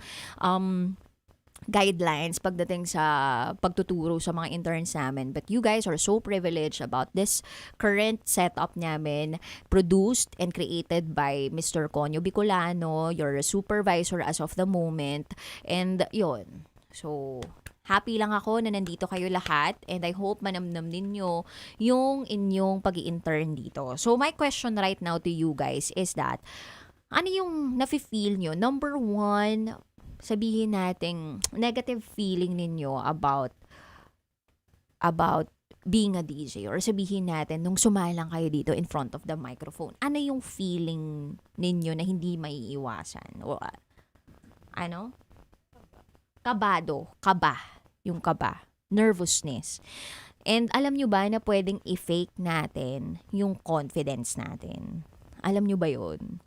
guidelines pagdating sa pagtuturo sa mga interns namin. But you guys are so privileged about this current setup namin, produced and created by Mr. Conyo Bicolano, your supervisor as of the moment. And yun. So, happy lang ako na nandito kayo lahat and I hope manamnam ninyo yung inyong pag-i-intern dito. So, my question right now to you guys is that, ano yung nafe-feel nyo? Number one, sabihin nating negative feeling ninyo about being a DJ, or sabihin natin nung sumalang kayo dito in front of the microphone. Ano yung feeling ninyo na hindi maiiwasan? O ano? Kaba, nervousness. And alam nyo ba na pwedeng i-fake natin yung confidence natin? Alam nyo ba yun?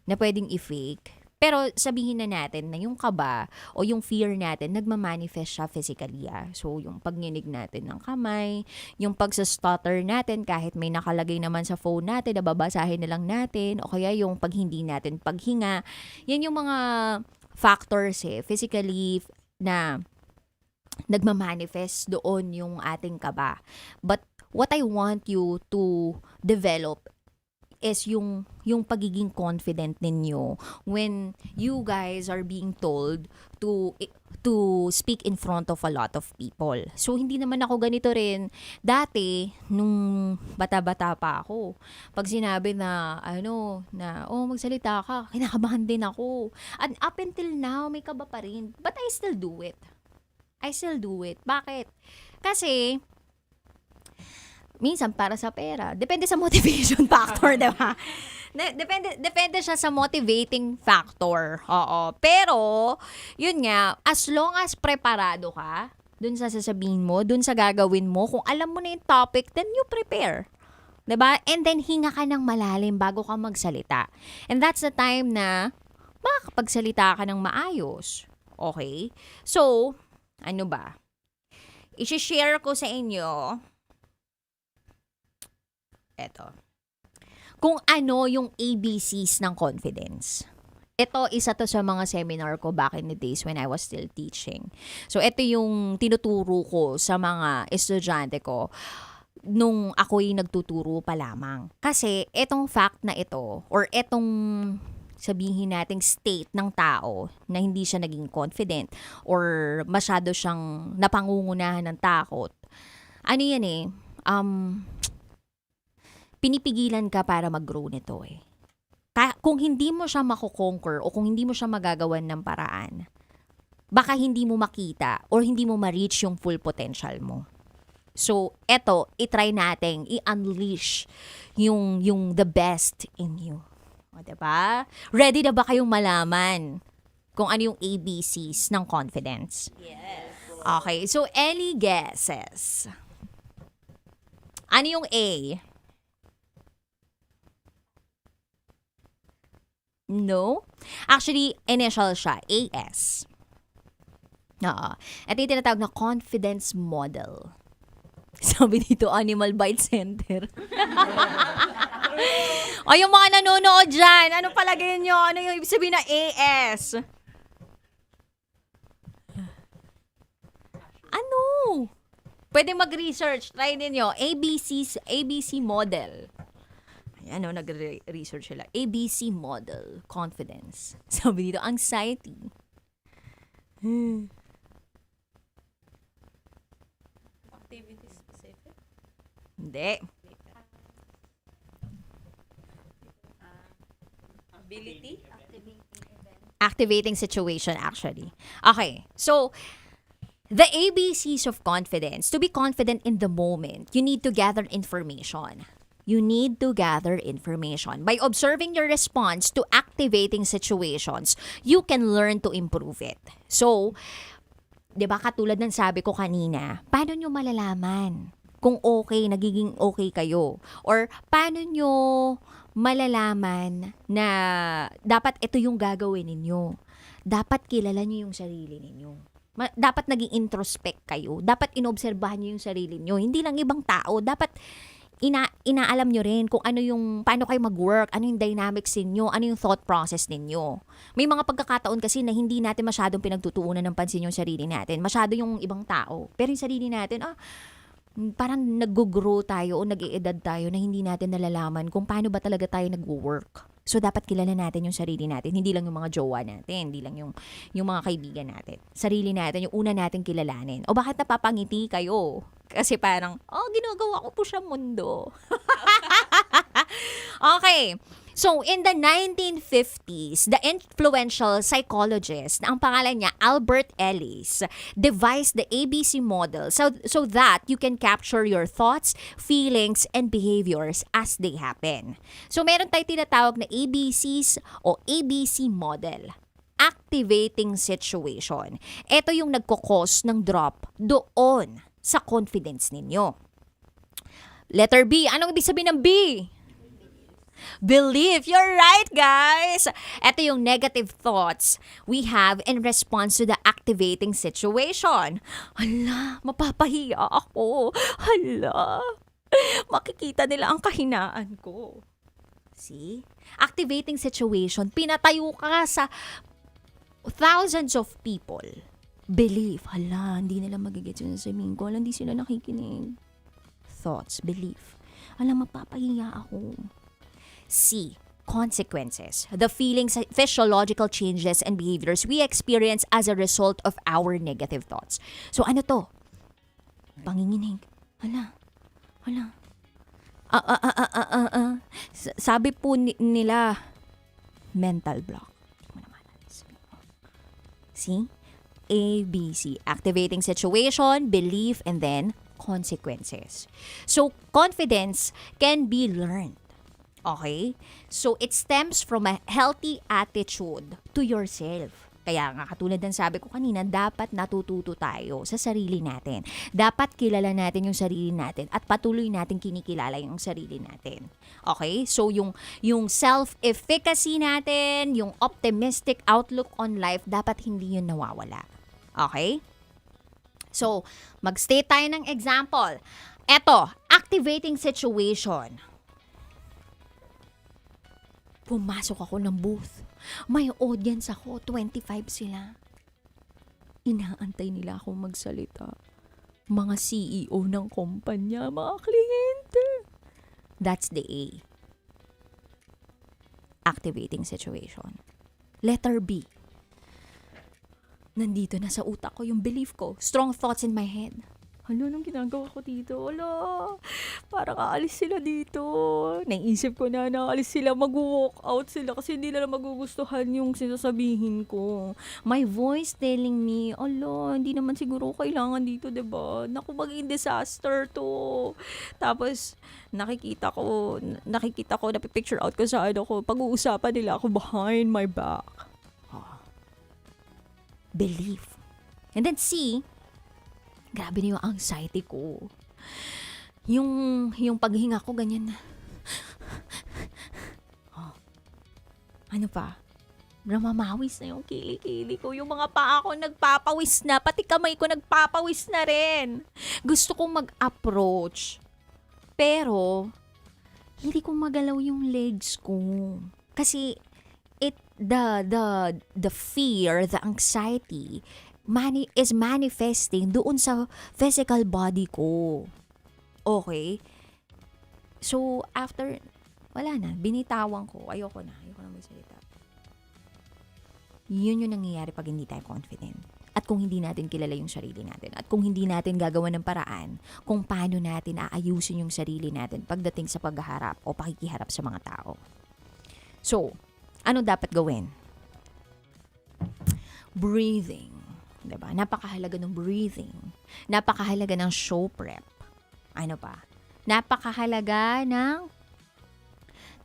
Na pwedeng i-fake? Pero sabihin na natin na yung kaba o yung fear natin, nagmamanifest siya physically. So, yung pagninig natin ng kamay, yung pagsastutter natin kahit may nakalagay naman sa phone natin, nababasahin na lang natin, o kaya yung pag hindi natin paghinga. Yan yung mga factors physically na nagmamanifest doon yung ating kaba. But what I want you to develop is yung pagiging confident ninyo when you guys are being told to speak in front of a lot of people. So, hindi naman ako ganito rin. Dati, nung bata-bata pa ako, pag sinabi na, magsalita ka, kinakabahan din ako. And up until now, may kaba pa rin. But I still do it. Bakit? Kasi, minsan para sa pera. Depende sa motivation factor, diba? Depende siya sa motivating factor. Oo. Pero, yun nga, as long as preparado ka, dun sa sasabihin mo, dun sa gagawin mo, kung alam mo na yung topic, then you prepare. Diba? And then, hinga ka ng malalim bago ka magsalita. And that's the time na makakapagsalita ka ng maayos. Okay? So, ano ba? I-share ko sa inyo eto. Kung ano yung ABCs ng confidence. Ito, isa to sa mga seminar ko back in the days when I was still teaching. So, ito yung tinuturo ko sa mga estudyante ko nung ako'y nagtuturo pa lamang. Kasi, etong fact na ito, or etong sabihin nating state ng tao na hindi siya naging confident or masyado siyang napangungunahan ng takot. Ano yan pinipigilan ka para mag-grow nito Kung hindi mo siya mako-conquer o kung hindi mo siya magagawan ng paraan, baka hindi mo makita or hindi mo ma-reach yung full potential mo. So, eto, itry nating i-unleash yung the best in you. O, diba? Ready na ba kayong malaman kung ano yung ABCs ng confidence? Yes. Okay, so any guesses? Ano yung A? No? Actually, initial siya. AS. Oo. Ito yung tinatawag na confidence model. Sabi dito, Animal Bite Center. O yung mga nanonood dyan, anong palagay nyo? Ano yung ibig sabihin na AS? Ano? Pwede mag-research. Try ninyo. ABC model. Nag-research sila. ABC model. Confidence. Sabi dito, anxiety. Activity specific? Hindi. Ability? Activating situation, actually. Okay. So, the ABCs of confidence. To be confident in the moment, you need to gather information. By observing your response to activating situations, you can learn to improve it. So, di ba katulad ng sabi ko kanina, paano nyo malalaman kung nagiging okay kayo? Or paano nyo malalaman na dapat ito yung gagawin ninyo? Dapat kilala nyo yung sarili ninyo. Dapat naging introspect kayo. Dapat inobserbahan nyo yung sarili nyo. Hindi lang ibang tao. Dapat inaalam nyo rin kung ano yung, paano kayo mag-work, ano yung dynamics ninyo, ano yung thought process ninyo. May mga pagkakataon kasi na hindi natin masyadong pinagtutuunan ng pansin yung sarili natin. Masyado yung ibang tao. Pero yung sarili natin, parang nag-grow tayo o nag-iedad tayo na hindi natin nalalaman kung paano ba talaga tayo nag-work. So, dapat kilala natin yung sarili natin. Hindi lang yung mga jowa natin. Hindi lang yung mga kaibigan natin. Sarili natin, yung una natin kilalanin. O bakit napapangiti kayo? Kasi parang, ginagawa ko po siya mundo. Okay. So, in the 1950s, the influential psychologist, na ang pangalan niya, Albert Ellis, devised the ABC model so that you can capture your thoughts, feelings, and behaviors as they happen. So, meron tayo tinatawag na ABCs o ABC model. Activating situation. Ito yung nagkukos ng drop doon sa confidence ninyo. Letter B. Anong ibig sabihin ng B? Belief. You're right, guys. Ito yung negative thoughts we have in response to the activating situation. Hala, mapapahiya ako. Hala, makikita nila ang kahinaan ko. See? Activating situation. Pinatayo ka sa thousands of people. Belief. Hala, hindi nila magigets yung sasabihin ko. Hala, hindi sila nakikinig. Thoughts. Belief. Hala, mapapahiya ako. C. Consequences. The feelings, physiological changes, and behaviors we experience as a result of our negative thoughts. So, ano to? Panginginig. Hala. Sabi po nila, mental block. See? A, B, C. Activating situation, belief, and then consequences. So, confidence can be learned. Okay? So, it stems from a healthy attitude to yourself. Kaya nga, katulad ng sabi ko kanina, dapat natututo tayo sa sarili natin. Dapat kilala natin yung sarili natin at patuloy natin kinikilala yung sarili natin. Okay? So, yung self-efficacy natin, yung optimistic outlook on life, dapat hindi yun nawawala. Okay? So, mag-state tayo ng example. Eto, activating situation. Pumasok ako ng booth. May audience ako, 25 sila. Inaantay nila akong magsalita. Mga CEO ng kumpanya, mga kliyente. That's the A. Activating situation. Letter B. Nandito na sa utak ko yung belief ko. Strong thoughts in my head. Ano nang ginagawa ko dito? Wala. Parang aalis sila dito. Naisip ko na aalis sila, mag-walk out sila kasi hindi nila magugustuhan yung sinasabihin ko. My voice telling me, hindi naman siguro kailangan dito, diba? Naku, maging disaster to. Tapos, nakikita ko, napipicture out ko sa ko, pag-uusapan nila ako behind my back. Belief. And then C, grabe na yung anxiety ko. Yung paghinga ko, ganyan na. Ano pa? Namamawis na yung kili-kili ko. Yung mga paa ko nagpapawis na. Pati kamay ko nagpapawis na rin. Gusto kong mag-approach. Pero, hindi ko magalaw yung legs ko. Kasi, the fear, the anxiety, is manifesting doon sa physical body ko. Okay? So, after, wala na. Binitawan ko. Ayoko na magsalita. Yun yung nangyayari pag hindi tayo confident. At kung hindi natin kilala yung sarili natin. At kung hindi natin gagawa ng paraan kung paano natin aayusin yung sarili natin pagdating sa paghaharap o pakikiharap sa mga tao. So, ano dapat gawin? Breathing. Diba? Napakahalaga ng breathing. Napakahalaga ng show prep. Ano pa? Napakahalaga ng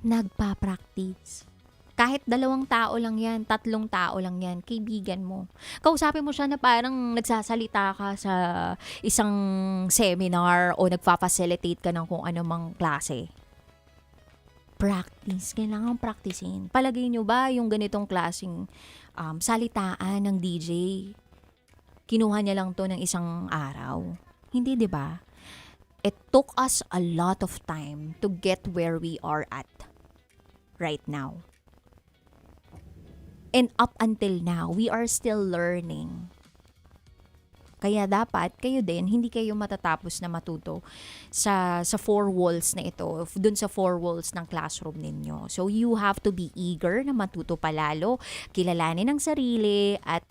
nagpa-practice. Kahit 2 tao lang yan, 3 tao lang yan, kaibigan mo. Kausapin mo siya na parang nagsasalita ka sa isang seminar o nagfa-facilitate ka ng kung anumang klase. Practice. Kailangan practicein. Palagay nyo ba yung ganitong klaseng salitaan ng DJ? Kinuha niya lang to ng isang araw. Hindi, di ba? it took us a lot of time to get where we are at right now. And up until now, we are still learning. Kaya dapat kayo din, hindi kayo matatapos na matuto sa four walls na ito, dun sa four walls ng classroom ninyo. So you have to be eager na matuto palalo, kilalanin ang sarili, at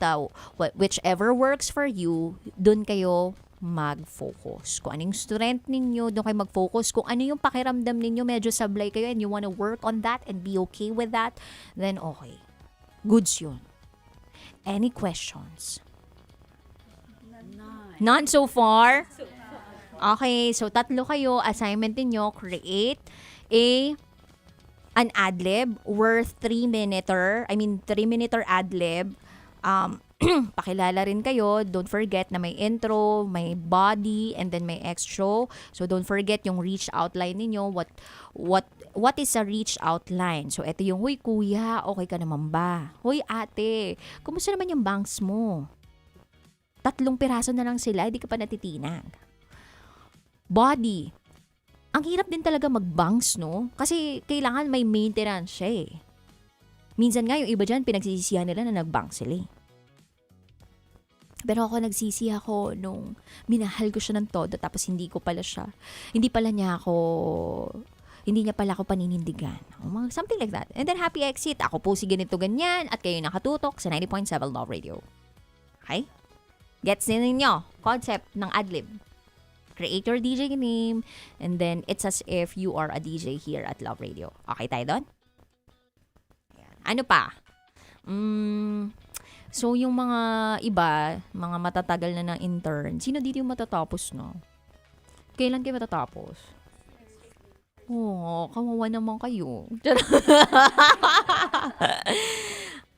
whichever works for you, dun kayo mag-focus. Kung anong strength ninyo, doon kayo mag-focus. Kung ano yung pakiramdam ninyo, medyo sablay kayo and you wanna work on that and be okay with that, then okay. Goods yun. Any questions? None so far? Okay, so 3 kayo. Assignment niyo, create an ad-lib worth 3-minute ad-lib. Pakilala rin kayo. Don't forget na may intro, may body, and then may extra. So don't forget yung reach out line ninyo. What is a reach out line? So ito yung, huy kuya, okay ka naman ba? Huy ate, kumusta naman yung bangs mo? 3 piraso na lang sila, hindi ka pa natitinag. Body. Ang hirap din talaga mag-bangs, no? Kasi kailangan may maintenance siya eh. Minsan nga yung iba dyan, pinagsisisihan nila na nag-bangs sila eh. Pero ako nagsisi ako nung minahal ko siya ng todo tapos hindi niya pala ako paninindigan. Something like that. And then happy exit. Ako po si ganito ganyan at kayo nakatutok sa 90.7 Love Radio. Okay? Gets ninyo concept ng adlib. Create your DJ name and then it's as if you are a DJ here at Love Radio. Okay tayo doon? Ano pa? So yung mga iba, mga matatagal na ng intern, sino dito yung matatapos no? Kailan kayo matatapos? Oh, kawawa naman kayo.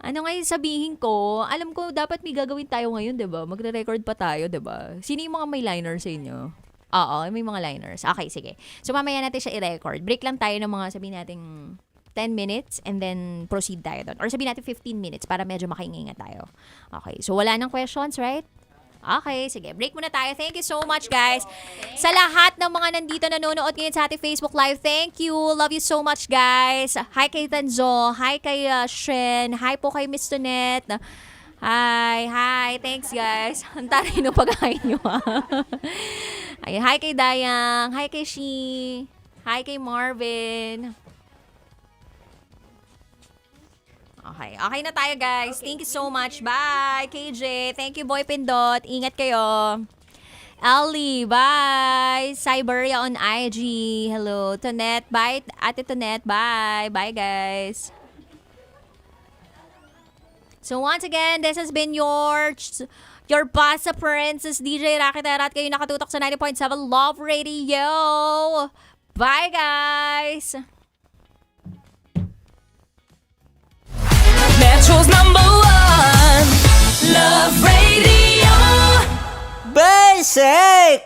Ano ngayon sabihin ko, alam ko dapat may gagawin tayo ngayon, 'di ba? Magre-record pa tayo, 'di ba? Sino yung mga may liner sa inyo? Oo, may mga liners. Okay, sige. So mamaya natin siya i-record. Break lang tayo ng mga sabihin nating 10 minutes and then proceed tayo doon. Or sabihin natin 15 minutes para medyo makaingat tayo. Okay, so wala nang questions, right? Okay, sige. Break muna tayo. Thank you so much, guys. Sa lahat ng mga nandito nanonood ngayon sa ating Facebook Live, thank you. Love you so much, guys. Hi kay Tanzo. Hi kay Shen. Hi po kay Miss Tonet. Hi. Thanks, guys. Ang taray ng pagkain nyo, ha? Hi kay Dayang. Hi kay Shi. Hi kay Marvin. Okay na tayo, guys. Thank you so much. Bye, KJ. Thank you, Boy Pindot. Ingat kayo. Ellie, bye. Cyberia on IG. Hello. Tonet, bye. Ate Tonet, bye. Bye, guys. So once again, this has been your Basa Princess, DJ Rakitarat. Kayo nakatutok sa 90.7 Love Radio. Bye, guys. Metro's #1 Love Radio. Basic!